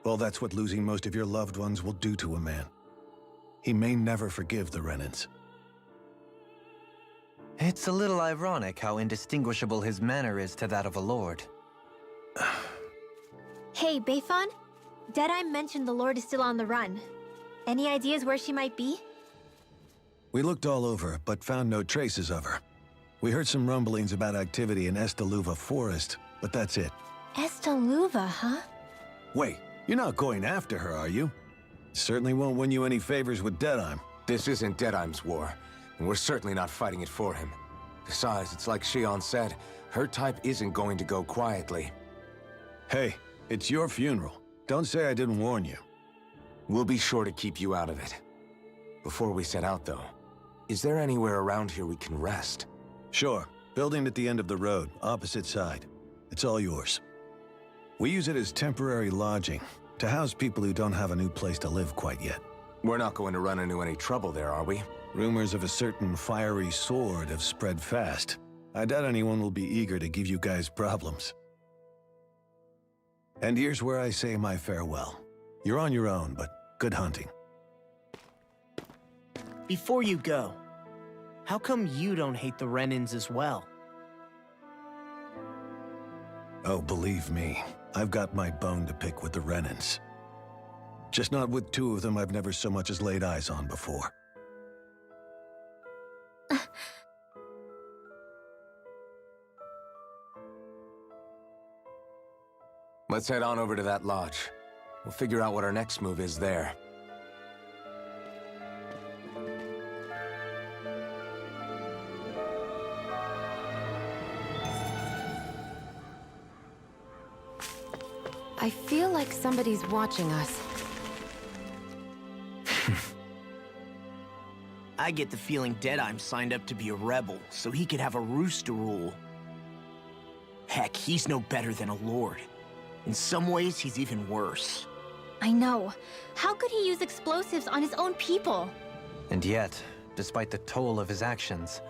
well, that's what losing most of your loved ones will do to a man. He may never forgive the Renans. It's a little ironic how indistinguishable his manner is to that of a lord. Hey, Beifan? Deadeye mentioned the Lord is still on the run. Any ideas where she might be? We looked all over, but found no traces of her. We heard some rumblings about activity in Estaluva Forest, but that's it. Estaluva, huh? Wait, you're not going after her, are you? Certainly won't win you any favors with Deadeye. This isn't Deadeye's war, and we're certainly not fighting it for him. Besides, it's like Shion said, her type isn't going to go quietly. Hey, it's your funeral. Don't say I didn't warn you. We'll be sure to keep you out of it. Before we set out, though, is there anywhere around here we can rest? Sure. Building at the end of the road, opposite side. It's all yours. We use it as temporary lodging, to house people who don't have a new place to live quite yet. We're not going to run into any trouble there, are we? Rumors of a certain fiery sword have spread fast. I doubt anyone will be eager to give you guys problems. And here's where I say my farewell. You're on your own, but good hunting. Before you go, how come you don't hate the Renins as well? Oh, believe me, I've got my bone to pick with the Renins. Just not with two of them I've never so much as laid eyes on before. Let's head on over to that lodge. We'll figure out what our next move is there. I feel like somebody's watching us. I get the feeling Deadeye signed up to be a rebel, so he could have a rooster rule. Heck, he's no better than a lord. In some ways, he's even worse. I know. How could he use explosives on his own people? And yet, despite the toll of his actions,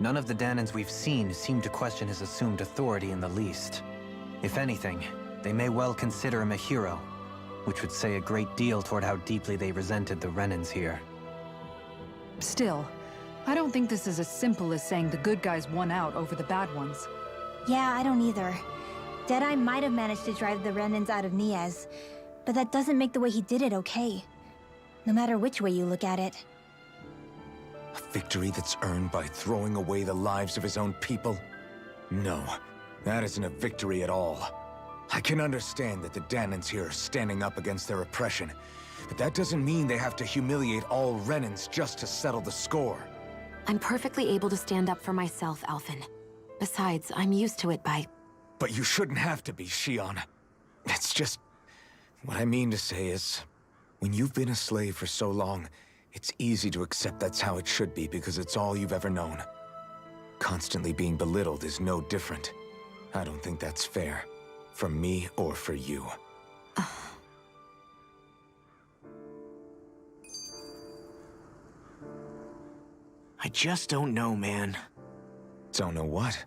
none of the Danans we've seen seem to question his assumed authority in the least. If anything, they may well consider him a hero, which would say a great deal toward how deeply they resented the Renins here. Still, I don't think this is as simple as saying the good guys won out over the bad ones. Yeah, I don't either. Deadeye might have managed to drive the Renins out of Niaz, but that doesn't make the way he did it okay. No matter which way you look at it. A victory that's earned by throwing away the lives of his own people? No, that isn't a victory at all. I can understand that the Danans here are standing up against their oppression, but that doesn't mean they have to humiliate all Renins just to settle the score. I'm perfectly able to stand up for myself, Alphen. Besides, I'm used to it by... But you shouldn't have to be, Shion. It's just... What I mean to say is, when you've been a slave for so long, it's easy to accept that's how it should be because it's all you've ever known. Constantly being belittled is no different. I don't think that's fair. For me or for you. I just don't know, man. Don't know what?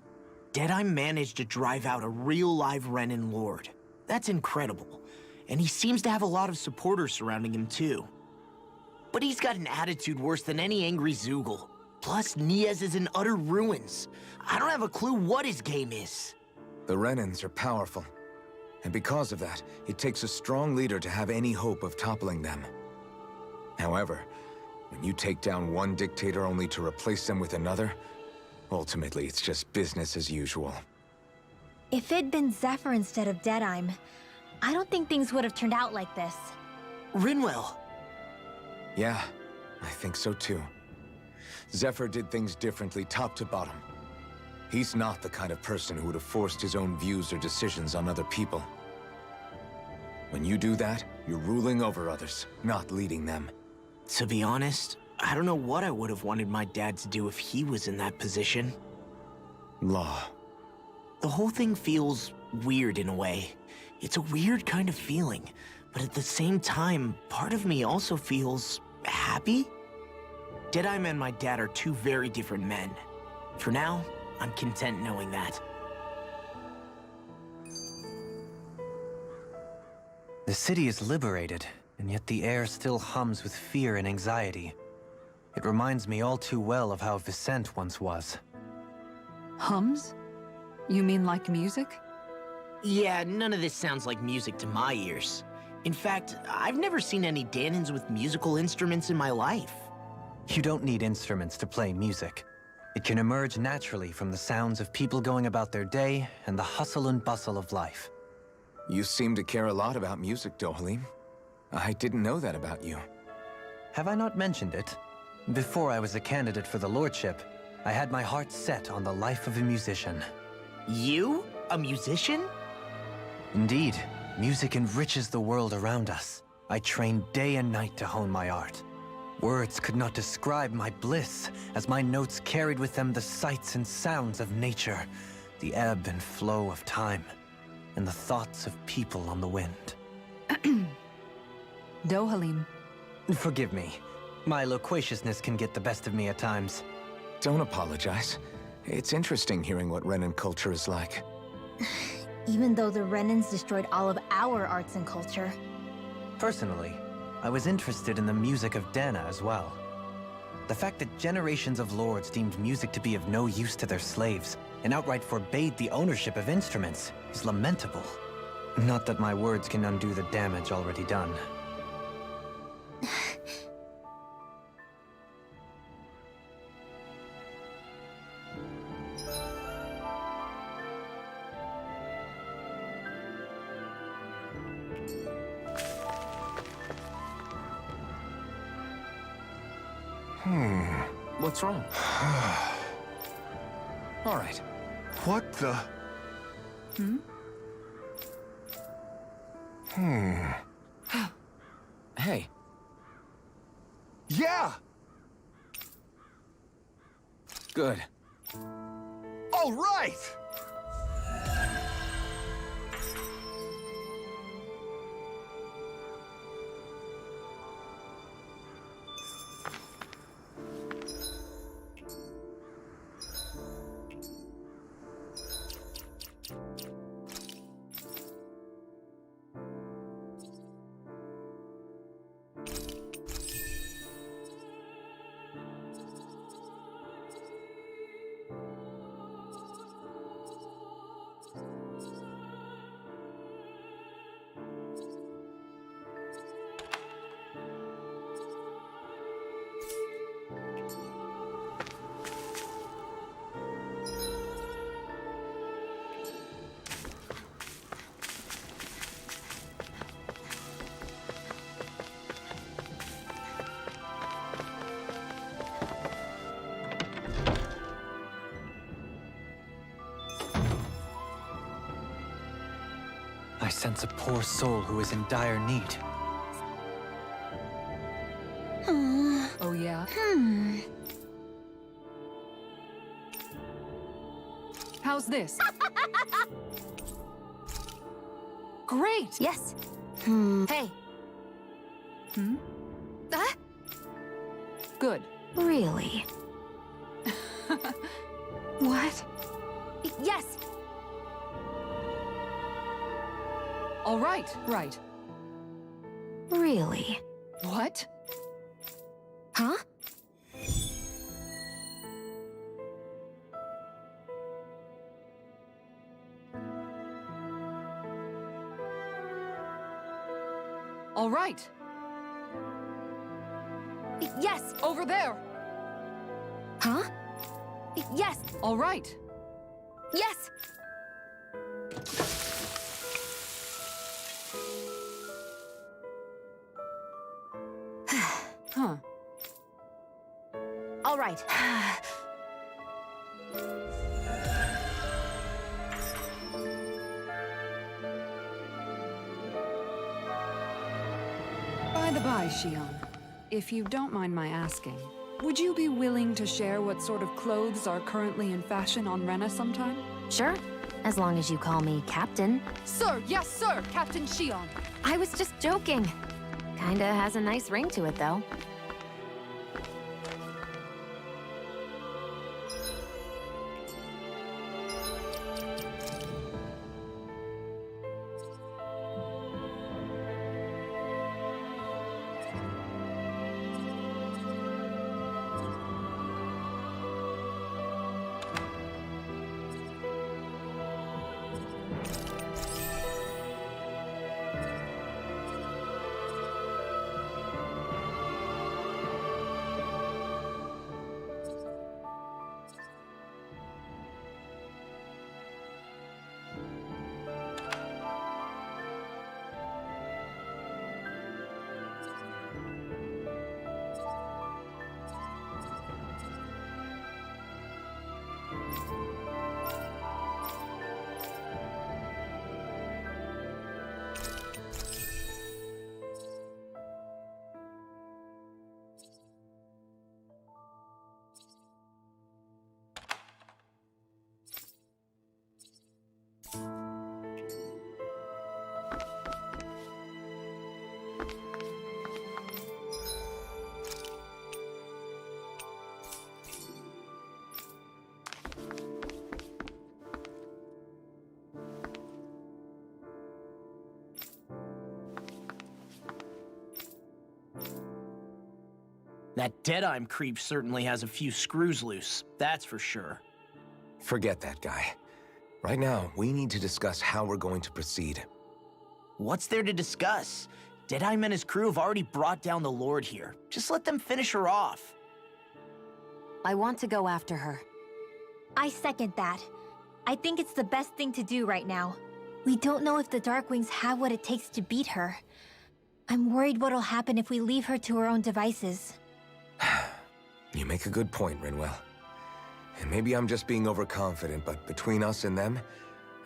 Deadeye managed to drive out a real live Renin lord. That's incredible. And he seems to have a lot of supporters surrounding him too. But he's got an attitude worse than any angry Zoogle. Plus, Niaz is in utter ruins. I don't have a clue what his game is. The Renins are powerful. And because of that, it takes a strong leader to have any hope of toppling them. However, when you take down one dictator only to replace them with another, ultimately it's just business as usual. If it'd been Zephyr instead of Deadeye, I don't think things would have turned out like this. Rinwell. Yeah, I think so too. Zephyr did things differently top to bottom. He's not the kind of person who would have forced his own views or decisions on other people. When you do that, you're ruling over others, not leading them. To be honest, I don't know what I would have wanted my dad to do if he was in that position. Law. The whole thing feels weird in a way. It's a weird kind of feeling, but at the same time, part of me also feels happy? Deadeye and my dad are two very different men. For now, I'm content knowing that. The city is liberated, and yet the air still hums with fear and anxiety. It reminds me all too well of how Vicente once was. Hums? You mean like music? Yeah, none of this sounds like music to my ears. In fact, I've never seen any Danins with musical instruments in my life. You don't need instruments to play music. It can emerge naturally from the sounds of people going about their day and the hustle and bustle of life. You seem to care a lot about music, Dohalim. I didn't know that about you. Have I not mentioned it? Before I was a candidate for the lordship, I had my heart set on the life of a musician. You? A musician? Indeed, music enriches the world around us. I trained day and night to hone my art. Words could not describe my bliss, as my notes carried with them the sights and sounds of nature, the ebb and flow of time, and the thoughts of people on the wind. Dohalim. Forgive me. My loquaciousness can get the best of me at times. Don't apologize. It's interesting hearing what Renan culture is like. Even though the Renans destroyed all of our arts and culture. Personally, I was interested in the music of Dana as well. The fact that generations of lords deemed music to be of no use to their slaves and outright forbade the ownership of instruments is lamentable. Not that my words can undo the damage already done. What's wrong? All right. What the? Hey. Yeah! Good. All right! I sense a poor soul who is in dire need. Oh yeah? How's this? Great! Yes. Hey. Good. Really? What? Yes! All right, right. Really? What? Huh? All right. Yes! Over there. Huh? Yes! All right. Yes! Huh. All right. By the by, Shion, if you don't mind my asking, would you be willing to share what sort of clothes are currently in fashion on Rena sometime? Sure. As long as you call me Captain. Sir, yes, sir, Captain Shion. I was just joking. Kinda has a nice ring to it, though. That Deadeye creep certainly has a few screws loose, that's for sure. Forget that guy. Right now, we need to discuss how we're going to proceed. What's there to discuss? Deadeye and his crew have already brought down the Lord here. Just let them finish her off. I want to go after her. I second that. I think it's the best thing to do right now. We don't know if the Darkwings have what it takes to beat her. I'm worried what'll happen if we leave her to her own devices. You make a good point, Rinwell. And maybe I'm just being overconfident, but between us and them,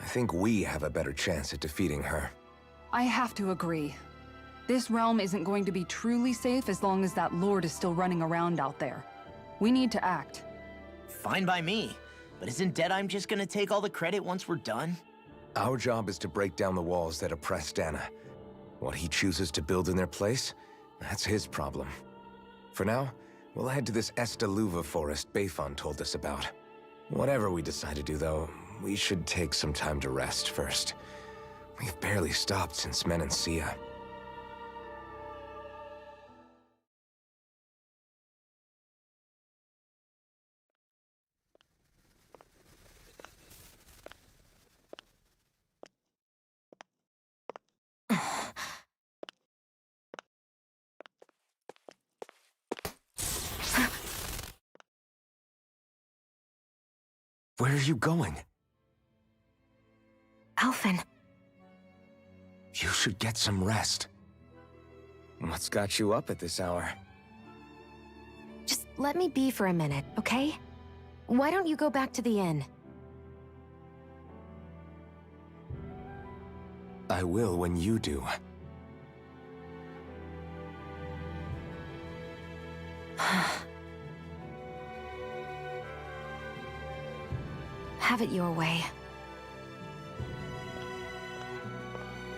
I think we have a better chance at defeating her. I have to agree. This realm isn't going to be truly safe as long as that Lord is still running around out there. We need to act. Fine by me. But isn't Deadeye just gonna take all the credit once we're done? Our job is to break down the walls that oppress Dana. What he chooses to build in their place, that's his problem. For now, we'll head to this Estaluva forest Bayfon told us about. Whatever we decide to do, though, we should take some time to rest first. We've barely stopped since Menancia. Where are you going? Alphen. You should get some rest. What's got you up at this hour? Just let me be for a minute, okay? Why don't you go back to the inn? I will when you do. Have it your way.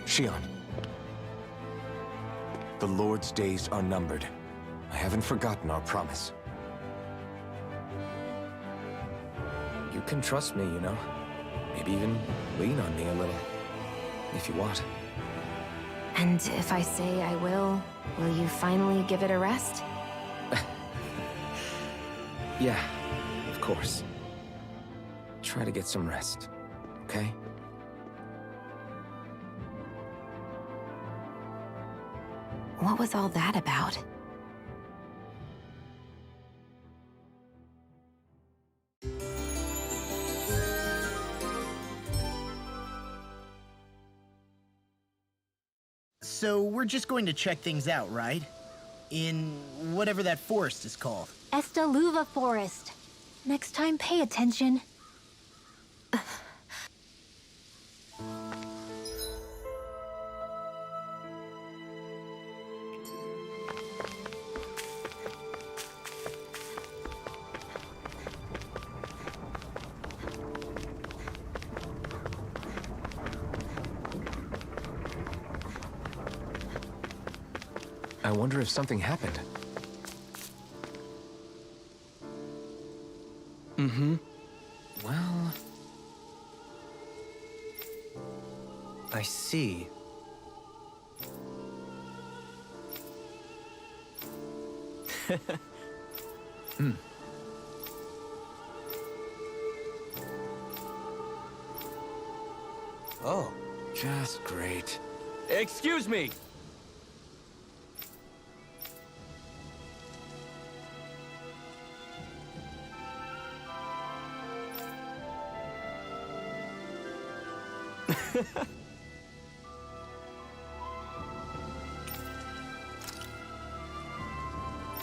Shion. The Lord's days are numbered. I haven't forgotten our promise. You can trust me, you know. Maybe even lean on me a little. If you want. And if I say I will you finally give it a rest? Yeah, of course. Try to get some rest, okay? What was all that about? So we're just going to check things out, right? In whatever that forest is called. Estaluva Forest. Next time, pay attention. I wonder if something happened. Well... I see. Oh. Just great. Excuse me!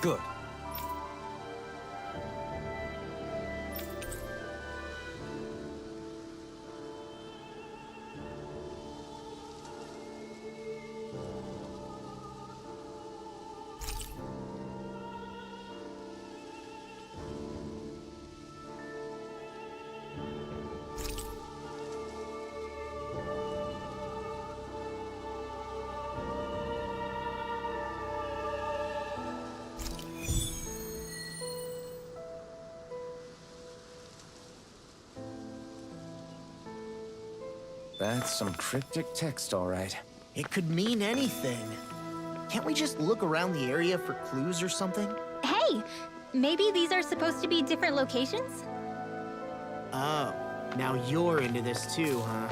Good. That's some cryptic text, all right. It could mean anything. Can't we just look around the area for clues or something? Hey! Maybe these are supposed to be different locations? Oh, now you're into this too, huh?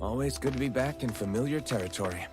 Always good to be back in familiar territory.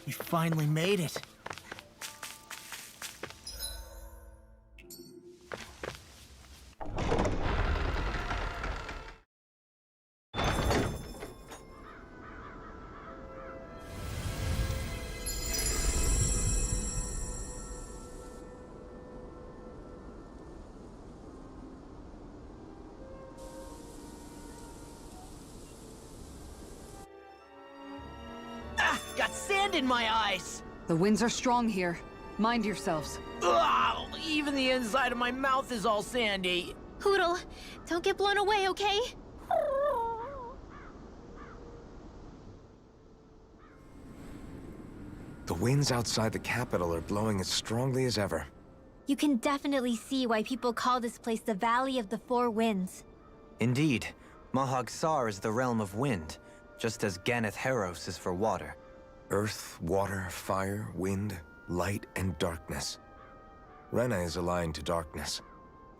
We finally made it. Got sand in my eyes! The winds are strong here. Mind yourselves. Ugh, even the inside of my mouth is all sandy. Hootle, don't get blown away, okay? The winds outside the capital are blowing as strongly as ever. You can definitely see why people call this place the Valley of the Four Winds. Indeed. Mahag Sar is the realm of wind, just as Ganeth Heros is for water. Earth, water, fire, wind, light, and darkness. Rena is aligned to darkness,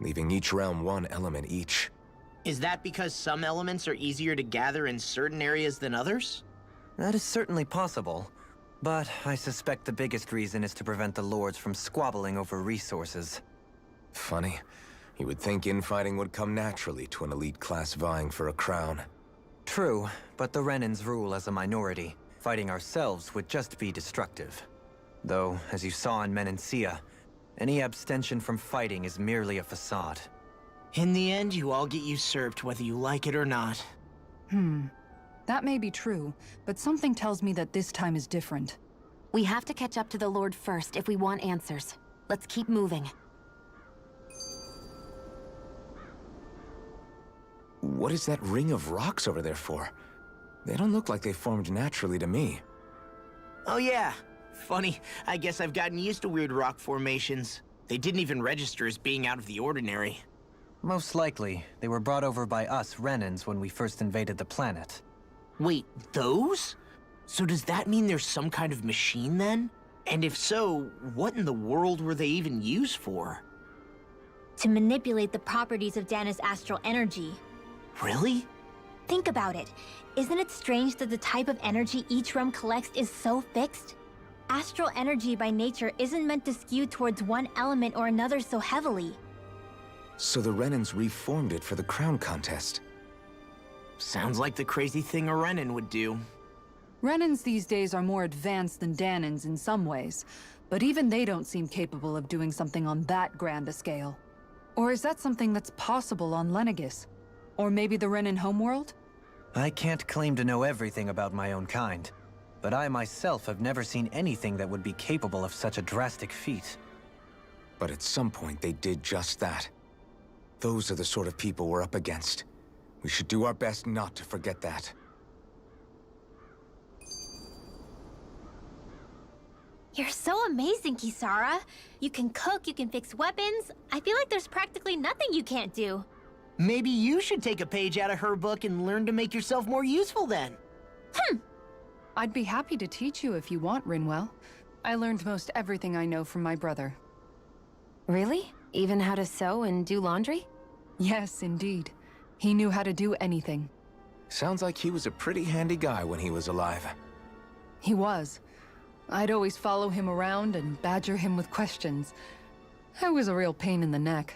leaving each realm one element each. Is that because some elements are easier to gather in certain areas than others? That is certainly possible, but I suspect the biggest reason is to prevent the lords from squabbling over resources. Funny. You would think infighting would come naturally to an elite class vying for a crown. True, but the Renans rule as a minority. Fighting ourselves would just be destructive. Though, as you saw in Menancia, any abstention from fighting is merely a facade. In the end, you all get usurped whether you like it or not. That may be true, but something tells me that this time is different. We have to catch up to the Lord first if we want answers. Let's keep moving. What is that ring of rocks over there for? They don't look like they formed naturally to me. Oh yeah. Funny, I guess I've gotten used to weird rock formations. They didn't even register as being out of the ordinary. Most likely, they were brought over by us Renans when we first invaded the planet. Wait, those? So does that mean there's some kind of machine then? And if so, what in the world were they even used for? To manipulate the properties of Dana's astral energy. Really? Think about it. Isn't it strange that the type of energy each realm collects is so fixed? Astral energy by nature isn't meant to skew towards one element or another so heavily. So the Renans reformed it for the crown contest. Sounds like the crazy thing a Renan would do. Renans these days are more advanced than Danans in some ways, but even they don't seem capable of doing something on that grand a scale. Or is that something that's possible on Lenegis? Or maybe the Renan homeworld? I can't claim to know everything about my own kind, but I myself have never seen anything that would be capable of such a drastic feat. But at some point they did just that. Those are the sort of people we're up against. We should do our best not to forget that. You're so amazing, Kisara. You can cook, you can fix weapons. I feel like there's practically nothing you can't do. Maybe you should take a page out of her book and learn to make yourself more useful then. I'd be happy to teach you if you want, Rinwell. I learned most everything I know from my brother. Really? Even how to sew and do laundry? Yes, indeed. He knew how to do anything. Sounds like he was a pretty handy guy when he was alive. He was. I'd always follow him around and badger him with questions. I was a real pain in the neck.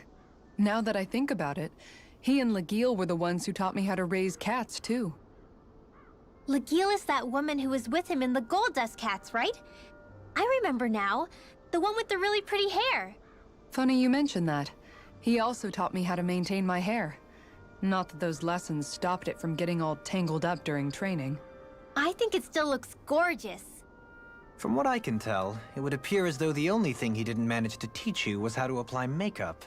Now that I think about it, he and Legil were the ones who taught me how to raise cats, too. Legil is that woman who was with him in the Gold Dust Cats, right? I remember now. The one with the really pretty hair. Funny you mention that. He also taught me how to maintain my hair. Not that those lessons stopped it from getting all tangled up during training. I think it still looks gorgeous. From what I can tell, it would appear as though the only thing he didn't manage to teach you was how to apply makeup.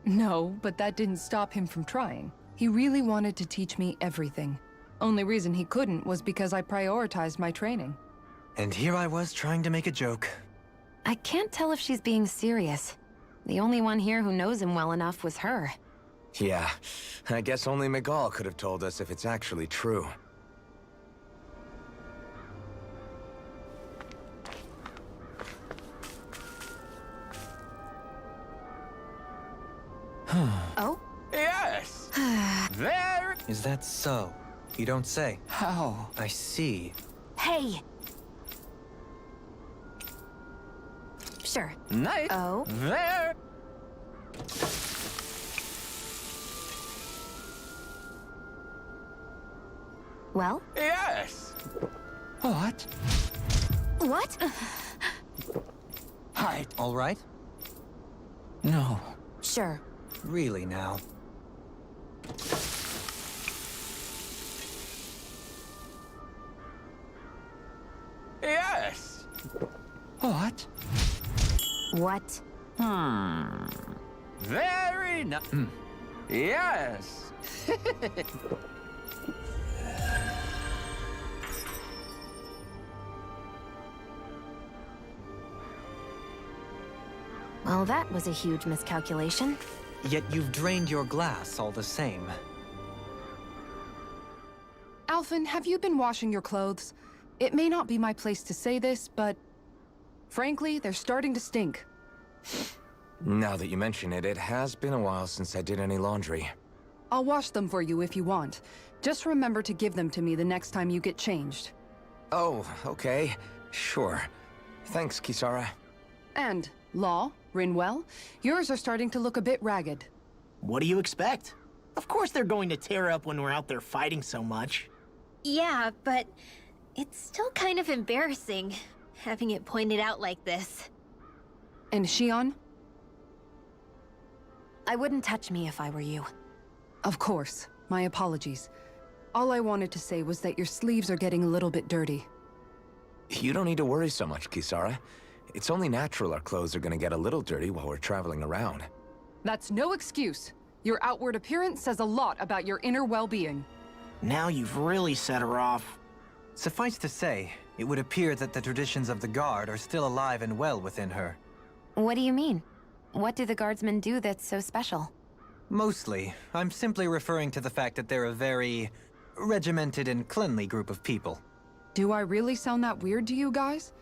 No, but that didn't stop him from trying. He really wanted to teach me everything. Only reason he couldn't was because I prioritized my training. And here I was trying to make a joke. I can't tell if she's being serious. The only one here who knows him well enough was her. Yeah, I guess only Miguel could have told us if it's actually true. Oh? Yes! There! Is that so? You don't say. How? I see. Hey! Sure. Night. Oh. There. Well? Yes. What? What? Hi. All right? No. Sure. Really now. Yes. What? What? Very nice. Yes. Well, that was a huge miscalculation. Yet you've drained your glass all the same. Alphen, have you been washing your clothes? It may not be my place to say this, but frankly, they're starting to stink. Now that you mention it, it has been a while since I did any laundry. I'll wash them for you if you want. Just remember to give them to me the next time you get changed. Oh, okay. Sure. Thanks, Kisara. And, Law, Rinwell, yours are starting to look a bit ragged. What do you expect? Of course they're going to tear up when we're out there fighting so much. Yeah, but it's still kind of embarrassing, having it pointed out like this. And Shion? I wouldn't touch me if I were you. Of course. My apologies. All I wanted to say was that your sleeves are getting a little bit dirty. You don't need to worry so much, Kisara. It's only natural our clothes are gonna get a little dirty while we're traveling around. That's no excuse. Your outward appearance says a lot about your inner well-being. Now you've really set her off. Suffice to say, it would appear that the traditions of the Guard are still alive and well within her. What do you mean? What do the guardsmen do that's so special? Mostly, I'm simply referring to the fact that they're a very regimented and cleanly group of people. Do I really sound that weird to you guys?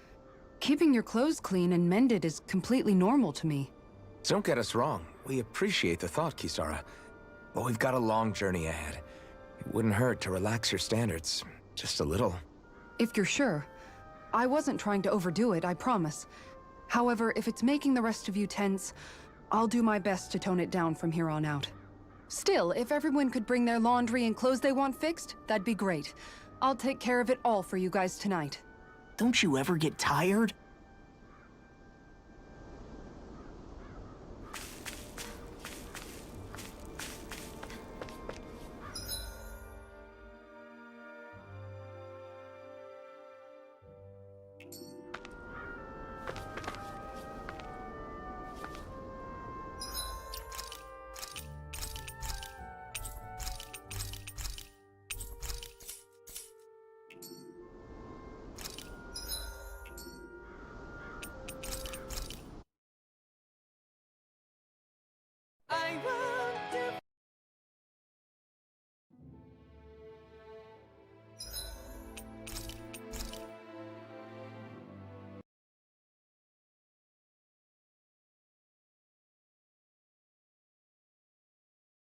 Keeping your clothes clean and mended is completely normal to me. Don't get us wrong. We appreciate the thought, Kisara. But we've got a long journey ahead. It wouldn't hurt to relax your standards. Just a little. If you're sure. I wasn't trying to overdo it, I promise. However, if it's making the rest of you tense, I'll do my best to tone it down from here on out. Still, if everyone could bring their laundry and clothes they want fixed, that'd be great. I'll take care of it all for you guys tonight. Don't you ever get tired?